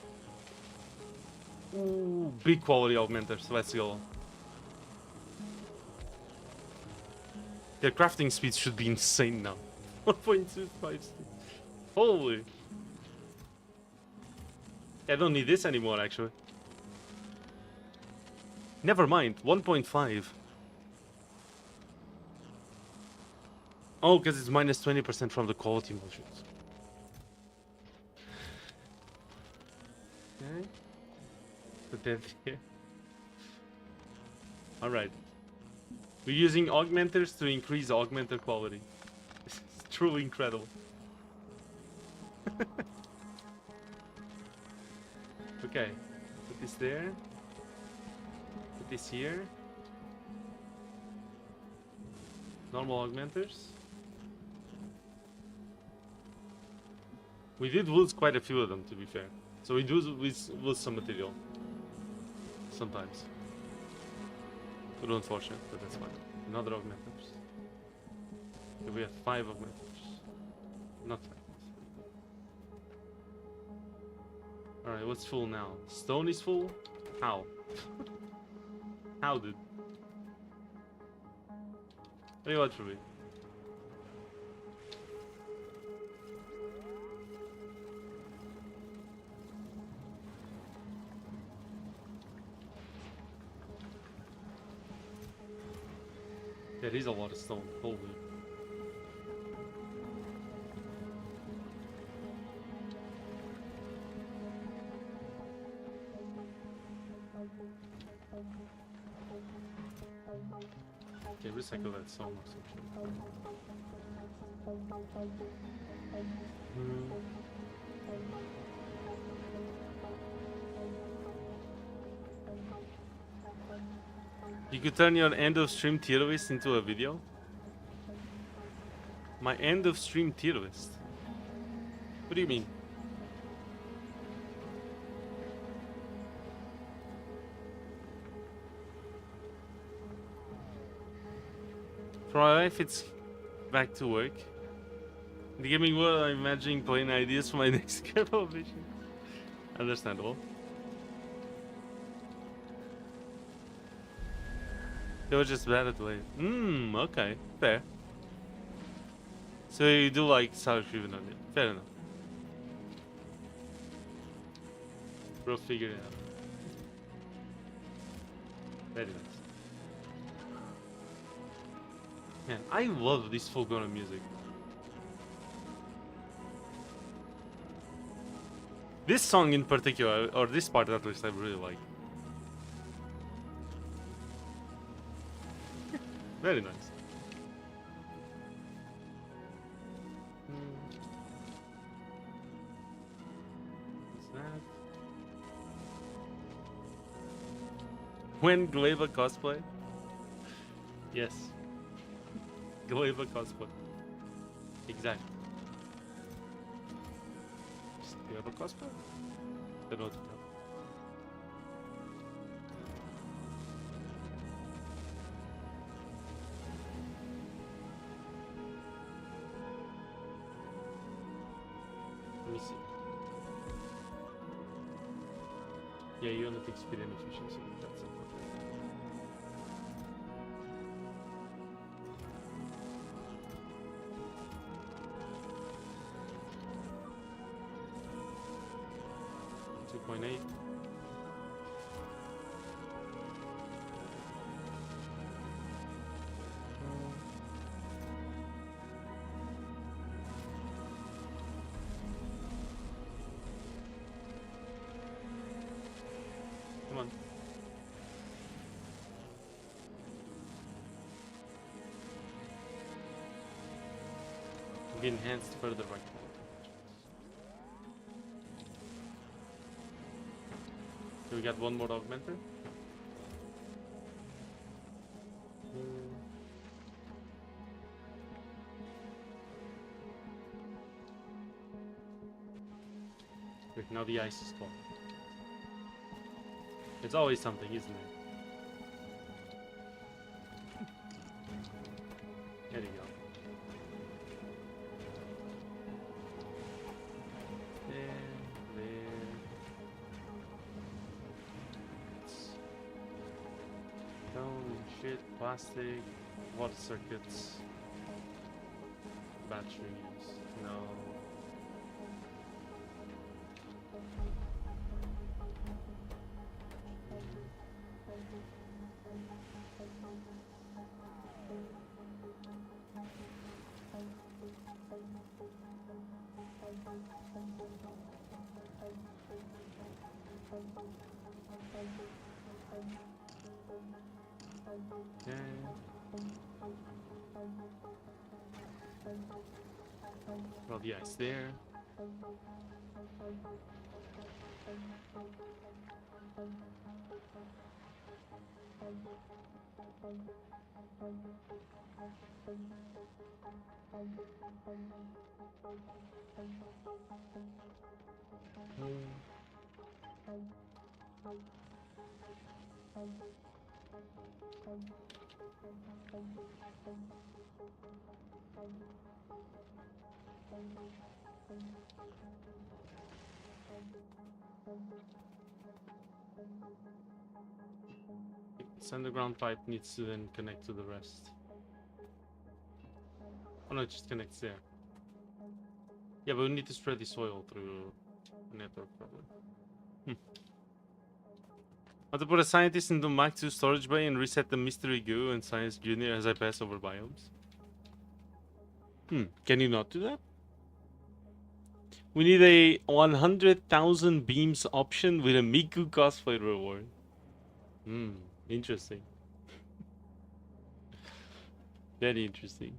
Ooh, big quality augmenters. Let's go. Their crafting speeds should be insane now. 1.25. Holy. I don't need this anymore, actually. Never mind. 1.5. Oh, because it's minus 20% from the quality motions. Okay. Put that here. Alright. We're using augmenters to increase augmenter quality. This is truly incredible. Okay. Put this there. Put this here. Normal augmenters. We did lose quite a few of them, to be fair. So we do lose some material. Sometimes. A little unfortunate, but that's fine. Another augmenters. Okay, we have 5 augmenters. Not 5. Alright, what's full now? Stone is full? How? How, dude? What do you want from me? There is a lot of stone. Holy. Okay, recycle that stone or some shit. Hmm. You could turn your end of stream tier list into a video. My end of stream tier list. What do you mean? For my life, it's back to work. In the gaming world, I'm imagining playing ideas for my next couple of vision. Understandable. They were just bad at way. Okay. Fair. So you do like Sour Cream on it. Fair enough. We'll figure it out. Very nice. Man, I love this Fulgona music. This song in particular, or this part at least, I really like. Very nice. What's that? When Glaiva cosplay? Yes. Glaiva cosplay. Exactly. Do you have a cosplay? Don't know what to tell. Let me see. Yeah, you only take speed and efficiency. That's important. .8. Come on. Be enhanced further by so we got one more augmenter. Wait, now the ice is cold. It's always something, isn't it? There you go. There. Stone, shit, plastic, water circuits, batteries, no. Well, yeah, it's there. This underground pipe needs to then connect to the rest. Oh no, it just connects there. Yeah, but we need to spread this oil through a network probably. I want to put a scientist into Mach 2 storage bay and reset the mystery goo and Science Junior as I pass over biomes. Can you not do that? We need a 100,000 beams option with a Miku cosplay reward. Interesting. Very interesting.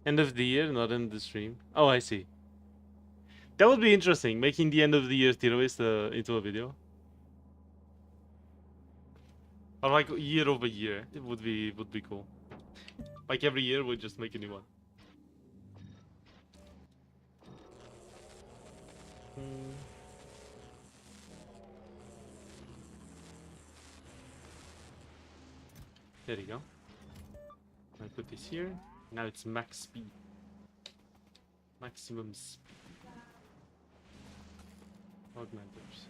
End of the year, not end the stream. Oh, I see. That would be interesting, making the end of the year tier list into a video. Or like year over year. It would be cool. Like every year we'd just make a new one. There you go. I put this here. Now it's max speed. Maximum speed. Augmenters.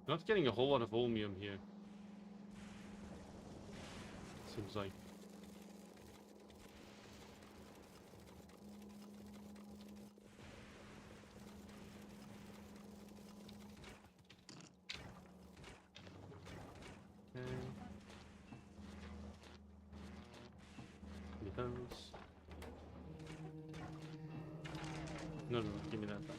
Not getting a whole lot of Ohmium here. Seems like. Those. No, give me that back.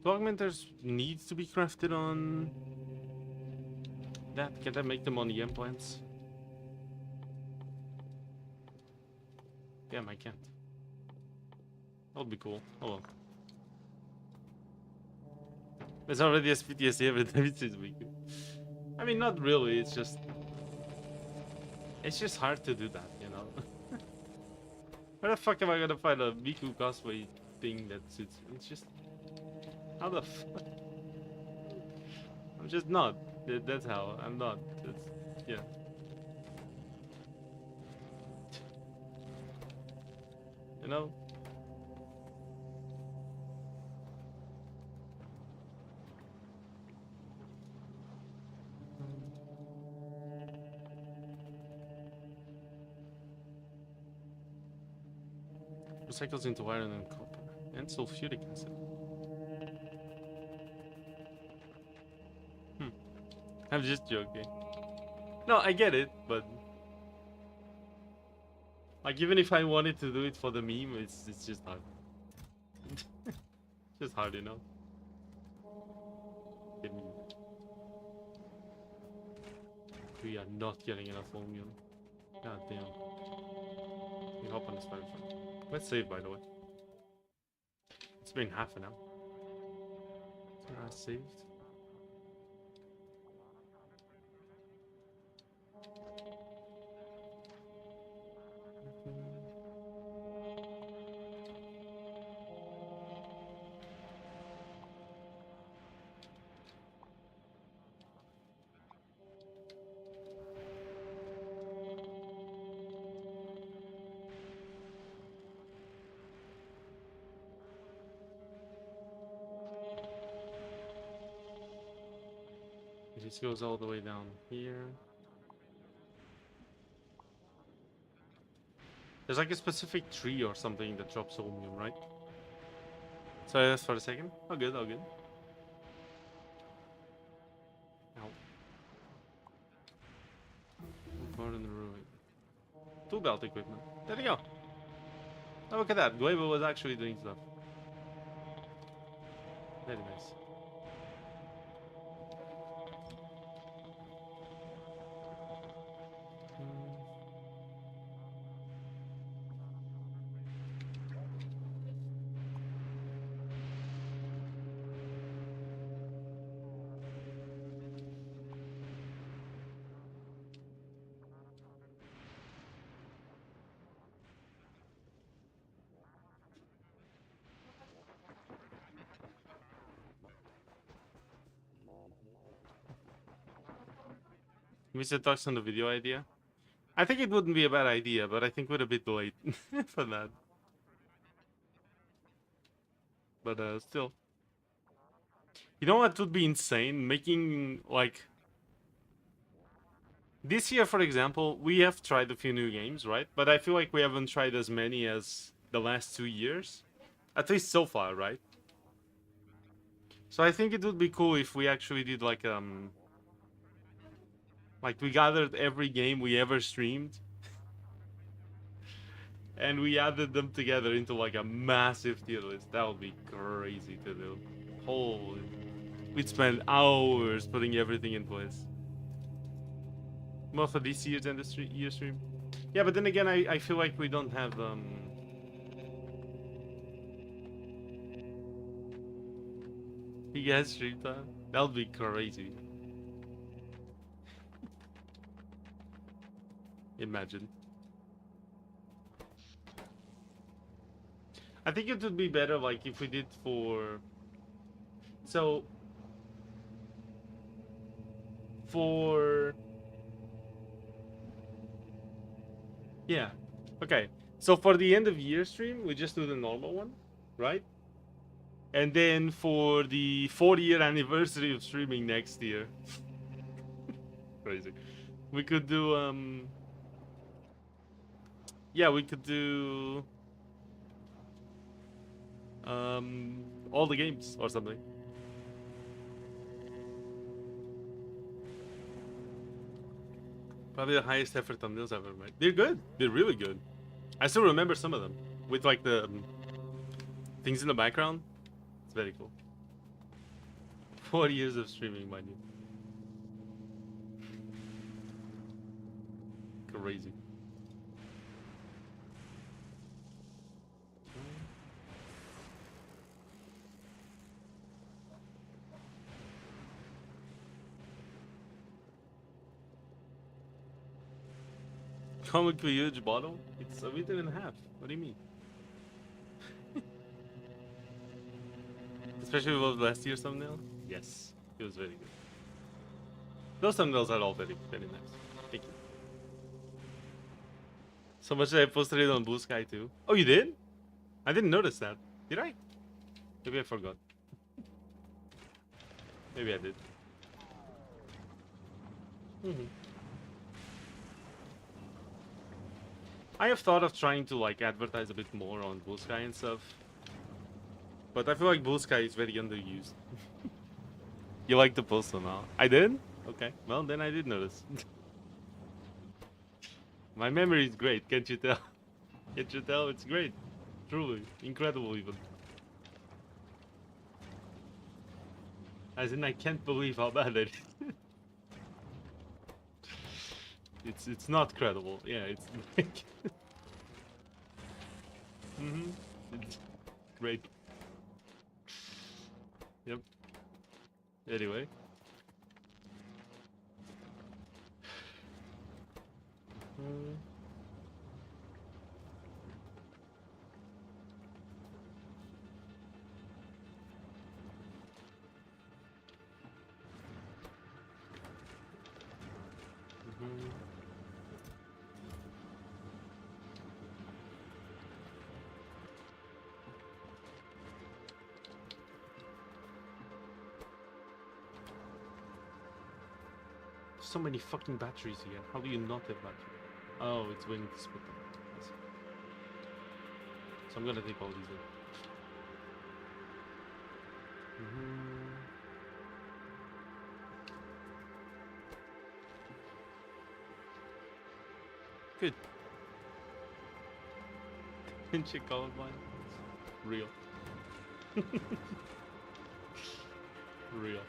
Do augmenters need to be crafted on that? Can I make them on the implants? Damn, I can't. That would be cool. Oh well. It's already a PTSD, but it's weaker. I mean, not really. It's just hard to do that, you know. Where the fuck am I gonna find a Miku cosplay thing that suits? It's just how the fuck? I'm just not. That's how I'm not. That's, yeah. You know. Recycles into iron and copper and sulfuric acid. I'm just joking. No, I get it, but like even if I wanted to do it for the meme, it's just hard. It's just hard, you know. We are not getting enough Ohmium. God damn. We hop on this firefly. Let's save, by the way. It's been half an hour. So I saved. This goes all the way down here. There's like a specific tree or something that drops Ohmium, right? Sorry, that's for a second. Oh good, oh good. Ow. More in the ruin. Tool belt equipment. There you go. Oh, look at that. Gueva was actually doing stuff. Very nice. Mr. talks on the video idea. I think it wouldn't be a bad idea, but I think we're a bit late for that. But still. You know what would be insane? Making like This year, for example, we have tried a few new games, right? But I feel like we haven't tried as many as the last 2 years. At least so far, right? So I think it would be cool if we actually did like we gathered every game we ever streamed and we added them together into like a massive tier list. That would be crazy to do. Holy. We'd spend hours putting everything in place. More for this year's end of year stream. Yeah, but then again, I feel like we don't have big ass stream time. That would be crazy. Imagine. I think it would be better like if we did for for yeah. Okay. So for the end of year stream, we just do the normal one, right? And then for the 4-year anniversary of streaming next year. Crazy. We could do yeah, we could do all the games or something. Probably the highest effort thumbnails I've ever made. They're good. They're really good. I still remember some of them with like the things in the background. It's very cool. 4 years of streaming, mind you. Crazy. Comic to a huge bottle? It's a liter and a half. What do you mean? Especially with last year's thumbnail? Yes, it was very good. Those thumbnails are all very, very nice. Thank you. So much that I posted it on Blue Sky too. Oh, you did? I didn't notice that. Did I? Maybe I forgot. Maybe I did. I have thought of trying to like advertise a bit more on Blue Sky and stuff. But I feel like Blue Sky is very underused. You like the post now? I did? Okay. Well, then I did notice. My memory is great, can't you tell? Can't you tell? It's great. Truly. Incredible even. As in, I can't believe how bad it is. It's not credible. Yeah, it's like... It's great. Yep. Anyway. So many fucking batteries here. How do you not have battery? Oh, it's waiting to split them. So I'm gonna take all these in. Good. Didn't you call it mine? Real. Real.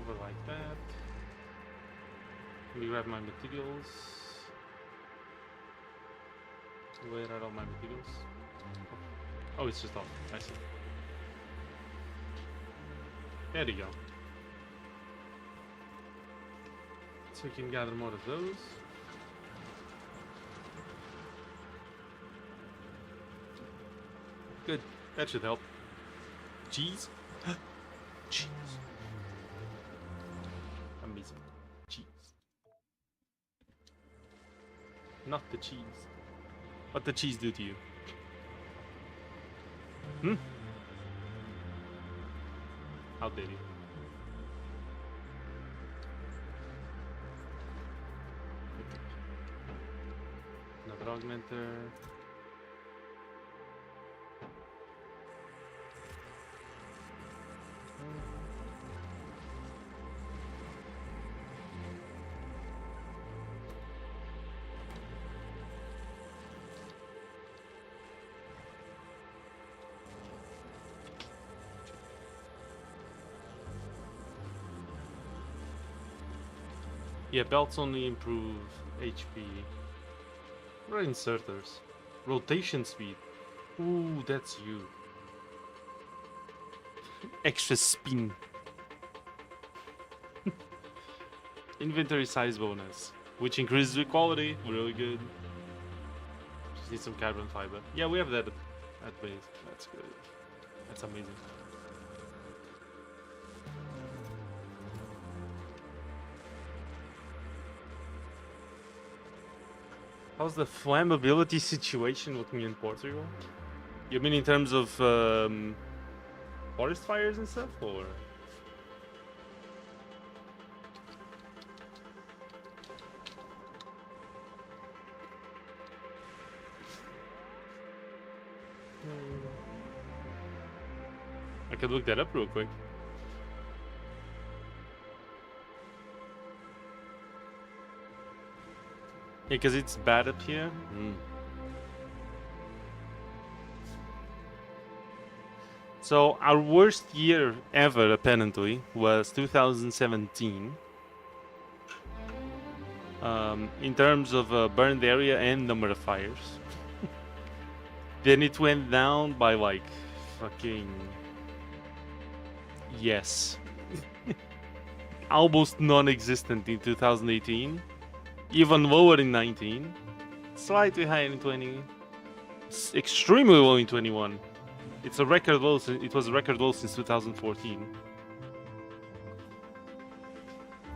over like that. Let me grab my materials. Where are all my materials? Oh, it's just off. I see. There you go. So we can gather more of those. Good. That should help. Cheese? Cheese. Amazing. Cheese. Not the cheese. What the cheese do to you? Hmm? How dare you? Another augmenter. Yeah, belts only improve HP. What are inserters? Rotation speed. Ooh, that's you. Extra spin. Inventory size bonus, which increases the quality. Really good. Just need some carbon fiber. Yeah, we have that at base. That's good. That's amazing. How's the flammability situation looking in Portugal? You mean in terms of forest fires and stuff, or? I could look that up real quick. Yeah, because it's bad up here. So our worst year ever, apparently, was 2017. In terms of burned area and number of fires. Then it went down by like fucking... Yes. Almost non-existent in 2018. Even lower in 19, slightly higher in 20, extremely low in 21. It's a record low. It was a record low since 2014.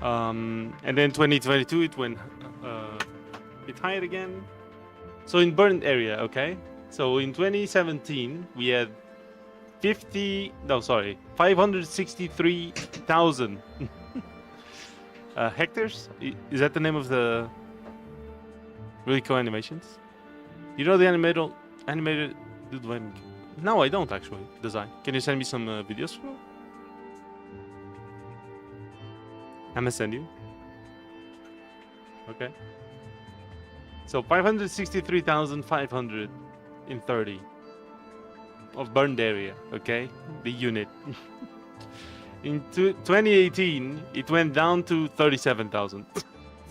And then 2022 it went a bit higher again. So in burned area, okay. So in 2017 we had 563,000. Hectares? Is that the name of the really cool animations? You know the animated dude? No, I don't actually. Design. Can you send me some videos bro? I'm gonna send you. Okay. So 563,530 of burned area. Okay, the unit. In 2018, it went down to 37,000.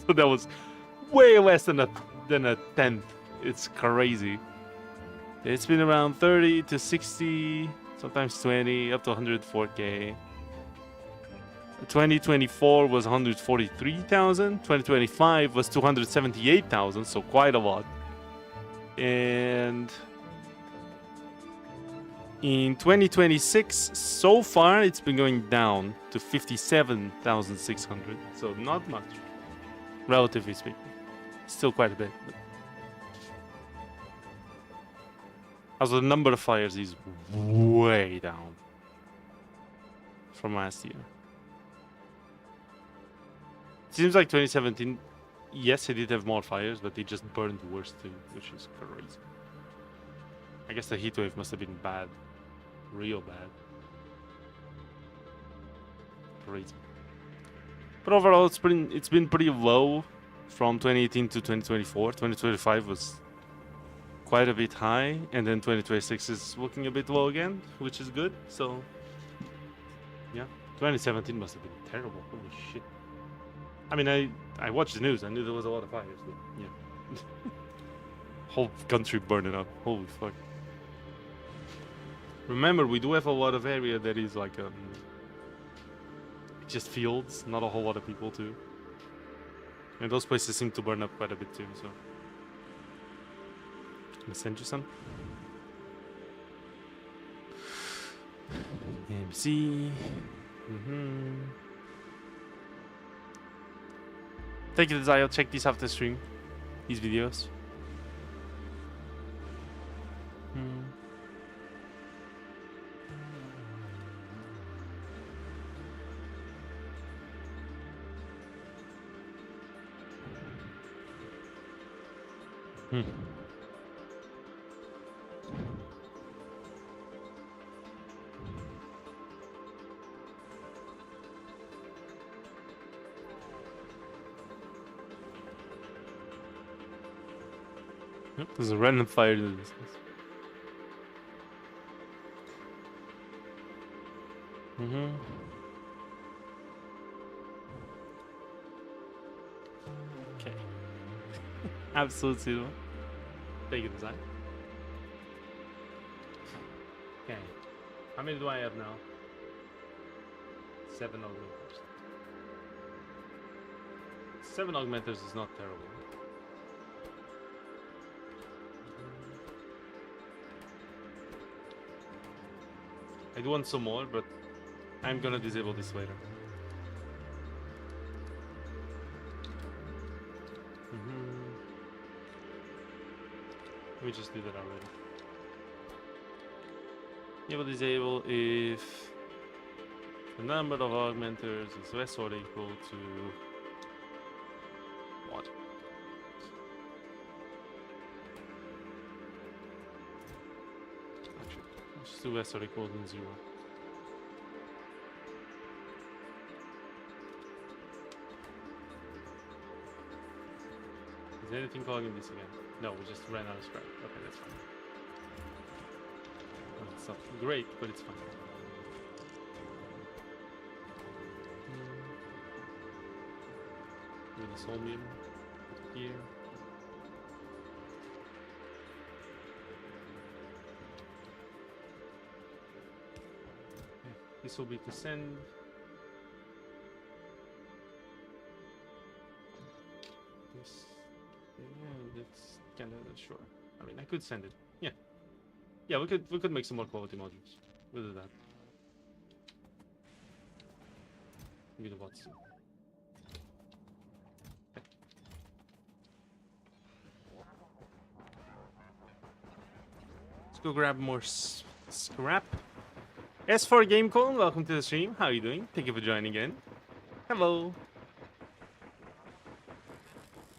So that was way less than a tenth. It's crazy. It's been around 30 to 60, sometimes 20, up to 104k. 2024 was 143,000. 2025 was 278,000, so quite a lot. And in 2026, so far, it's been going down to 57,600. So not much, relatively speaking. Still quite a bit. But... Also, the number of fires is way down from last year. It seems like 2017, yes, it did have more fires, but they just burned worse too, which is crazy. I guess the heatwave must have been bad. Real bad. Crazy. But overall, it's been pretty low from 2018 to 2024. 2025 was quite a bit high, and then 2026 is looking a bit low again, which is good. So, yeah, 2017 must have been terrible. Holy shit. I mean, I watched the news. I knew there was a lot of fires. But yeah. Whole country burning up. Holy fuck. Remember, we do have a lot of area that is like just fields, not a whole lot of people too. And those places seem to burn up quite a bit too, so. Can I send you some? MC. Thank you, Desire. Check these after stream. These videos. There's a random fire in the distance. Okay. Absolutely. Take it aside. Okay. How many do I have now? 7 augmenters. 7 augmenters is not terrible. I do want some more, but I'm gonna disable this later. Let me just do that already. You will disable if the number of augmenters is less or equal to what? Actually, just do less or equal than 0. Is anything calling this again? No, we just ran out of scrap. Okay, that's fine. Well, it's not great, but it's fine. Do the solmium here. Okay. This will be to send. This. Yeah, that's kind of sure. I mean, I could send it. Yeah, yeah. We could make some more quality modules. We'll do that. Give me the bots. Okay. Let's go grab more scrap. S4 GameCon, welcome to the stream. How are you doing? Thank you for joining in. Hello.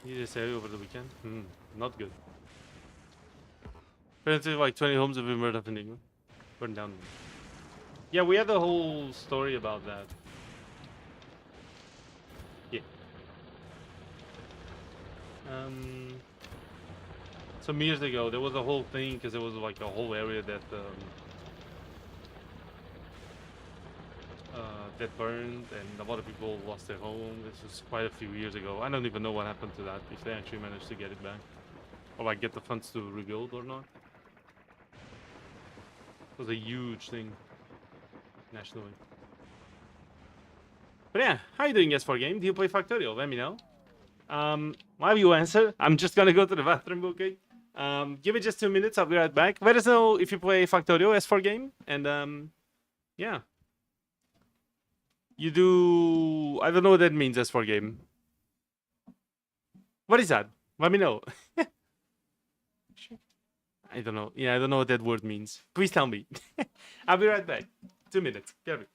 You just area over the weekend? Not good. Apparently, like 20 homes have been burned up in England. Burned down. Yeah, we had a whole story about that. Yeah. Some years ago, there was a whole thing because there was like a whole area that that burned, and a lot of people lost their home. This was quite a few years ago. I don't even know what happened to that, if they actually managed to get it back, or like get the funds to rebuild or not. It was a huge thing nationally. But yeah, how you doing, S4 Game? Do you play Factorio? Let me know. While you answer, I'm just gonna go to the bathroom, okay? Give me just 2 minutes, I'll be right back. Let us know if you play Factorio, S4 Game, and yeah. You do... I don't know what that means, S4 Game. What is that? Let me know. I don't know. Yeah, I don't know what that word means. Please tell me. I'll be right back. 2 minutes. Get it.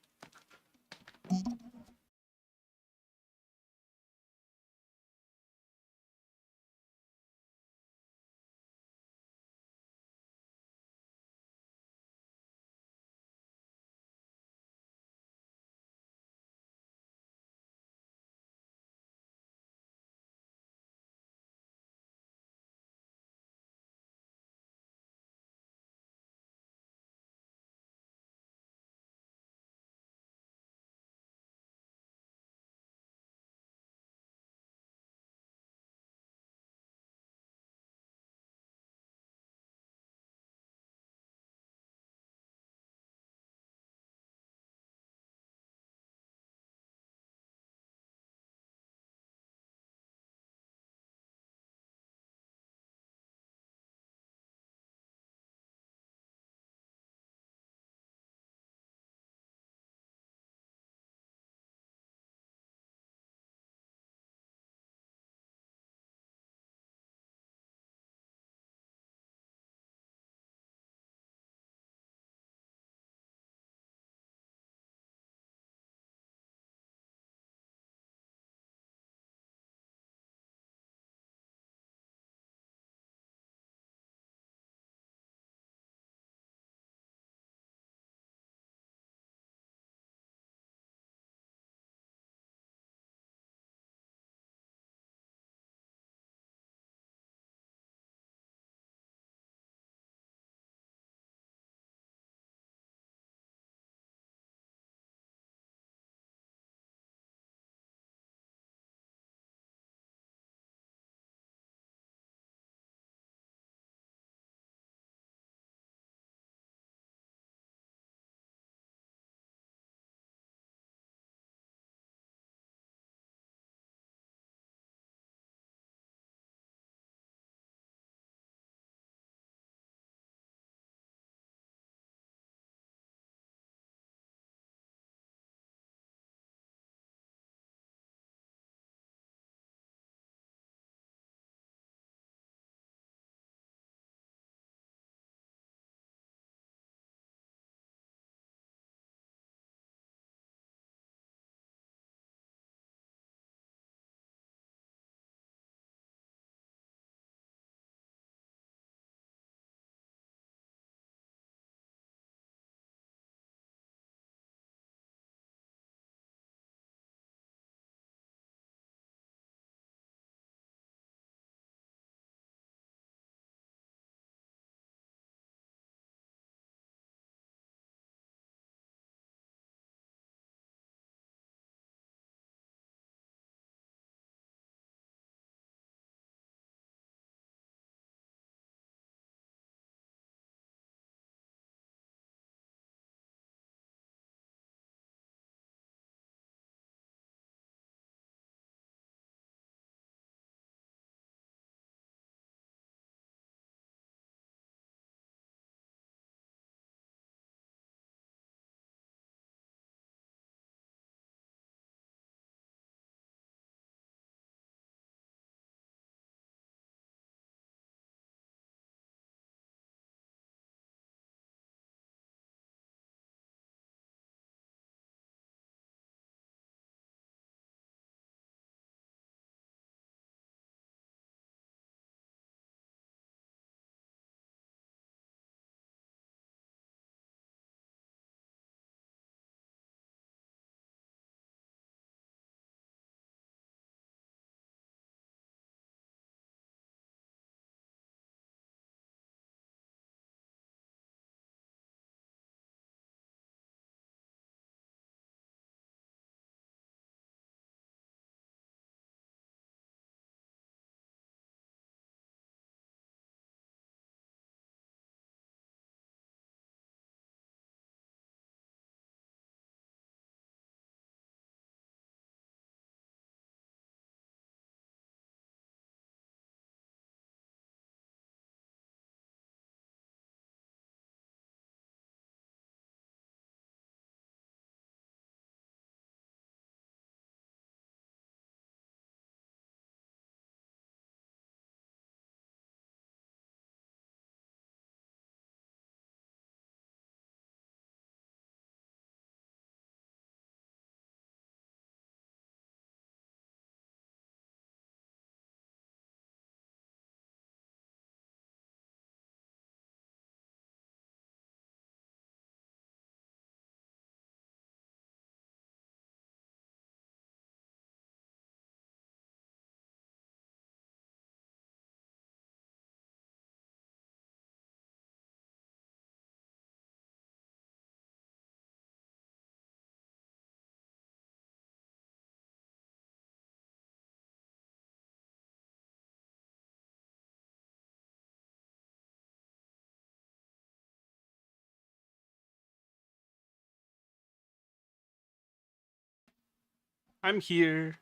I'm here.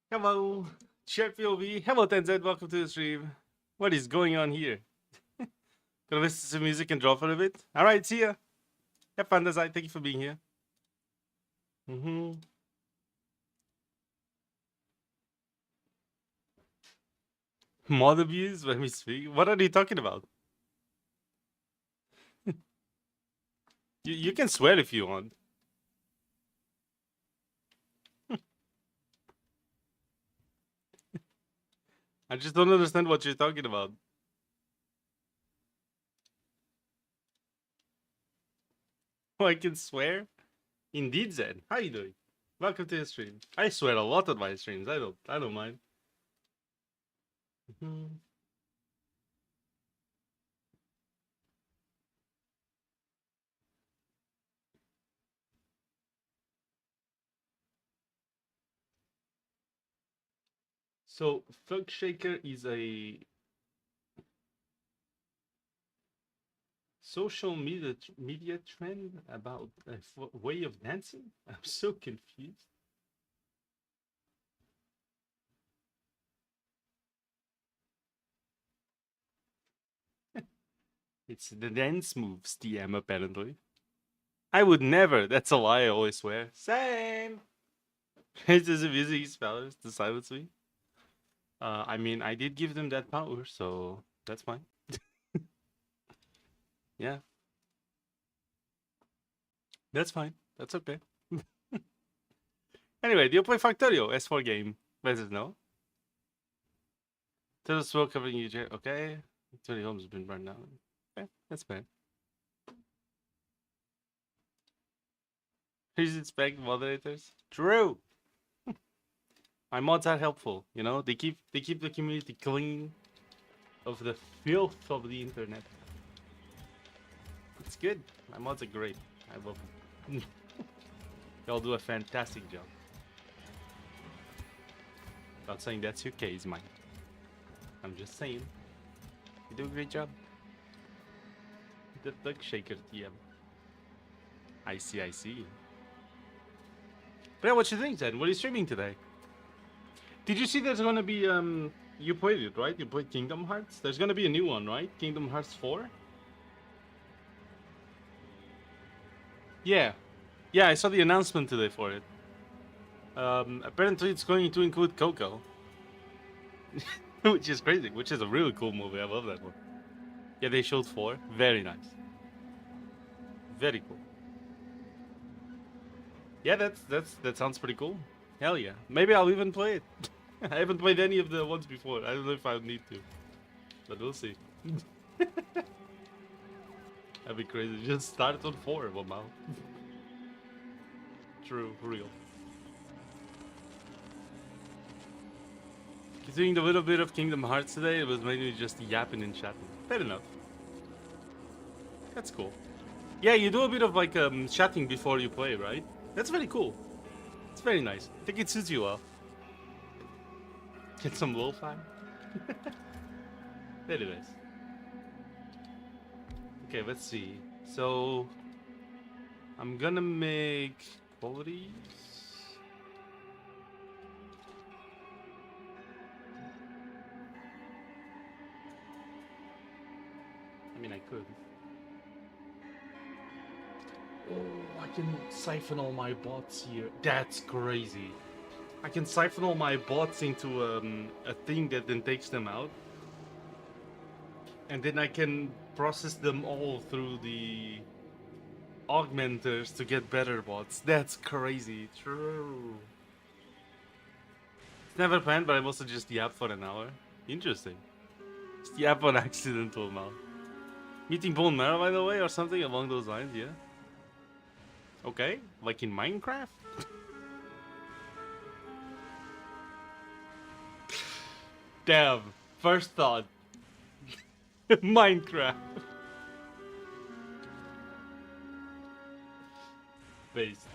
Hello. Chat POV. Hello, Tenzed. Welcome to the stream. What is going on here? Gonna listen to some music and draw for a bit? Alright, see ya. Have fun, Desai. Thank you for being here. Mod abuse? Let me speak. What are you talking about? You can swear if you want. I just don't understand what you're talking about. Oh, I can swear? Indeed, Zed. How you doing? Welcome to the stream. I swear a lot on my streams. I don't mind. So, Thug Shaker is a social media trend about a way of dancing? I'm so confused. It's the dance moves, TM, apparently. I would never. That's a lie I always swear. Same. It's just abusing spellers to silence me. I mean, I did give them that power, so that's fine. Yeah. That's fine. That's okay. Anyway, do you play Factorio? S4 game. Let us know. Tell us well covering you, okay? 30 homes have been burned down. Okay, that's bad. Please inspect moderators. True. My mods are helpful, you know. They keep the community clean of the filth of the internet. It's good. My mods are great. I love them. Y'all do a fantastic job. Not saying that's your case, Mike. I'm just saying. You do a great job. The Thug Shaker TM. I see, I see. But yeah, what you think, then? What are you streaming today? Did you see there's gonna be, you played it, right? You played Kingdom Hearts? There's gonna be a new one, right? Kingdom Hearts 4? Yeah. Yeah, I saw the announcement today for it. Apparently it's going to include Coco. Which is crazy, which is a really cool movie. I love that one. Yeah, they showed 4. Very nice. Very cool. Yeah, that sounds pretty cool. Hell yeah. Maybe I'll even play it. I haven't played any of the ones before. I don't know if I need to. But we'll see. That'd be crazy. Just start on 4, wow. True, real. Considering the little bit of Kingdom Hearts today, it was mainly just yapping and chatting. Fair enough. That's cool. Yeah, you do a bit of like chatting before you play, right? That's very cool. It's very nice. I think it suits you well. Get some lo-fi. Anyways. Okay, let's see. So I'm gonna make qualities. I mean, I could. Oh, I can siphon all my bots here. That's crazy. I can siphon all my bots into a thing that then takes them out. And then I can process them all through the augmenters to get better bots. That's crazy. True. It's never planned, but I've also just yapped for an hour. Interesting. Just yap on accidental now. Meeting bone marrow, by the way, or something along those lines, yeah? Okay, like in Minecraft? Damn, first thought. Minecraft. Based.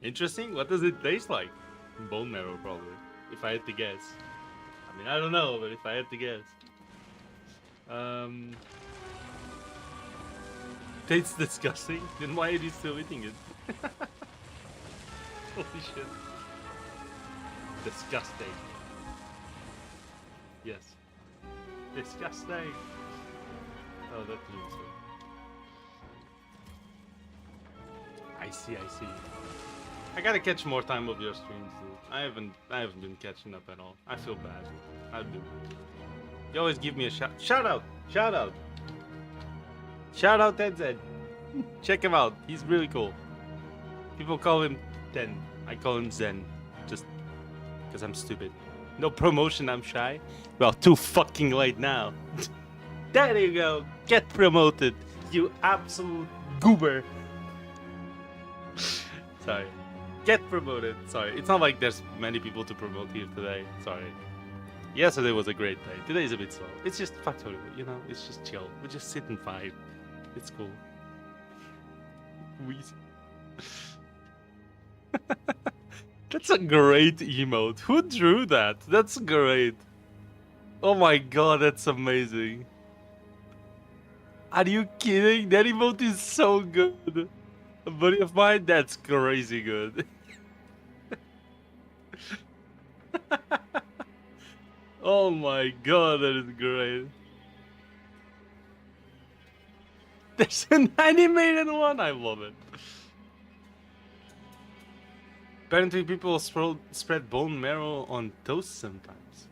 Interesting, what does it taste like? Bone marrow, probably, if I had to guess. I mean, I don't know, but if I had to guess. Tastes disgusting. Then why are you still eating it? Holy shit. Disgusting. Yes. Disgusting. Oh, that means so. I see. I gotta catch more time of your streams, dude. I haven't been catching up at all. I feel bad. I do. You always give me a shout. Shout out! Shout out! Shout out Ted. Check him out. He's really cool. People call him Ten. I call him Zen. Just because I'm stupid. No promotion, I'm shy. Well, too fucking late now. There you go. Get promoted. You absolute goober. Sorry. Get promoted. Sorry. It's not like there's many people to promote here today. Sorry. Yesterday was a great day. Today is a bit slow. It's just Factorio, you know? It's just chill. We just sit and vibe. It's cool. Wheezy. That's a great emote. Who drew that? That's great. Oh my god, that's amazing. Are you kidding? That emote is so good. A buddy of mine, that's crazy good. Oh my god, that is great. There's an animated one, I love it. Apparently people spread bone marrow on toast sometimes.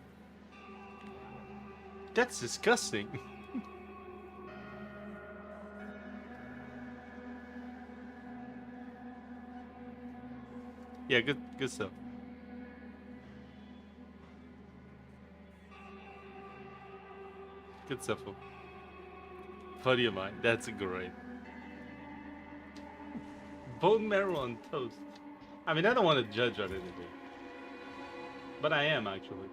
That's disgusting. Yeah, good stuff. Good stuff. Buddy of mine, that's great. Bone marrow on toast. I mean, I don't want to judge on anything. But I am, actually.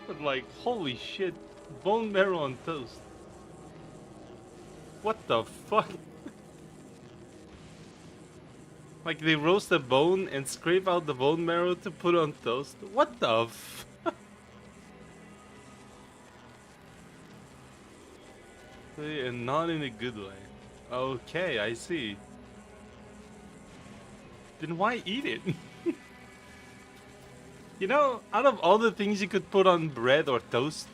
But like, holy shit. Bone marrow on toast. What the fuck? Like, they roast a bone and scrape out the bone marrow to put on toast? What the f... And not in a good way. Okay, I see. Then why eat it? You know, out of all the things you could put on bread or toast,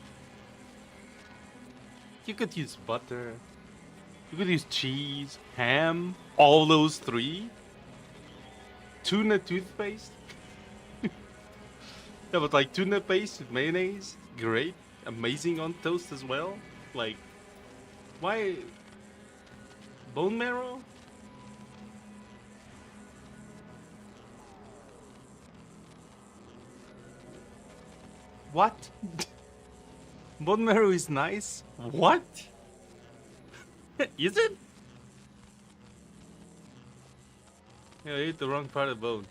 you could use butter, you could use cheese, ham, all those three. Tuna toothpaste. Yeah, but like tuna paste with mayonnaise, great, amazing on toast as well. Like, why bone marrow? What? Bone marrow is nice? What? Is it? Yeah, I ate the wrong part of the bone.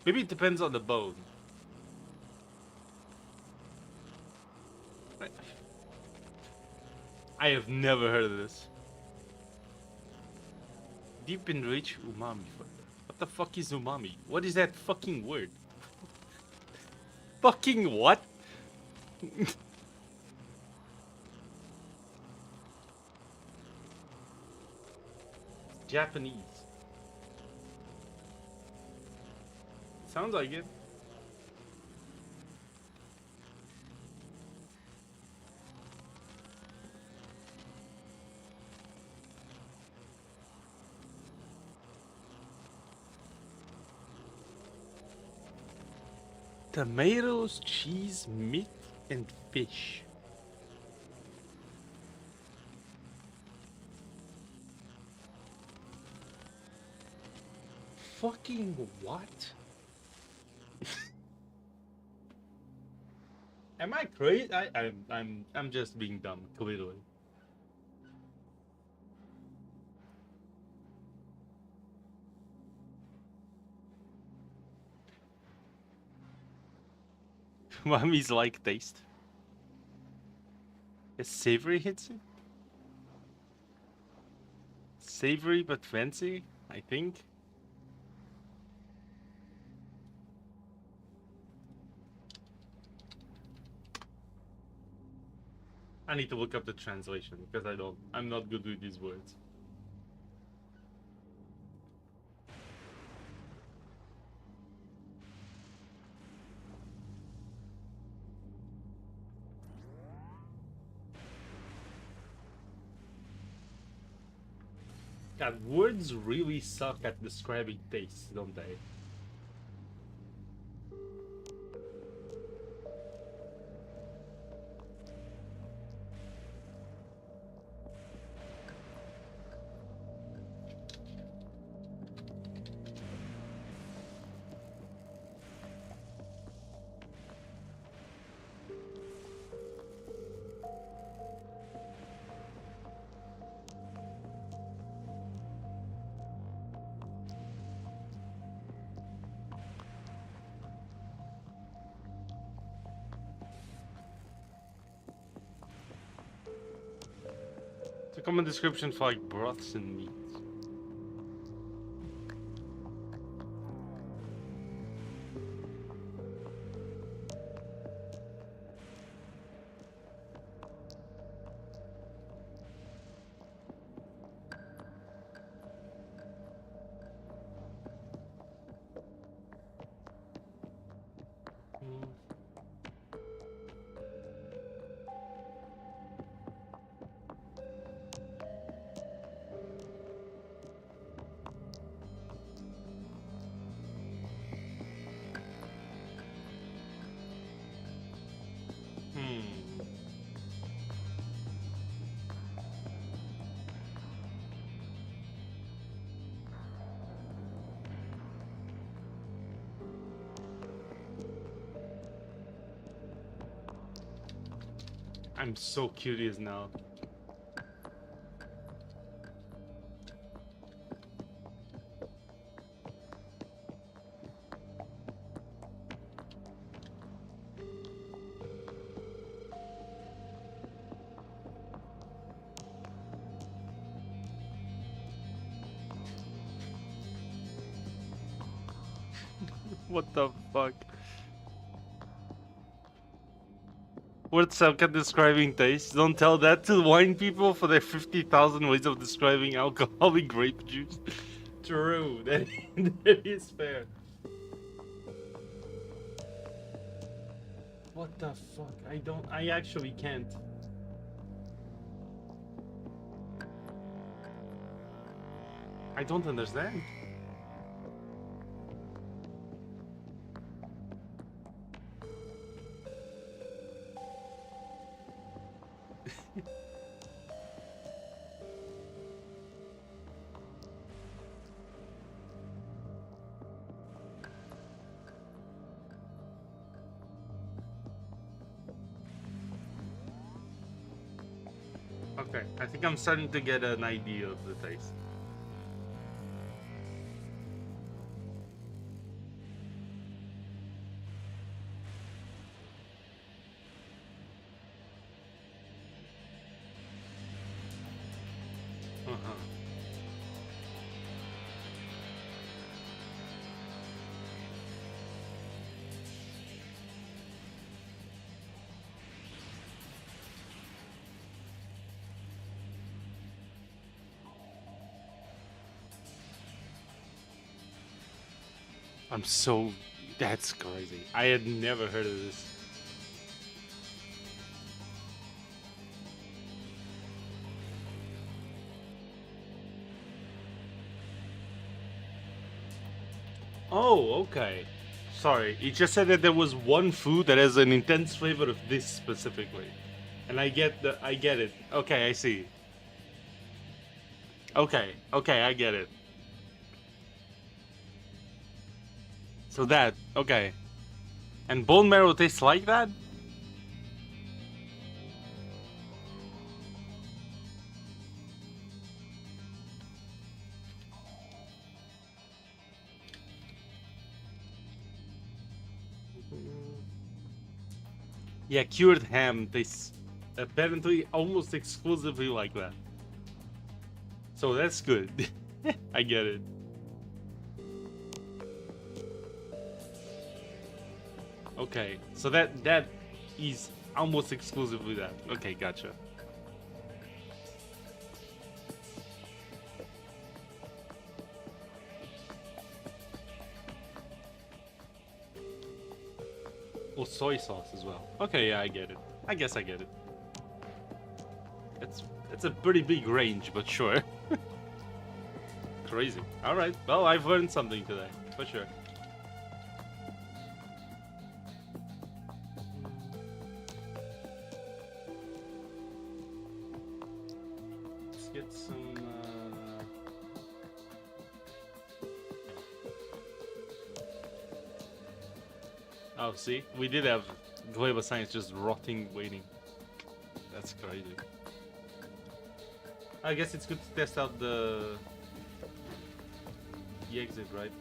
Maybe it depends on the bone. I have never heard of this. Deep and rich umami. What the fuck is umami? What is that fucking word? Fucking what? Japanese. Sounds like it. Tomatoes, cheese, meat, and fish. Fucking what? Am I crazy? I'm just being dumb, clearly. Mommy's like taste. A savory hits it? Savory but fancy, I think. I need to look up the translation because I'm not good with these words. God, words really suck at describing tastes, don't they? It's a common description for like broths and meats. I'm so curious now. What the fuck? What's up at describing taste? Don't tell that to wine people for their 50,000 ways of describing alcoholic grape juice. True, that is fair. What the fuck? I actually can't. I don't understand. Okay, I think I'm starting to get an idea of the taste. Uh-huh. I'm so... That's crazy. I had never heard of this. Oh, okay. Sorry, it just said that there was one food that has an intense flavor of this specifically. And I get it. Okay, I see. Okay, I get it. So that, okay. And bone marrow tastes like that? Yeah, cured ham tastes apparently almost exclusively like that. So that's good. I get it. Okay, so that is almost exclusively that. Okay, gotcha. Oh, soy sauce as well. Okay, yeah, I get it. I guess I get it. It's a pretty big range, but sure. Crazy. All right. Well, I've learned something today, for sure. Let's get some. Oh, see, we did have Gleba Science just rotting, waiting. That's crazy. I guess it's good to test out the exit, right?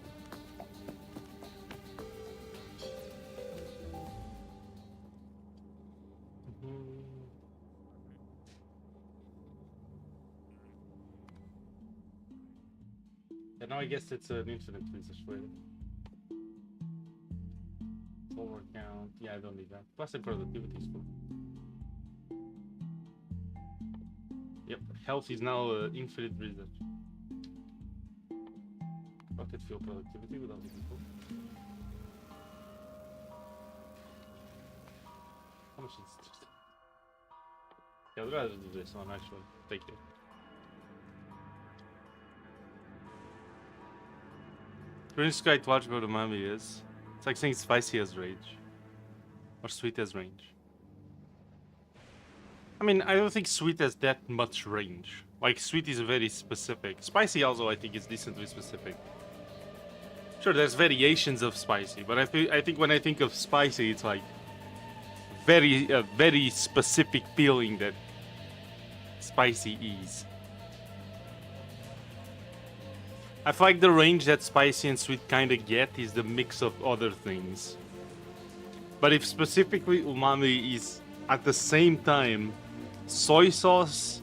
And now I guess it's an infinite research later. Forward count. Yeah, I don't need that. Plus the productivity is cool. Yep, health is now infinite research. Rocket fuel productivity without being cool. How much is it? Yeah, I'd rather do this one actually. Take it. Green Sky to watch what umami is. It's like saying spicy has range. Or sweet has range. I mean, I don't think sweet has that much range. Like, sweet is very specific. Spicy also, I think, is decently specific. Sure, there's variations of spicy, but I think when I think of spicy, it's like very specific feeling that spicy is. I feel like the range that spicy and sweet kind of get is the mix of other things. But if specifically umami is at the same time soy sauce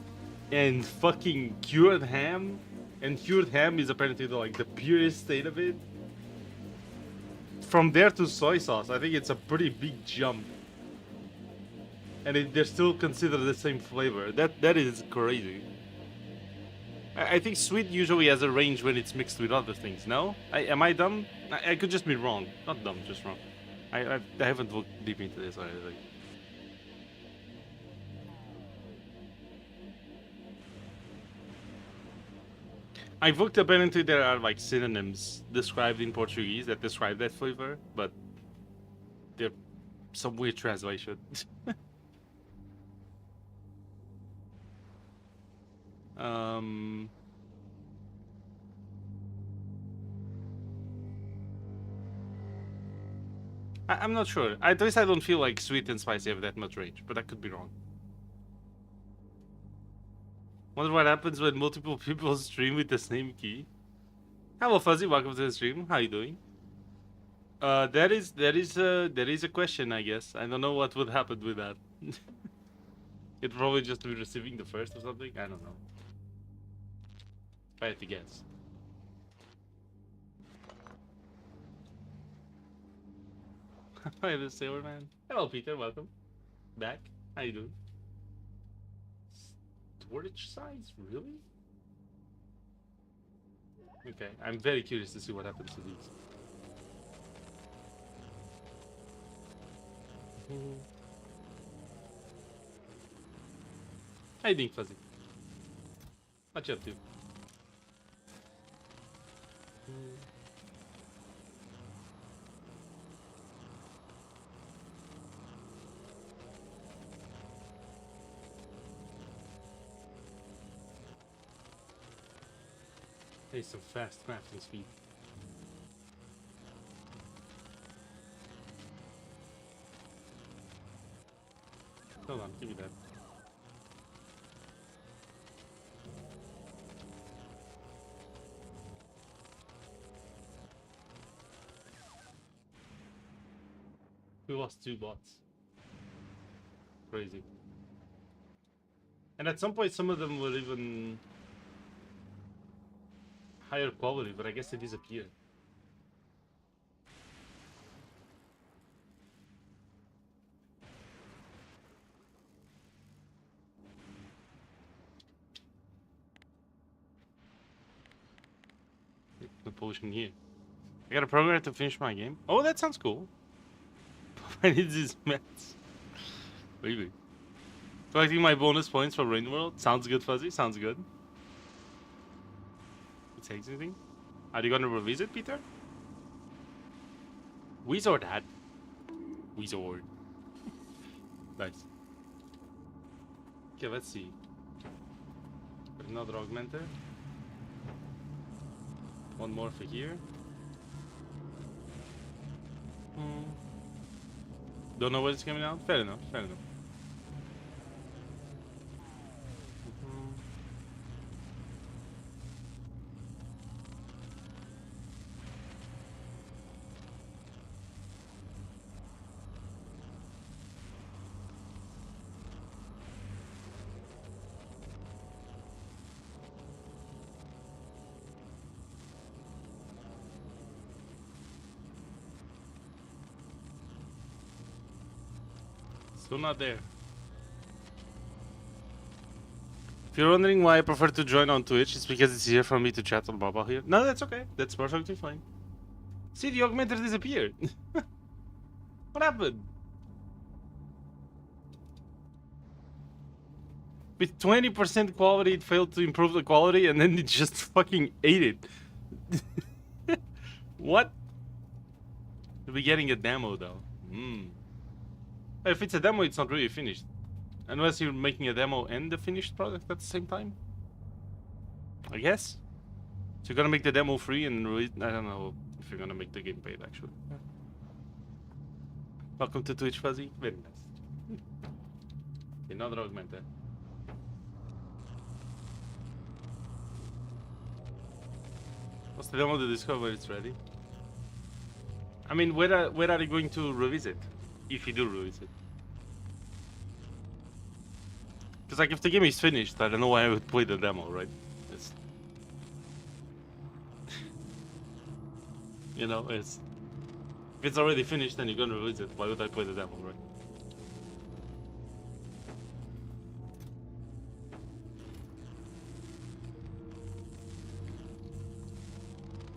and fucking cured ham, and cured ham is apparently the purest state of it. From there to soy sauce, I think it's a pretty big jump. And they're still considered the same flavor. That is crazy. I think sweet usually has a range when it's mixed with other things, no? Am I dumb? I could just be wrong. Not dumb, just wrong. I haven't looked deep into this or anything. I've looked apparently there are like synonyms described in Portuguese that describe that flavor, but they're some weird translation. I'm not sure. At least I don't feel like sweet and spicy have that much range, but I could be wrong. Wonder what happens when multiple people stream with the same key. Hello Fuzzy, welcome to the stream. How you doing? There is a question, I guess. I don't know what would happen with that. It'd probably just be receiving the first or something. I don't know. If I had to guess. Hi, the Sailor Man. Hello, Peter. Welcome back. How you doing? Storage size, really? Okay, I'm very curious to see what happens to these. How you doing, Fuzzy? What you up to? Hey, some fast crafting speed. Hold on, give me that. We lost 2 bots. Crazy. And at some point, some of them were even higher quality, but I guess they disappeared. the potion here. I got a program to finish my game. Oh, that sounds cool. I need these mats. Maybe. Collecting my bonus points for Rain World. Sounds good, Fuzzy. Sounds good. It takes anything. Are you gonna revisit, Peter? Wizard hat. Wizard. Nice. Okay, let's see. Another augmenter. One more for here. Don't know when it's coming out? Fair enough, fair enough. Still not there. If you're wondering why I prefer to join on Twitch, it's because it's easier for me to chat on Baba here. No, that's okay. That's perfectly fine. See, the augmenter disappeared. What happened? With 20% quality, it failed to improve the quality, and then it just fucking ate it. What? We'll be getting a demo, though. If it's a demo, it's not really finished. Unless you're making a demo and the finished product at the same time. I guess. So you're gonna make the demo free and I don't know if you're gonna make the game paid, actually. Welcome to Twitch, Fuzzy. Very nice. Another augmenter. What's the demo to discover when it's ready? I mean, where are you going to revisit? If you do revisit. Because like if the game is finished, I don't know why I would play the demo, right? It's you know, if it's already finished and you're gonna revisit, why would I play the demo, right?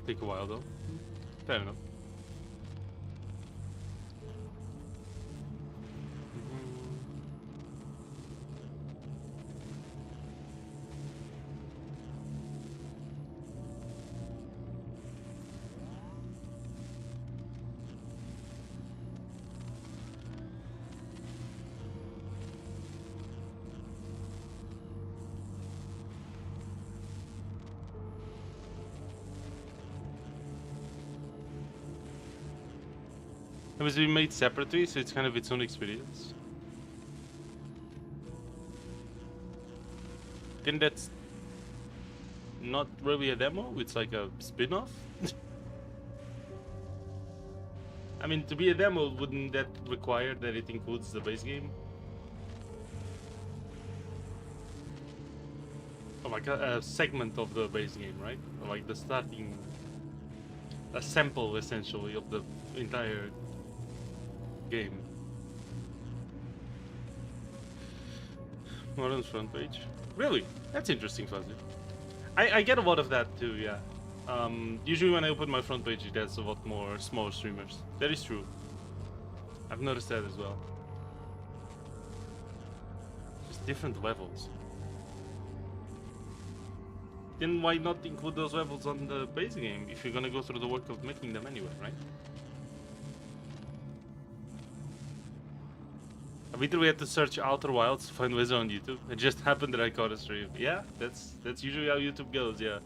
Take a while though. Fair enough. It was being made separately, so it's kind of its own experience. Then that's not really a demo, it's like a spin-off. I mean, to be a demo, wouldn't that require that it includes the base game? Or like a segment of the base game, right? Or like the starting... a sample, essentially, of the entire game. More on the front page. Really? That's interesting, Fuzzy. I get a lot of that too, yeah. Usually when I open my front page, it has a lot more smaller streamers. That is true. I've noticed that as well. Just different levels. Then why not include those levels on the base game if you're gonna go through the work of making them anyway, right? I literally had to search Outer Wilds to find Wizard on YouTube. It just happened that I caught a stream. Yeah, that's usually how YouTube goes, yeah.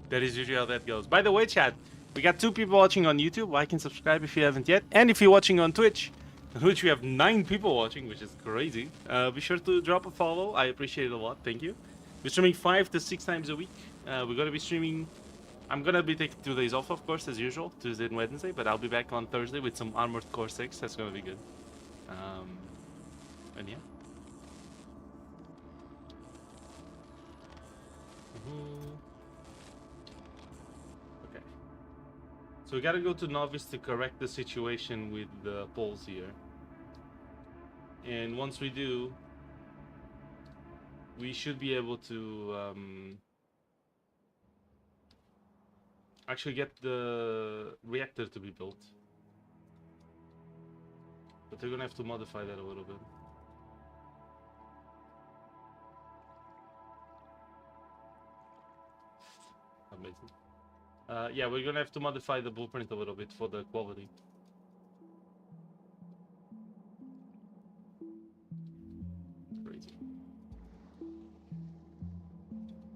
That is usually how that goes. By the way, chat, we got 2 people watching on YouTube. Like and subscribe if you haven't yet. And if you're watching on Twitch, on which we have 9 people watching, which is crazy. Be sure to drop a follow. I appreciate it a lot. Thank you. We're streaming 5 to 6 times a week. We're gonna be streaming... I'm gonna be taking 2 days off, of course, as usual, Tuesday and Wednesday, but I'll be back on Thursday with some Armored Core 6. That's gonna be good. And yeah. Okay. So we gotta go to Novice to correct the situation with the polls here. And once we do, we should be able to actually get the reactor to be built. But they're gonna have to modify that a little bit. Amazing. Yeah, we're gonna have to modify the blueprint a little bit for the quality. Crazy.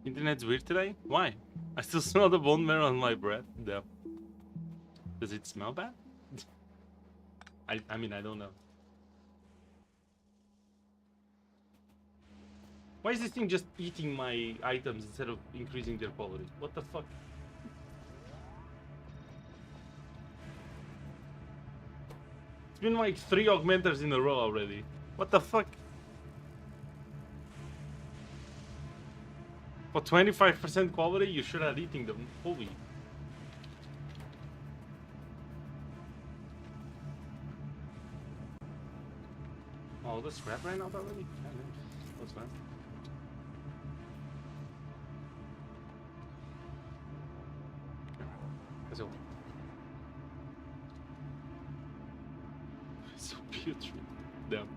Internet's weird today? Why? I still smell the bone marrow on my breath. Yeah. Does it smell bad? I mean, I don't know. Why is this thing just eating my items instead of increasing their quality? What the fuck? It's been like 3 augmenters in a row already. What the fuck? For 25% quality, you should have eating them. Holy. Oh, the scrap ran out already? What's that? So putrid. Damn.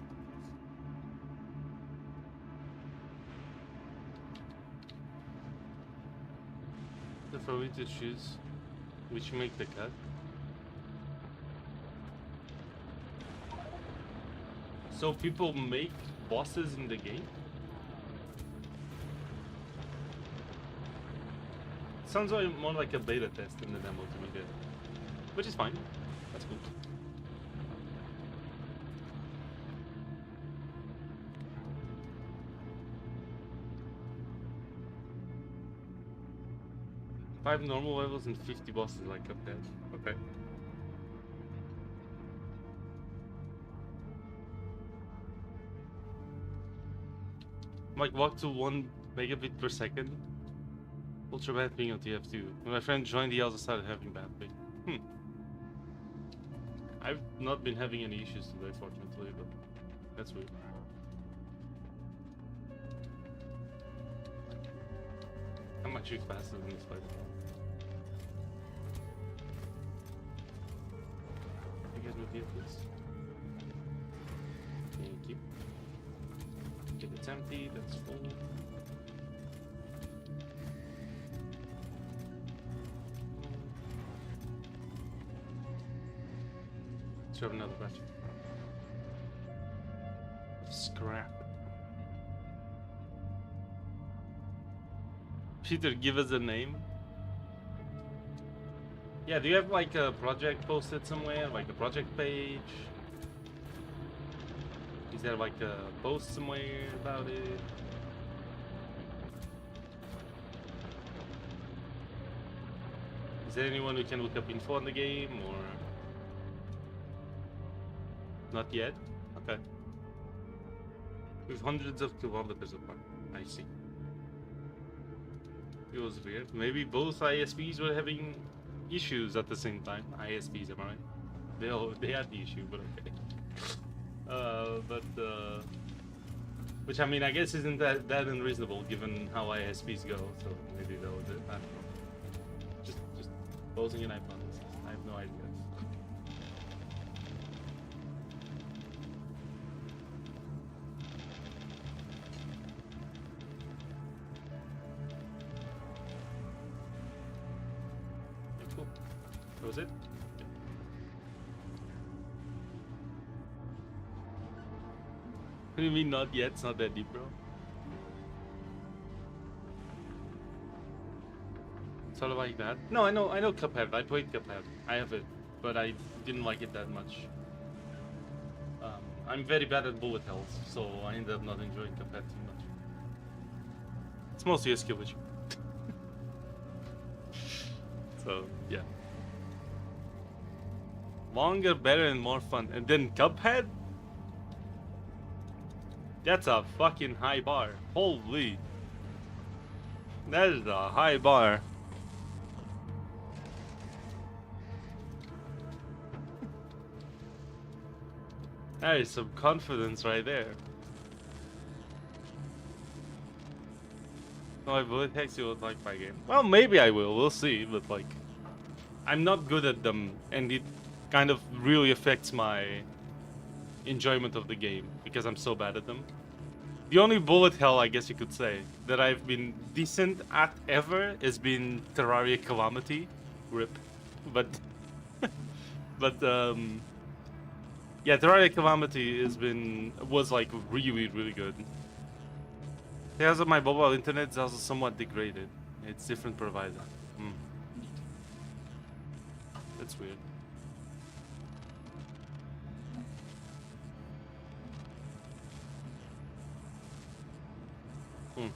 For me to choose which make the cut. So people make bosses in the game? Sounds like more like a beta test in the demo to me there. Which is fine. That's cool. Five normal levels and 50 bosses like Cuphead. Okay. Like walk to 1 megabit per second. Ultra bad ping on TF2. When my friend joined, he also started having bad ping. I've not been having any issues today, fortunately, but that's weird. How much you faster than this fight? You guys move here, please. Thank you. Okay, it's empty, that's full. Let's grab another batch. Scrap. Peter, give us a name. Yeah, do you have like a project posted somewhere? Like a project page? Is there like a post somewhere about it? Is there anyone who can look up info on the game or? Not yet? Okay. With hundreds of kilometers apart. I see. It was weird. Maybe both ISPs were having issues at the same time. ISPs, am I right? They had the issue, but okay. Which I mean, I guess isn't that unreasonable given how ISPs go. So maybe that was it. I don't know. Just posing an hypothesis. I have no idea. Cool. That was it. What do you mean not yet? It's not that deep, bro. It's all like that. No, I know Cuphead. I played Cuphead. I have it, but I didn't like it that much. I'm very bad at bullet hells, so I ended up not enjoying Cuphead too much. It's mostly a skill issue. So yeah. Longer, better, and more fun. And then Cuphead? That's a fucking high bar. Holy. That is a high bar. That is some confidence right there. No, I bullet hex you would like my game. Well, maybe I will. We'll see. But like, I'm not good at them, and it kind of really affects my enjoyment of the game because I'm so bad at them. The only bullet hell, I guess you could say, that I've been decent at ever has been Terraria Calamity. RIP. But but yeah, Terraria Calamity was like really good. Because of my mobile internet is also somewhat degraded. It's different provider. Hmm. That's weird. Hmm.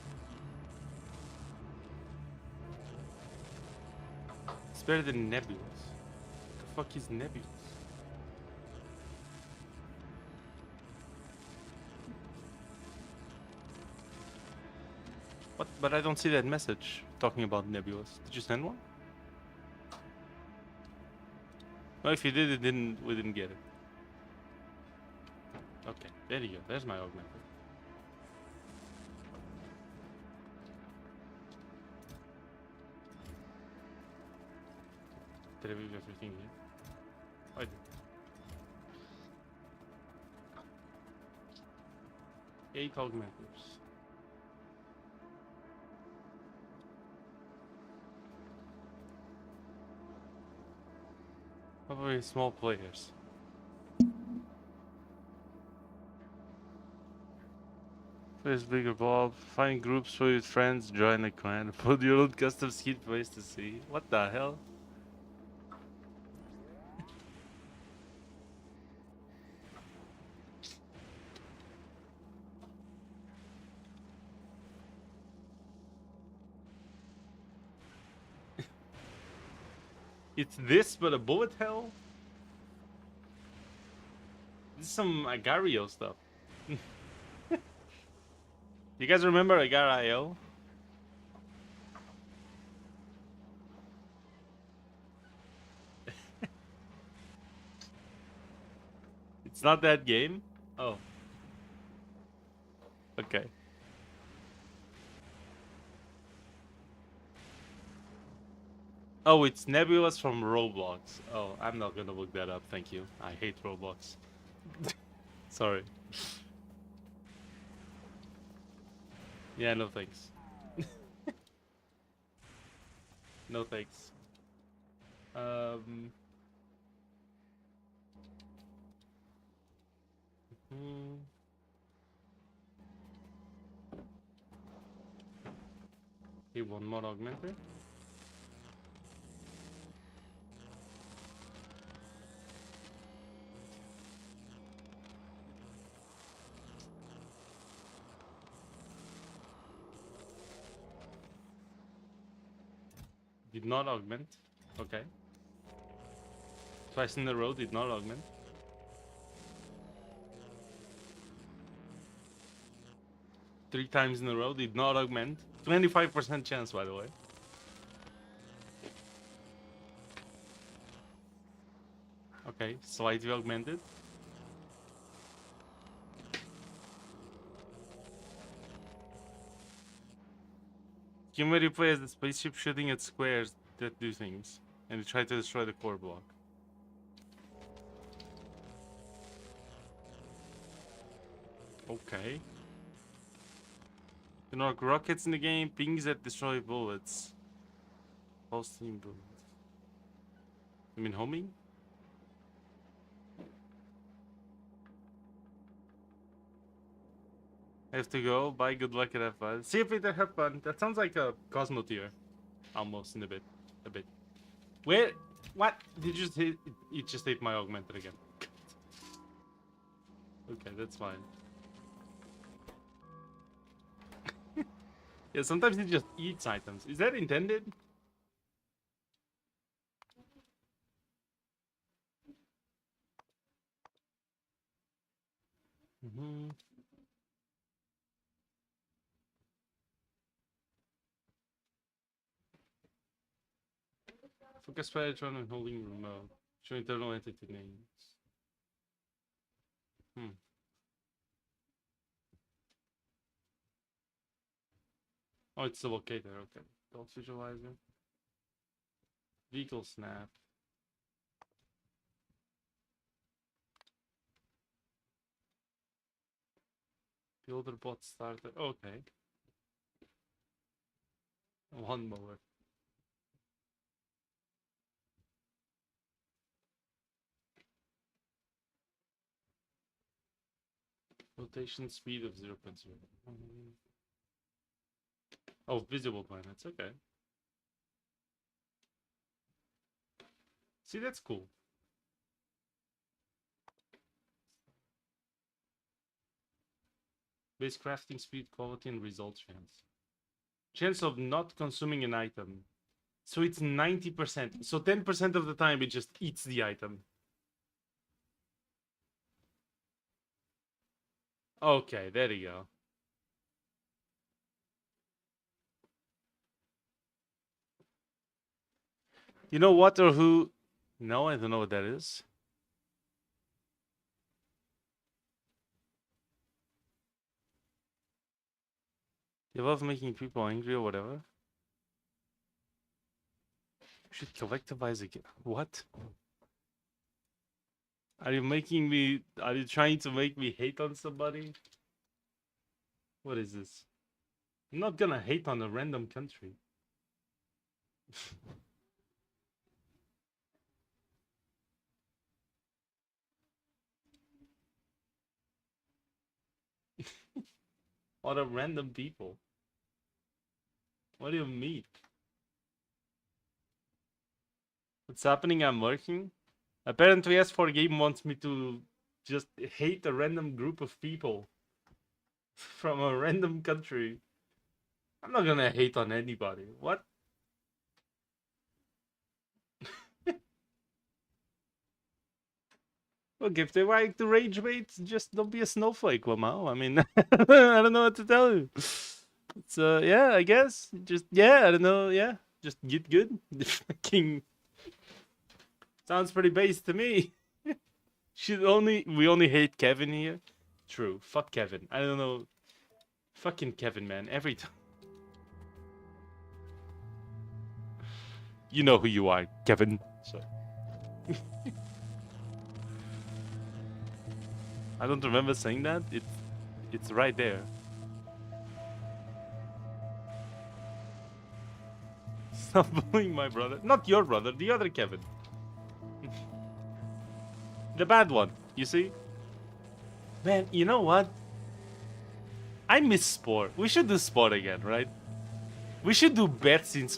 It's better than Nebulous. What the fuck is Nebulous? What? But I don't see that message talking about Nebulous. Did you send one? No, if you did, we didn't get it. Okay, there you go. There's my augmented. Did I leave everything here? I did. Eight augmenters. Probably small players. Place bigger bulb. Find groups for your friends. Join a clan. Put your own custom skin place to see. What the hell? It's this, but a bullet hell? This is some Agario stuff. You guys remember Agar.io? It's not that game? Oh. Okay. Oh, it's Nebulous from Roblox. Oh, I'm not gonna look that up, thank you. I hate Roblox. Sorry. Yeah, no thanks. No thanks. Hmm. Hey, one more augmenter. Did not augment. Okay. Twice in a row did not augment. Three times in a row did not augment. 25% chance, by the way. Okay, slightly augmented. Game where you play as the spaceship shooting at squares that do things, and you try to destroy the core block. Okay. You know, rockets in the game, pings that destroy bullets. Pulsing bullets. You mean homing? I have to go. Bye, good luck and have fun. See you later, have fun. That sounds like a Cosmo tier. Almost in a bit. A bit. Where? What? Did you just hit? You just hit my augmented again. Okay, that's fine. Yeah, sometimes it just eats items. Is that intended? Mm-hmm. Focus Paratron and holding remote. Show internal entity names. Hmm. Oh, it's the locator. Okay. Dot visualizer. Vehicle snap. The older bot started. Okay. One mower. Rotation speed of 0.0. Oh, visible planets. Okay. See, that's cool. Base crafting speed, quality, and result chance. Chance of not consuming an item. So it's 90%. So 10% of the time it just eats the item. Okay, there you go. You know what or who? No, I don't know what that is. You love making people angry or whatever? You should collectivize again. What? Are you making me... Are you trying to make me hate on somebody? What is this? I'm not gonna hate on a random country. Or a random people. What do you mean? What's happening? I'm working. Apparently S4 Game wants me to just hate a random group of people from a random country. I'm not gonna hate on anybody. What? Look, if they like to rage bait, just don't be a snowflake, Lamau. I mean, I don't know what to tell you. It's yeah, I guess. Just yeah, I don't know. Yeah, just get good. Fucking sounds pretty base to me. We only hate Kevin here. True. Fuck Kevin. I don't know. Fucking Kevin, man. Every time. You know who you are, Kevin. So. I don't remember saying that. It's right there. Stop bullying my brother. Not your brother, the other Kevin. The bad one, you see? Man, you know what? I miss sport. We should do sport again, right? We should do bets in...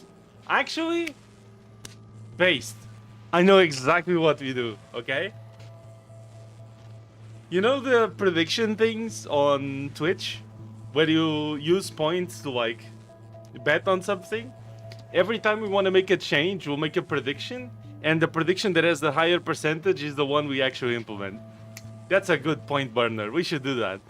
Actually, based. I know exactly what we do, okay? You know the prediction things on Twitch? Where you use points to, like, bet on something? Every time we want to make a change, we'll make a prediction, and the prediction that has the higher percentage is the one we actually implement. That's a good point burner. We should do that.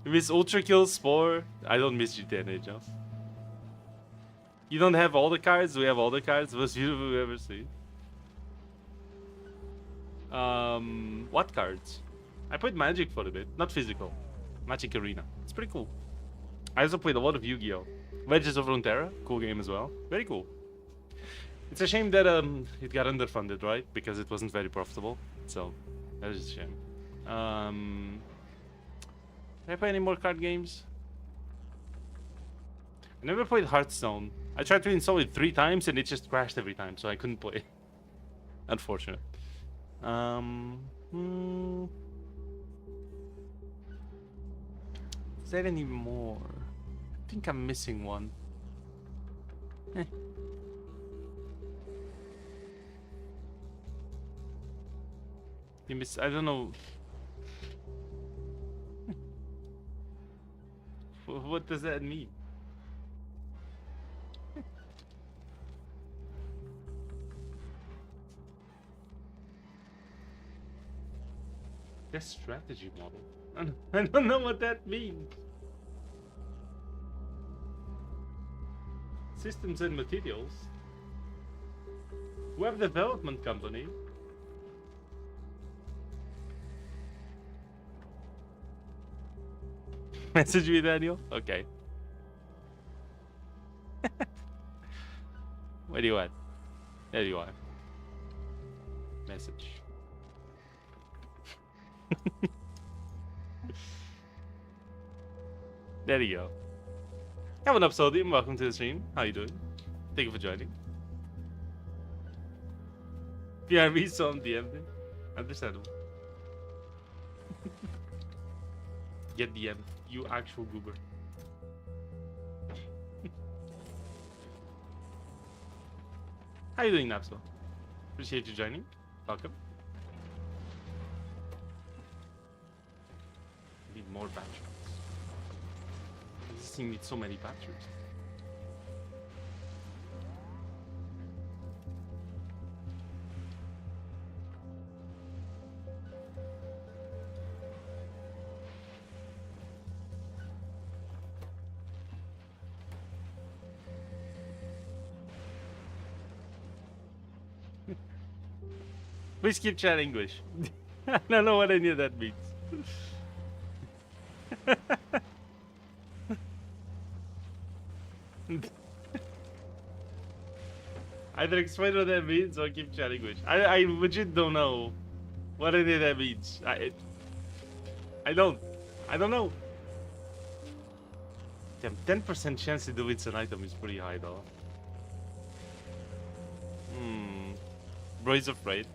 You miss Ultra Kill, Spore. I don't miss GTA Age, huh? You don't have all the cards? We have all the cards. Most beautiful we ever seen. What cards? I played Magic for a bit. Not physical. Magic Arena. It's pretty cool. I also played a lot of Yu-Gi-Oh! Legends of Runeterra. Cool game as well. Very cool. It's a shame that it got underfunded, right? Because it wasn't very profitable. So, that is a shame. Can I play any more card games? I never played Hearthstone. I tried to install it 3 times and it just crashed every time, so I couldn't play. Unfortunate. Is there any more? I think I'm missing one. You miss... I don't know. What does that mean? Their strategy model. I don't know what that means. Systems and materials. Web development company. Message me, Daniel? Okay. Where do you at? There you are. Message. There you go. Have an episode, Sodium. Welcome to the stream. How you doing? Thank you for joining. PRV, some DM'd him. Understandable. Get DM, you actual goober. How you doing, Napso? Appreciate you joining. Welcome. Need more batteries. This thing needs so many batteries. Please keep chatting English. I don't know what any of that means. Either explain what that means or keep chatting English. I legit don't know what any of that means. I don't know. Damn, 10% chance to delete an item is pretty high though. Bro is afraid.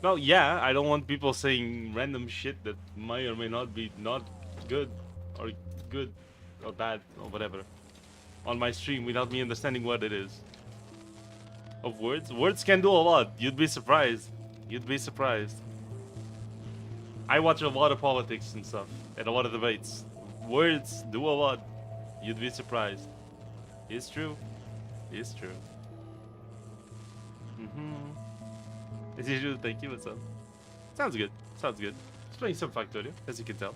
Well, yeah, I don't want people saying random shit that may or may not be not good or good or bad or whatever on my stream without me understanding what it is. Of words? Words can do a lot. You'd be surprised. You'd be surprised. I watch a lot of politics and stuff and a lot of debates. Words do a lot. You'd be surprised. It's true. It's true. As usual, thank you. What's up? Sounds good. Sounds good. Just playing some Factorio, as you can tell.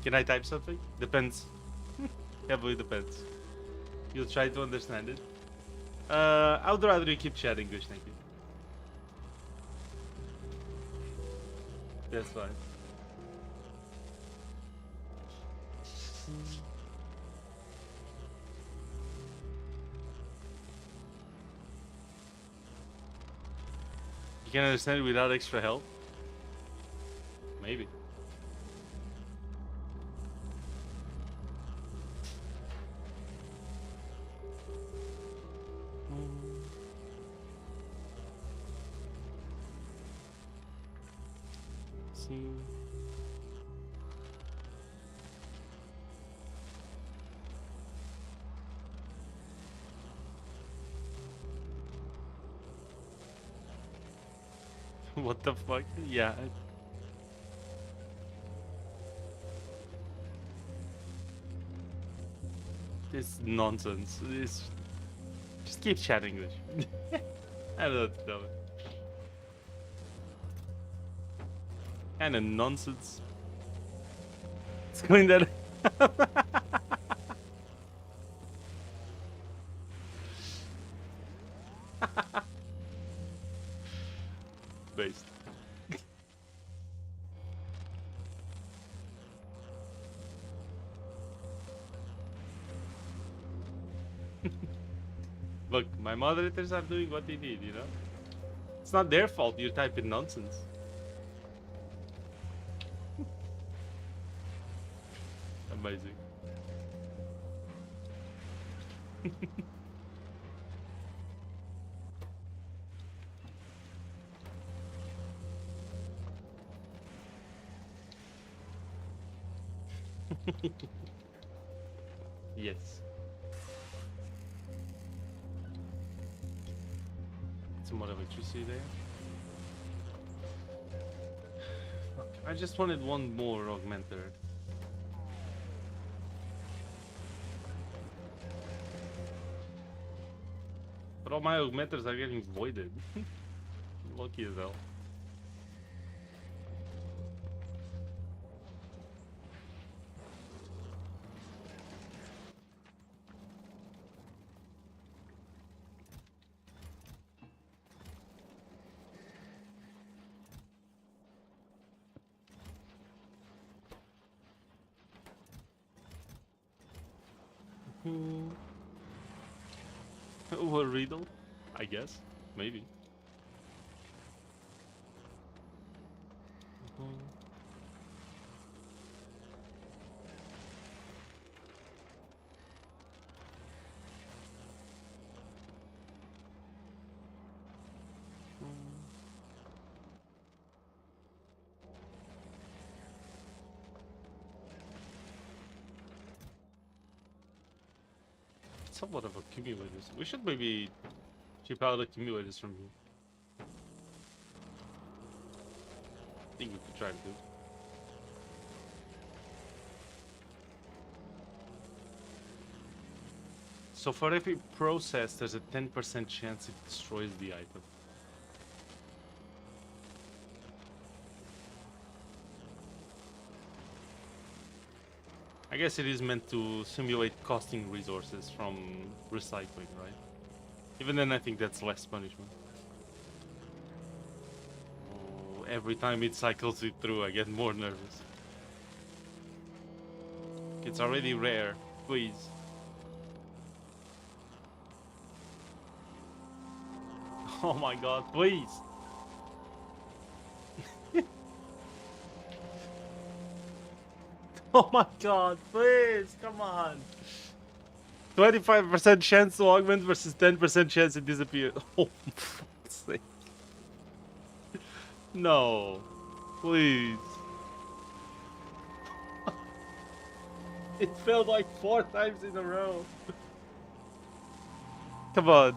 Can I type something? Depends. Heavily depends. You'll try to understand it. I would rather you keep chatting English, thank you. That's fine. You can understand it without extra help? Maybe. What the fuck? Yeah. It's nonsense. It's... Just keep chatting English. I don't know what to tell it. Kinda nonsense. It's going that... Based. Look, my moderators are doing what they need, you know? It's not their fault you type in nonsense. Amazing. Yes. Some more electricity there. I just wanted one more augmenter. But all my augmenters are getting voided. Lucky as hell. Oh, a riddle? I guess. Maybe. Somewhat of accumulators. We should maybe ship out accumulators from here. I think we could try to do. So for every process, there's a 10% chance it destroys the item. I guess it is meant to simulate costing resources from recycling, right? Even then, I think that's less punishment. Oh, every time it cycles it through, I get more nervous. It's already rare. Please. Oh my god, please! Oh my god, please, come on! 25% chance to augment versus 10% chance to disappear. Oh, for fuck's sake. No. Please. It failed like 4 times in a row. Come on.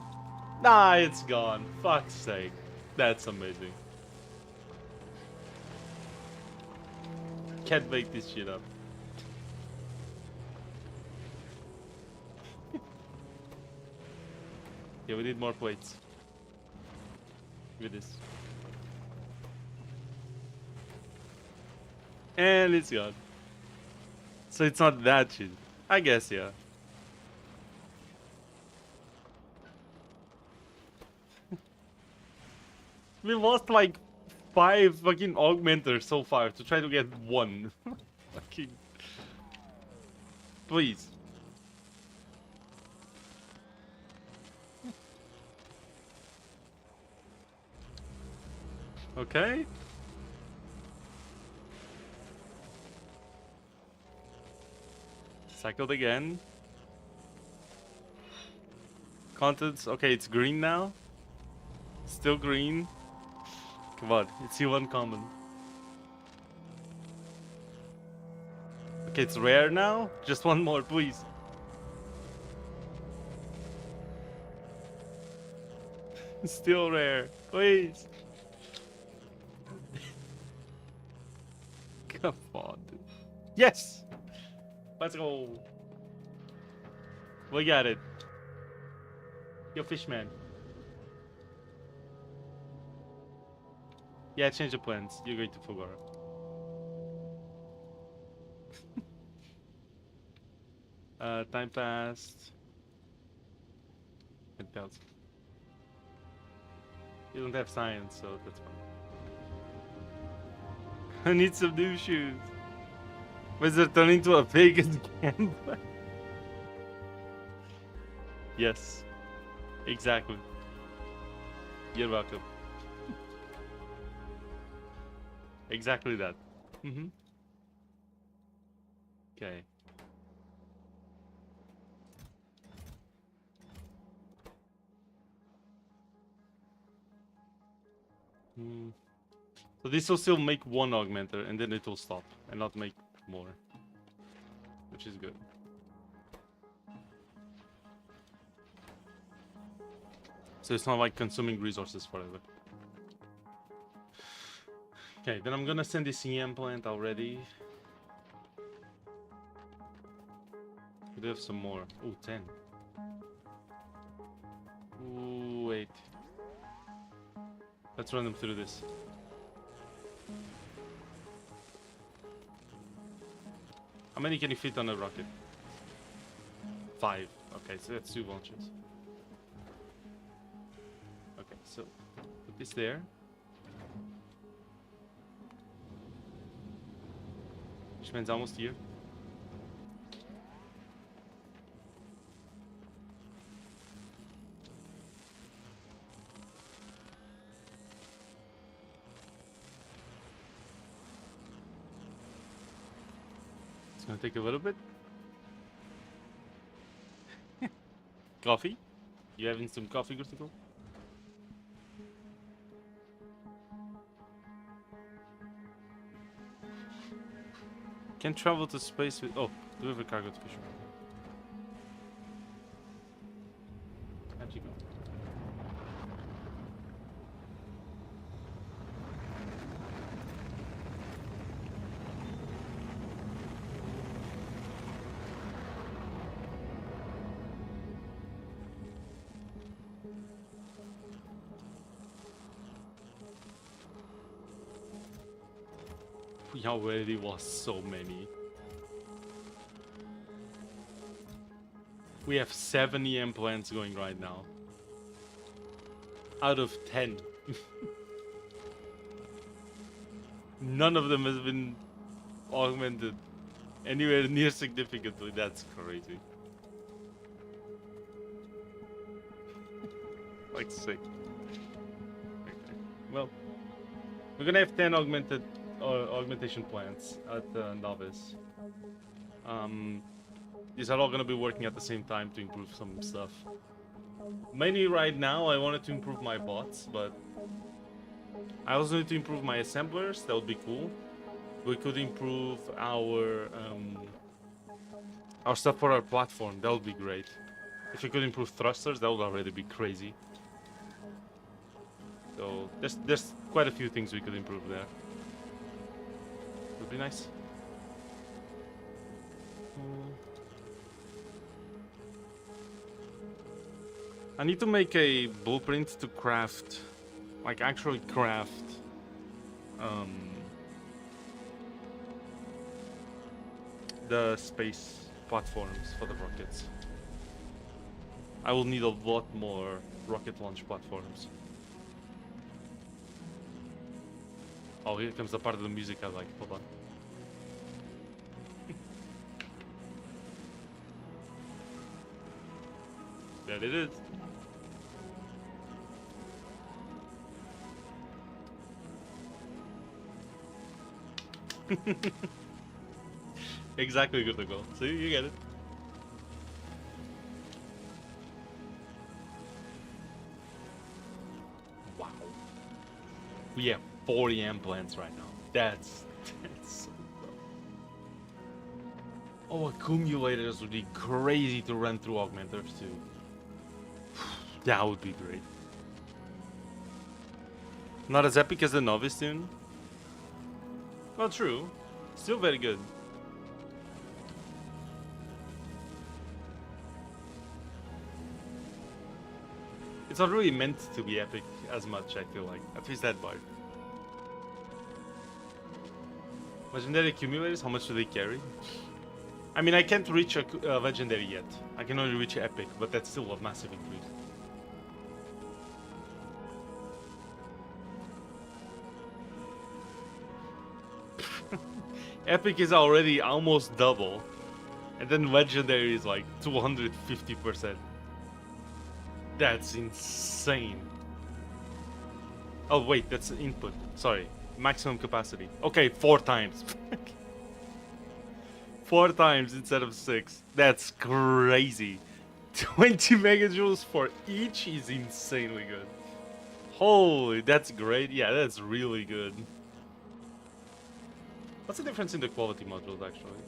Nah, it's gone. Fuck's sake. That's amazing. Can't make this shit up. Yeah, we need more plates. Look at this. And it's gone. So it's not that shit. I guess, yeah. We lost like 5 fucking augmenters so far to try to get 1. Fucking. Please. Okay. Cycled again. Contents. Okay, it's green now. Still green. Come on, it's you uncommon. Okay, it's rare now. Just one more, please. Still rare, please. Come on, dude. Yes! Let's go. We got it. Yo, Fishman. Yeah, change the plans. You're going to Fugara. Time passed. It tells. You don't have science, so that's fine. I need some new shoes. Wizard turn into a Vegas gambler. Yes. Exactly. You're welcome. Exactly that. Mm-hmm. Okay. So this will still make 1 augmenter and then it will stop and not make more. Which is good. So it's not like consuming resources forever. Okay, then I'm gonna send this EM plant already. We do have some more. Ooh, 10. Ooh, wait. Let's run them through this. How many can you fit on a rocket? 5. Okay, so that's 2 launches. Okay, so put this there. Which means almost here. gonna take a little bit. Coffee? You having some coffee, Gurtico? Can travel to space with... Oh, deliver cargo to Fisher. How'd you go? We already lost so many. We have 7 EM plants going right now. Out of 10. None of them has been augmented anywhere near significantly. That's crazy. Like sick. Okay. Well, we're gonna have 10 augmentation plants at Novice. These are all gonna be working at the same time to improve some stuff. Mainly right now, I wanted to improve my bots, but I also need to improve my assemblers. That would be cool. We could improve our stuff for our platform. That would be great. If we could improve thrusters, that would already be crazy. So there's quite a few things we could improve there. Would be nice. I need to make a blueprint to craft, like actually craft, the space platforms for the rockets. I will need a lot more rocket launch platforms. Oh, here comes the part of the music I like. Hold on. There it is. Exactly, good to go. See, you get it. Wow. We have 40 EM plants right now. That's so low. Oh, accumulators would be crazy to run through augmenters too. That would be great. Not as epic as the Novice tune. Not true. Still very good. It's not really meant to be epic as much, I feel like. At least that part. Legendary accumulators, how much do they carry? I mean, I can't reach a legendary yet. I can only reach epic, but that's still a massive increase. Epic is already almost double, and then legendary is like 250%. That's insane. Oh wait, that's input. Sorry, maximum capacity. Okay, 4 times. 4 times instead of 6. That's crazy. 20 megajoules for each is insanely good. Holy, that's great. Yeah, that's really good. What's the difference in the quality modules, actually?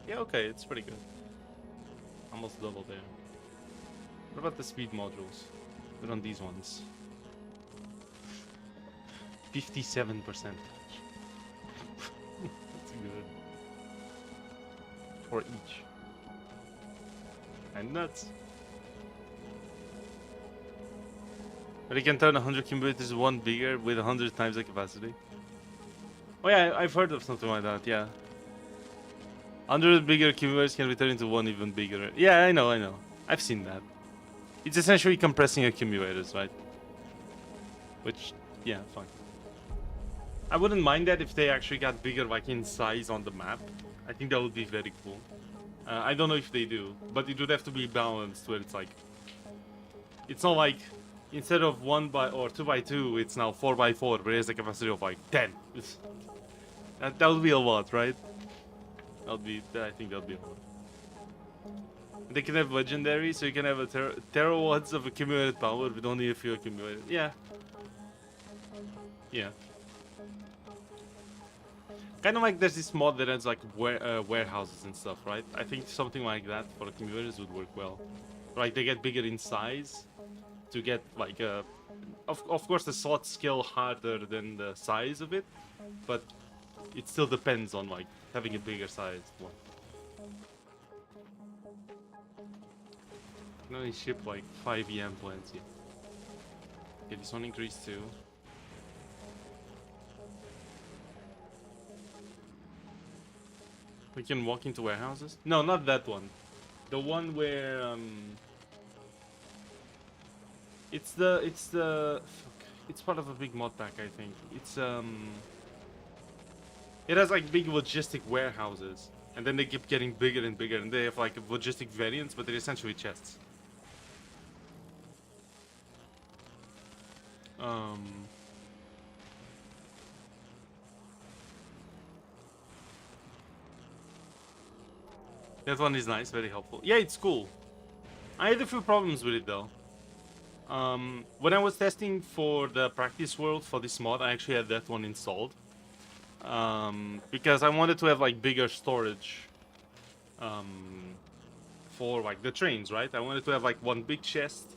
Yeah, okay, it's pretty good. Almost double there. What about the speed modules? Put on these ones. 57%. That's good. For each. And nuts. But you can turn 100 accumulators one bigger with 100 times the capacity. Oh yeah, I've heard of something like that, yeah. 100 bigger accumulators can be turned into one even bigger. Yeah, I know. I've seen that. It's essentially compressing accumulators, right? Which, yeah, fine. I wouldn't mind that if they actually got bigger, like in size on the map. I think that would be very cool. I don't know if they do, but it would have to be balanced where it's like... It's not like, instead of 1 by or 2 by 2, it's now 4 by 4, where it has a capacity of like 10. That would be a lot, right? I think that'll be a lot. They can have legendary, so you can have a terawatts of accumulated power with only a few accumulated. Yeah. Yeah. Kind of like there's this mod that has like warehouses and stuff, right? I think something like that for accumulators would work well. Like they get bigger in size to get like of course the slot scale harder than the size of it, but it still depends on like having a bigger size one. I can only ship like 5 EM plants here. Okay, this one increased too. We can walk into warehouses? No, not that one. The one where it's it's part of a big mod pack, I think. It has like big logistic warehouses, and then they keep getting bigger and bigger, and they have like logistic variants, but they're essentially chests. That one is nice, very helpful. Yeah, it's cool. I had a few problems with it though. When I was testing for the practice world for this mod, I actually had that one installed. Because I wanted to have like bigger storage for like the trains, right? I wanted to have like one big chest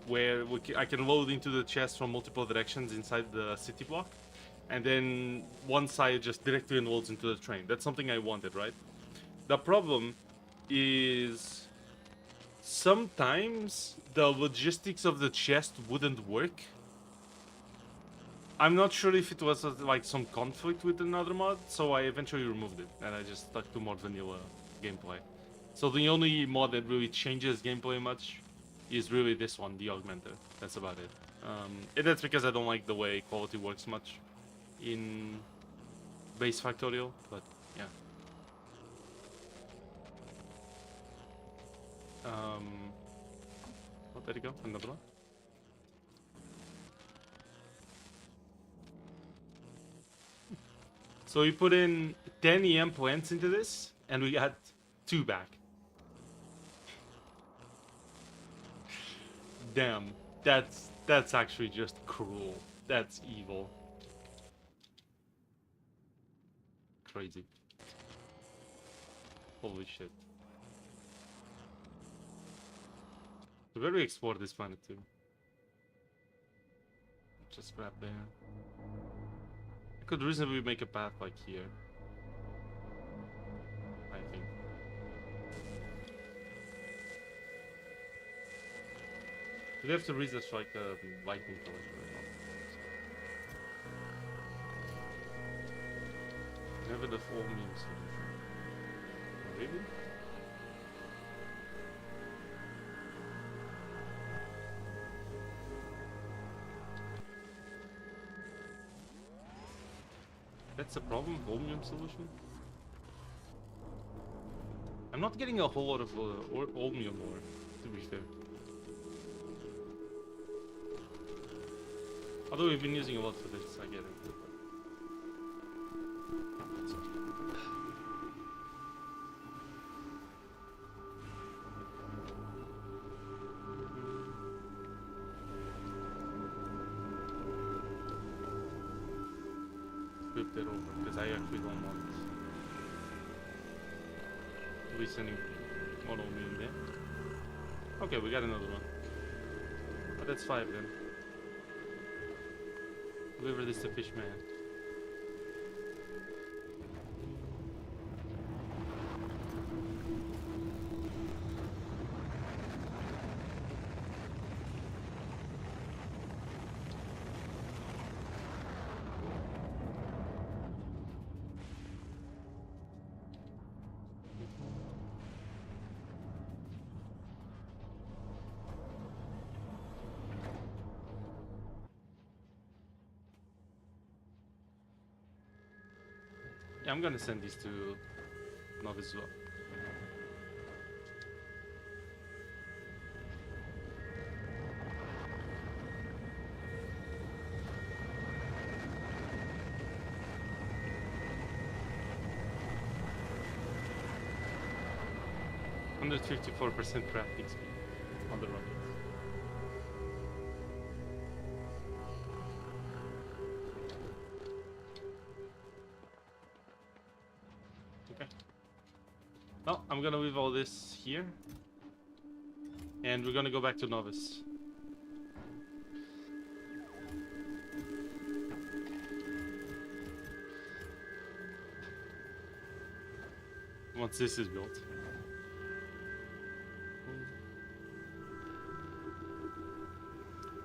where I can load into the chest from multiple directions inside the city block, and then one side just directly unloads into the train. That's something I wanted, right? The problem is sometimes the logistics of the chest wouldn't work. I'm not sure if it was like some conflict with another mod, so I eventually removed it and I just stuck to more vanilla gameplay. So the only mod that really changes gameplay much is really this one, the Augmenter. That's about it. And that's because I don't like the way quality works much in base Factorio, but yeah. Oh, there you go, another one. So we put in 10 EM plants into this, and we got 2 back. Damn, that's actually just cruel. That's evil. Crazy. Holy shit. So where do we explore this planet to? Just grab there. I could reasonably make a path like here. I think. We have to research like the lightning collector. Never the Formium solution. Really? That's the problem, Formium solution? I'm not getting a whole lot of Ohmium ore, to be fair. Although we've been using a lot for this, I get it. Flip that over, because I actually don't want to be sending more Ohmium there. Okay, we got another one. But that's 5 then. Deliver this to Fishman. Yeah, I'm gonna send these to Novice as well. 154% crafting speed on the rockets. Okay. Well, I'm gonna leave all this here. And we're gonna go back to novice. Once this is built.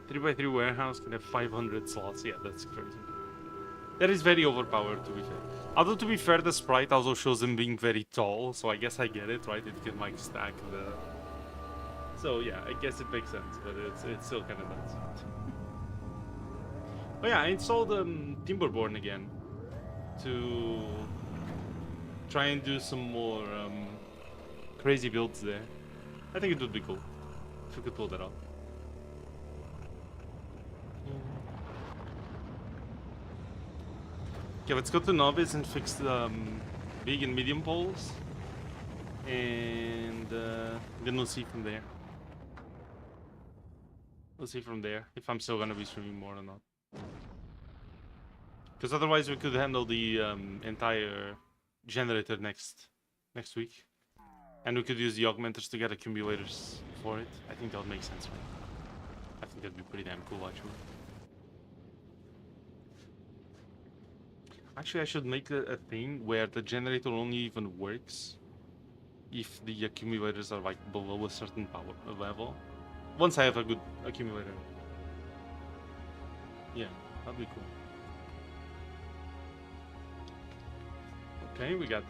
3x3 warehouse can have 500 slots. Yeah, that's crazy. That is very overpowered, to be fair. Although, to be fair, the sprite also shows him being very tall, so I guess I get it, right? It can, like, stack the... So, yeah, I guess it makes sense, but it's still kind of nuts. Oh, yeah, I installed Timberborn again to try and do some more crazy builds there. I think it would be cool if we could pull that off. Okay, let's go to novice and fix the big and medium poles, and then we'll see from there. We'll see from there if I'm still gonna be streaming more or not. Because otherwise we could handle the entire generator next week, and we could use the augmenters to get accumulators for it. I think that would make sense, right? I think that'd be pretty damn cool, actually. Actually, I should make a thing where the generator only even works if the accumulators are like below a certain power level. Once I have a good accumulator. Yeah, that'd be cool. Okay, we got...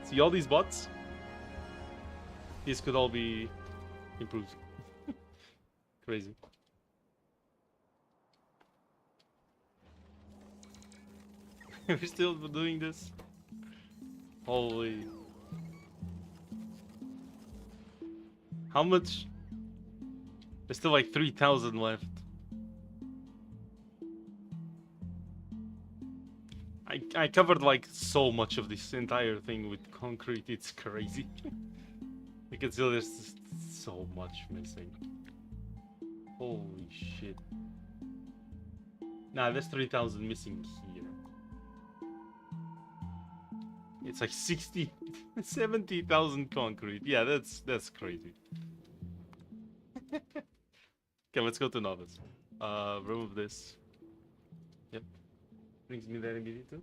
See all these bots? These could all be improved. Crazy. We're still doing this? Holy... How much? There's still like 3,000 left. I covered like so much of this entire thing with concrete, it's crazy. You can see there's just so much missing. Holy shit. Nah, there's 3,000 missing here. It's like 70,000 concrete. Yeah, that's crazy. Okay, let's go to novice. Remove this. Yep. Brings me there immediately.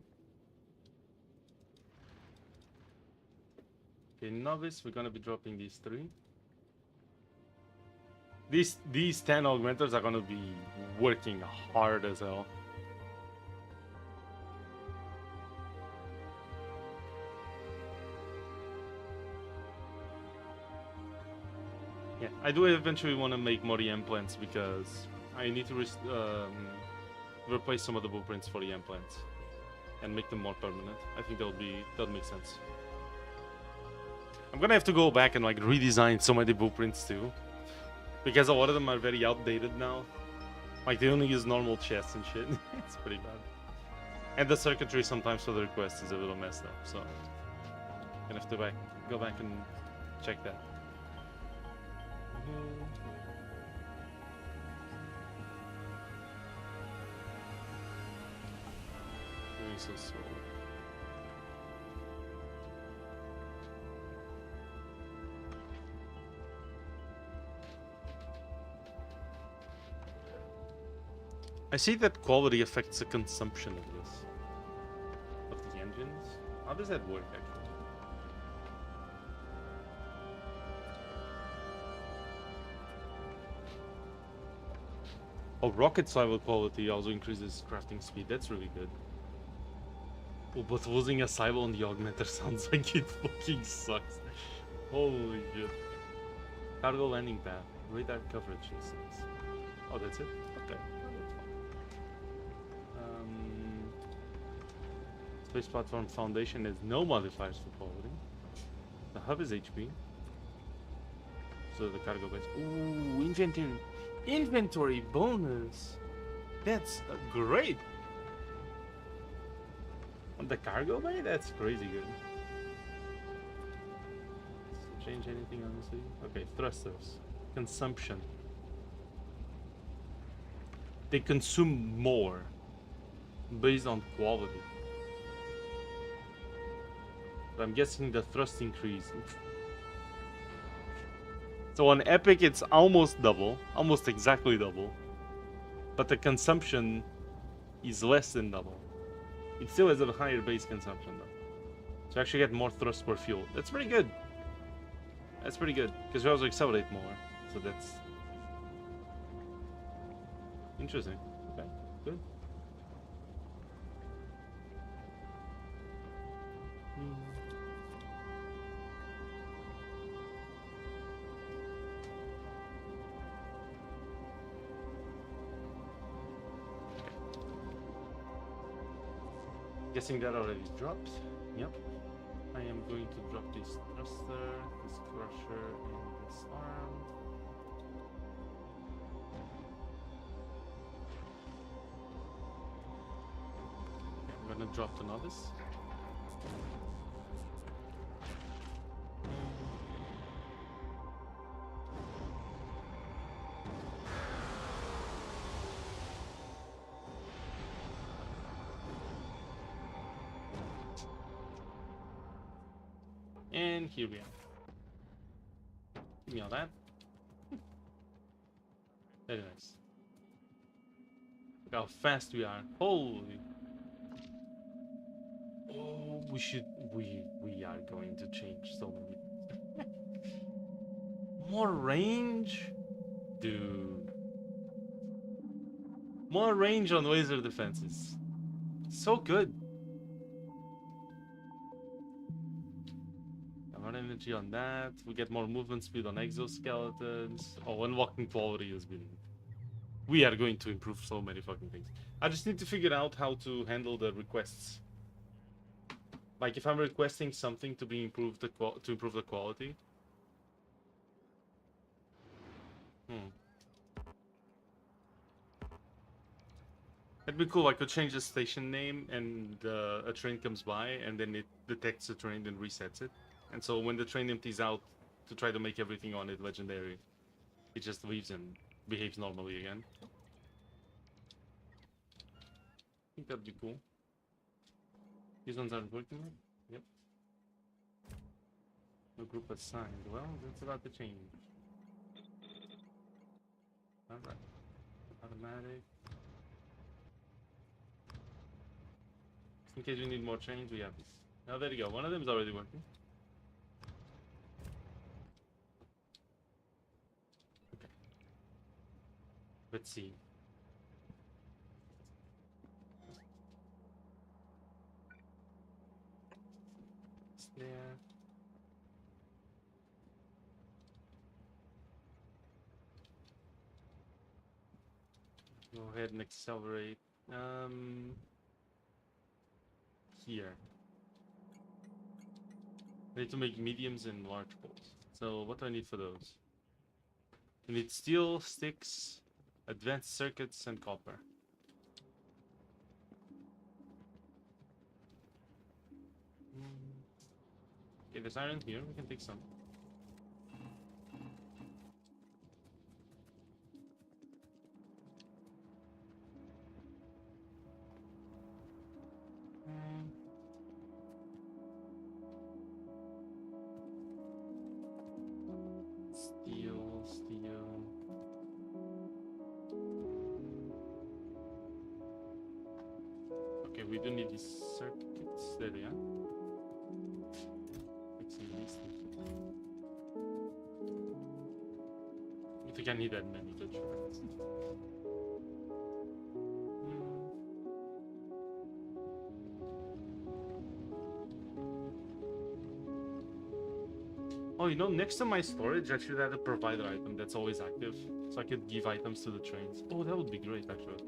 Okay, novice, we're gonna be dropping these 3. These 10 augmenters are gonna be working hard as hell. Yeah, I do eventually want to make more EM plants because I need to replace some of the blueprints for EM plants and make them more permanent. I think that'll make sense. I'm gonna have to go back and like redesign some of the blueprints too, because a lot of them are very outdated now. Like they only use normal chests and shit. It's pretty bad. And the circuitry sometimes for the request is a little messed up, so I'm gonna have to go back and check that. Doing so slow. I see that quality affects the consumption of this, of the engines. How does that work actually? Oh, rocket silo quality also increases crafting speed. That's really good. Oh, but losing a silo on the augmenter sounds like it fucking sucks. Holy shit. Cargo landing path. Radar coverage distance. Oh, that's it? Okay. Space platform foundation has no modifiers for quality. The hub is HP. So the cargo base. Ooh, inventory bonus. That's great. On the cargo bay, that's crazy good. change anything, honestly. Okay, thrusters. Consumption. They consume more based on quality. But I'm guessing the thrust increase. So on Epic, it's almost double, almost exactly double. But the consumption is less than double. It still has a higher base consumption though. So you actually get more thrust per fuel. That's pretty good. That's pretty good. Because you also accelerate more. So that's interesting. Okay, good. Guessing that already dropped. Yep. I am going to drop this thruster, this crusher, and this arm. Okay, I'm gonna drop the novice. And here we are. Give me all that. Very nice. Look how fast we are. Holy. Oh, we are going to change so many. More range? Dude. More range on laser defenses. So good. More energy on that. We get more movement speed on exoskeletons. Oh, unlocking quality has been... We are going to improve so many fucking things. I just need to figure out how to handle the requests. Like if I'm requesting something to be improved to improve the quality. It'd be cool. I could change the station name and a train comes by and then it detects the train and resets it. And so when the train empties out to try to make everything on it legendary, it just leaves and behaves normally again. I think that'd be cool. These ones aren't working yet? Yep. No group assigned. Well, that's about to change. Alright. Automatic. In case we need more trains, we have this. Oh, there you go. One of them is already working. Okay. Let's see. It's there. Go ahead and accelerate. Here. I need to make mediums and large poles. So what do I need for those? I need steel, sticks, advanced circuits, and copper. Okay, there's iron here. We can take some. Steel. Okay, we do need these circuits. There they are. Fixing these things. I think I need that many good shorts. Oh, you know, next to my storage, I should add a provider item that's always active. So I could give items to the trains. Oh, that would be great, actually.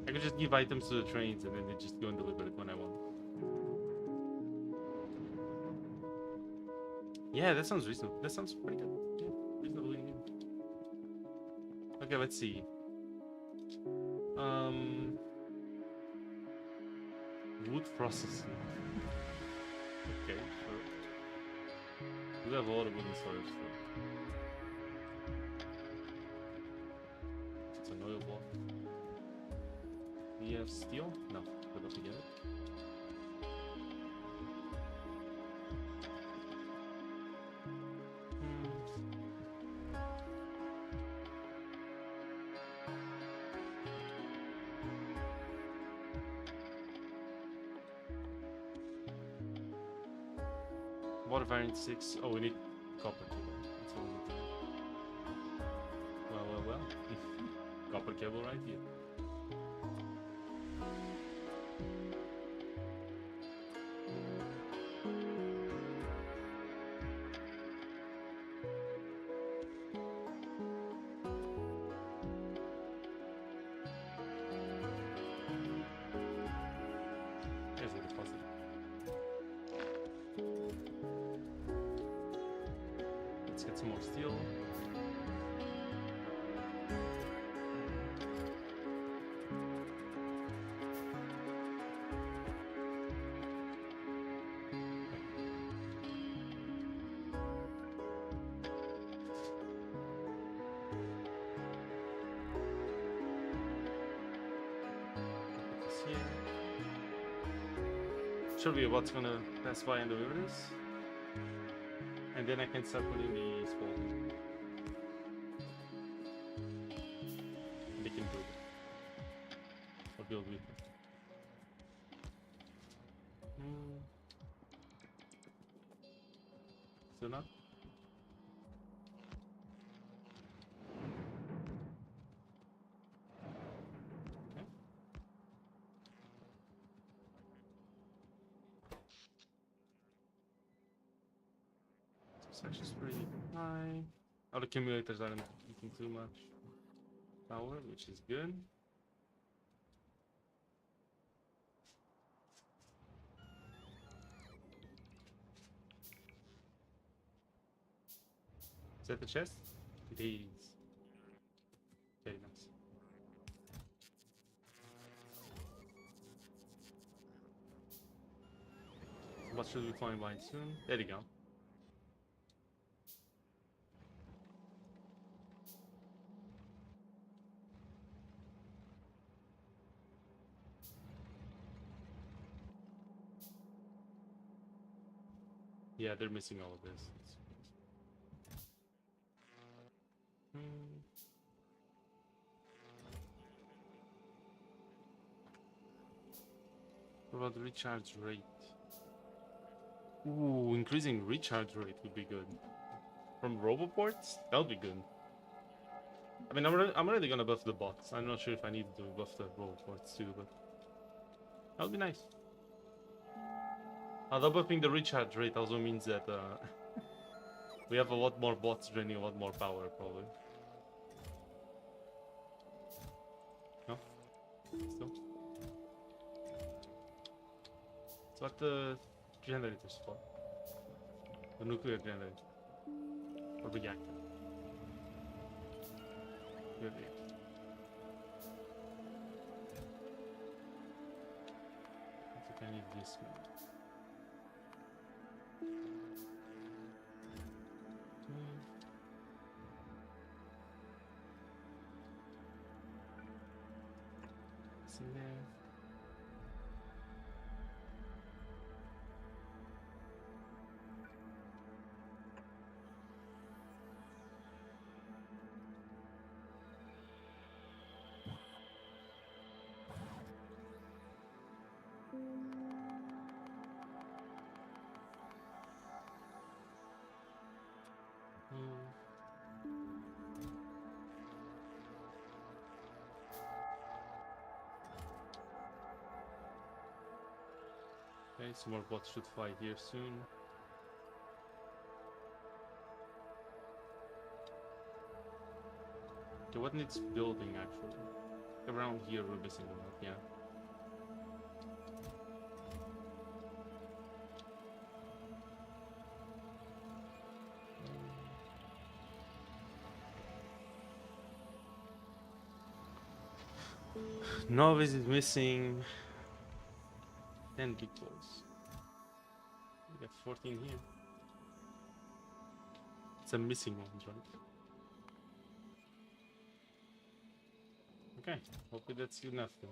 I could just give items to the trains and then they just go and deliver it when I want. Yeah, that sounds reasonable. That sounds pretty good. Yeah, reasonably good. Okay, let's see. Wood processing. Okay, sure. We have a lot of wooden storage still. It's an oil block. We have steel? No, we're about to get it. Water variant 6. Oh, we need copper cable. That's all we need. Well. Copper cable right here. There's a deposit. Let's get some more steel. Show you what's gonna pass by and deliver this, and then I can start putting the spawn. They can build it or build with it. Still not. It's actually pretty high. Our accumulators aren't eating too much power, which is good. Is that the chest? It is. Very nice. What should we find by soon? There you go. Yeah, they're missing all of this. What about the recharge rate? Ooh, increasing recharge rate would be good. From roboports? That would be good. I mean, I'm already gonna buff the bots. I'm not sure if I need to buff the roboports too, but that would be nice. Although buffing the recharge rate also means that we have a lot more bots draining a lot more power, probably. No? Still? It's what the generators for. The nuclear generator. Or reactor. Good reactor. I think I need this one. It's in there. Okay, some more bots should fly here soon. Okay, what needs building actually? Around here we're missing a lot, yeah. Novice is missing 10 big boys. We got 14 here. It's a missing ones, right? Okay, hopefully that's good enough then.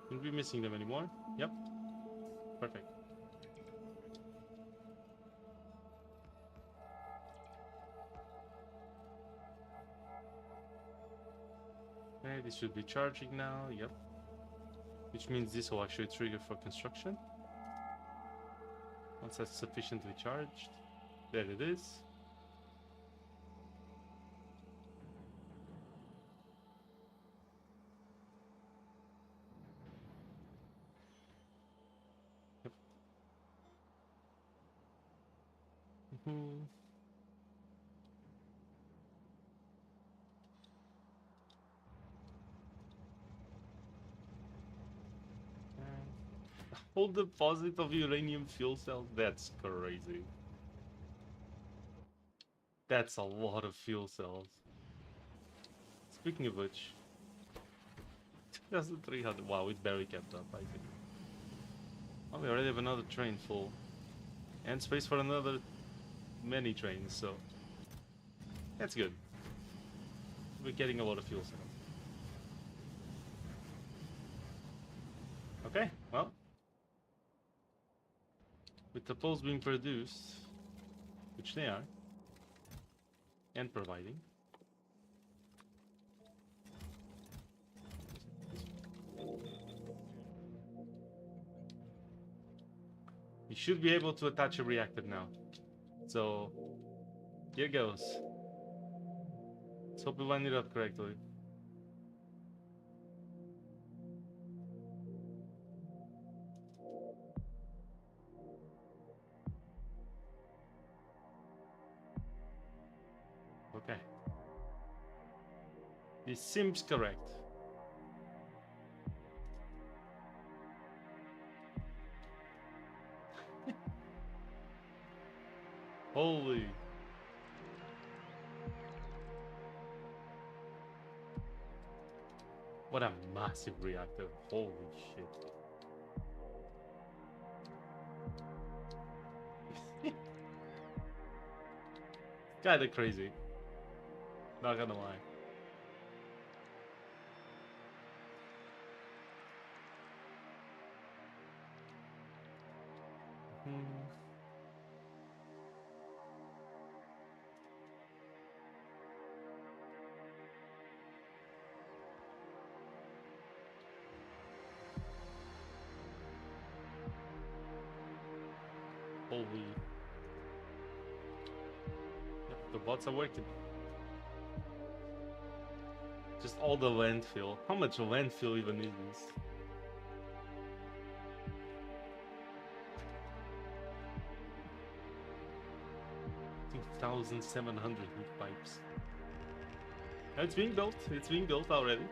Shouldn't be missing them anymore. Yep. Perfect. Okay, this should be charging now. Yep. Which means this will actually trigger for construction. Once that's sufficiently charged. There it is. Yep. Whole deposit of uranium fuel cells? That's crazy. That's a lot of fuel cells. Speaking of which, 2,300. Wow, it barely kept up, I think. Oh, we already have another train full. And space for another many trains, so that's good. We're getting a lot of fuel cells. Okay, well, with the poles being produced, which they are, and providing, we should be able to attach a reactor now. So, here goes. Let's hope we line it up correctly. Okay. This seems correct. Holy. What a massive reactor. Holy shit. Kinda crazy. Not gonna lie. Holy. Yep, the bots are working. Just all the landfill. How much landfill even is this? 2,700 heat pipes. It's being built. It's being built already.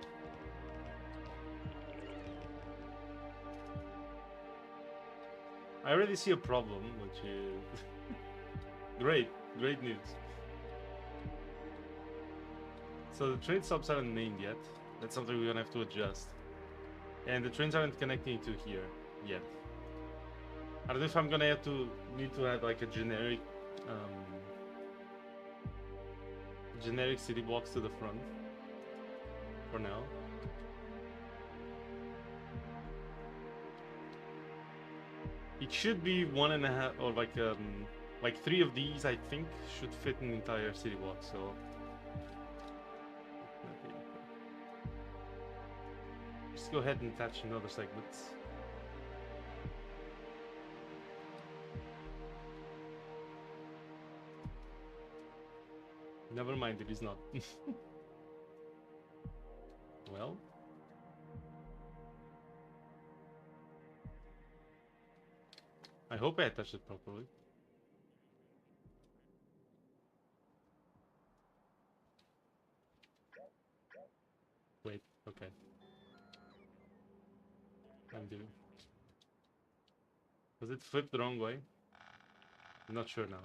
I already see a problem, which is great news. So the train stops aren't named yet. That's something we're gonna have to adjust. And the trains aren't connecting to here yet. I don't know if I'm gonna need to add like a generic city blocks to the front for now. It should be 1.5 or like 3 of these I think should fit an entire city block, so just go ahead and attach another segment. Never mind, it is not. Well, I hope I attached it properly. Wait, okay. I'm doing. Was it flipped the wrong way? I'm not sure now.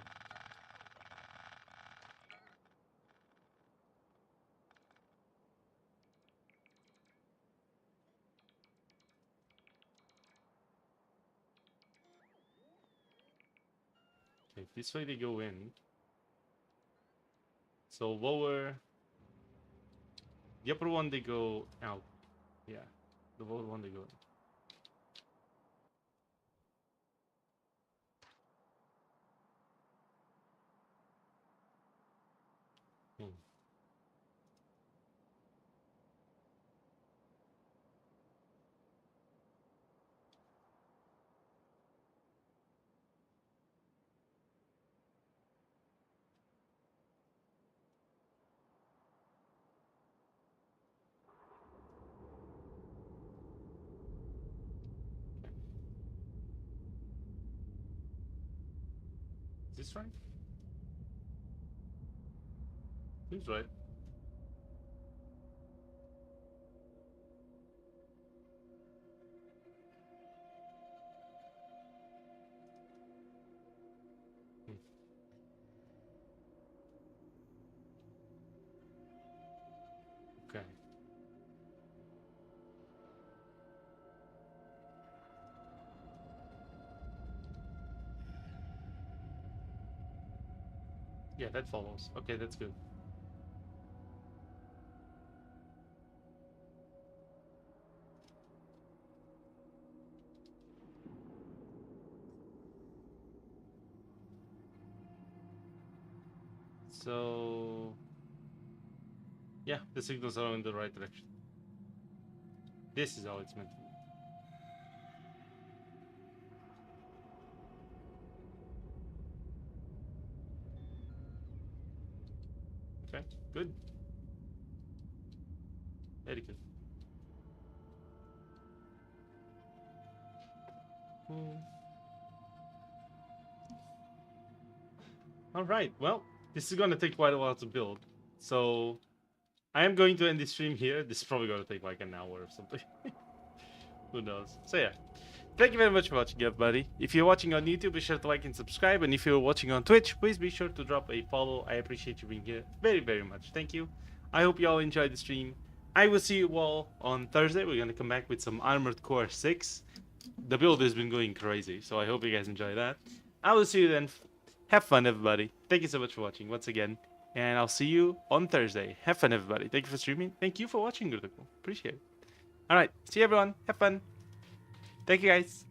Okay, this way they go in. So lower. The upper one they go out. Yeah. The lower one they go in. Hmm. Is this right? Seems right. Hmm. Okay. Yeah, that follows. Okay, that's good. So yeah, the signals are in the right direction. This is how it's meant to be. Okay, good. Very good. Hmm. All right. Well, this is gonna take quite a while to build. So I am going to end the stream here. This is probably gonna take like an hour or something. Who knows? So yeah. Thank you very much for watching, everybody. If you're watching on YouTube, be sure to like and subscribe. And if you're watching on Twitch, please be sure to drop a follow. I appreciate you being here very, very much. Thank you. I hope you all enjoyed the stream. I will see you all on Thursday. We're going to come back with some Armored Core 6. The build has been going crazy, so I hope you guys enjoy that. I will see you then. Have fun, everybody. Thank you so much for watching once again. And I'll see you on Thursday. Have fun, everybody. Thank you for streaming. Thank you for watching, Critical. Appreciate it. All right. See you, everyone. Have fun. Thank you, guys.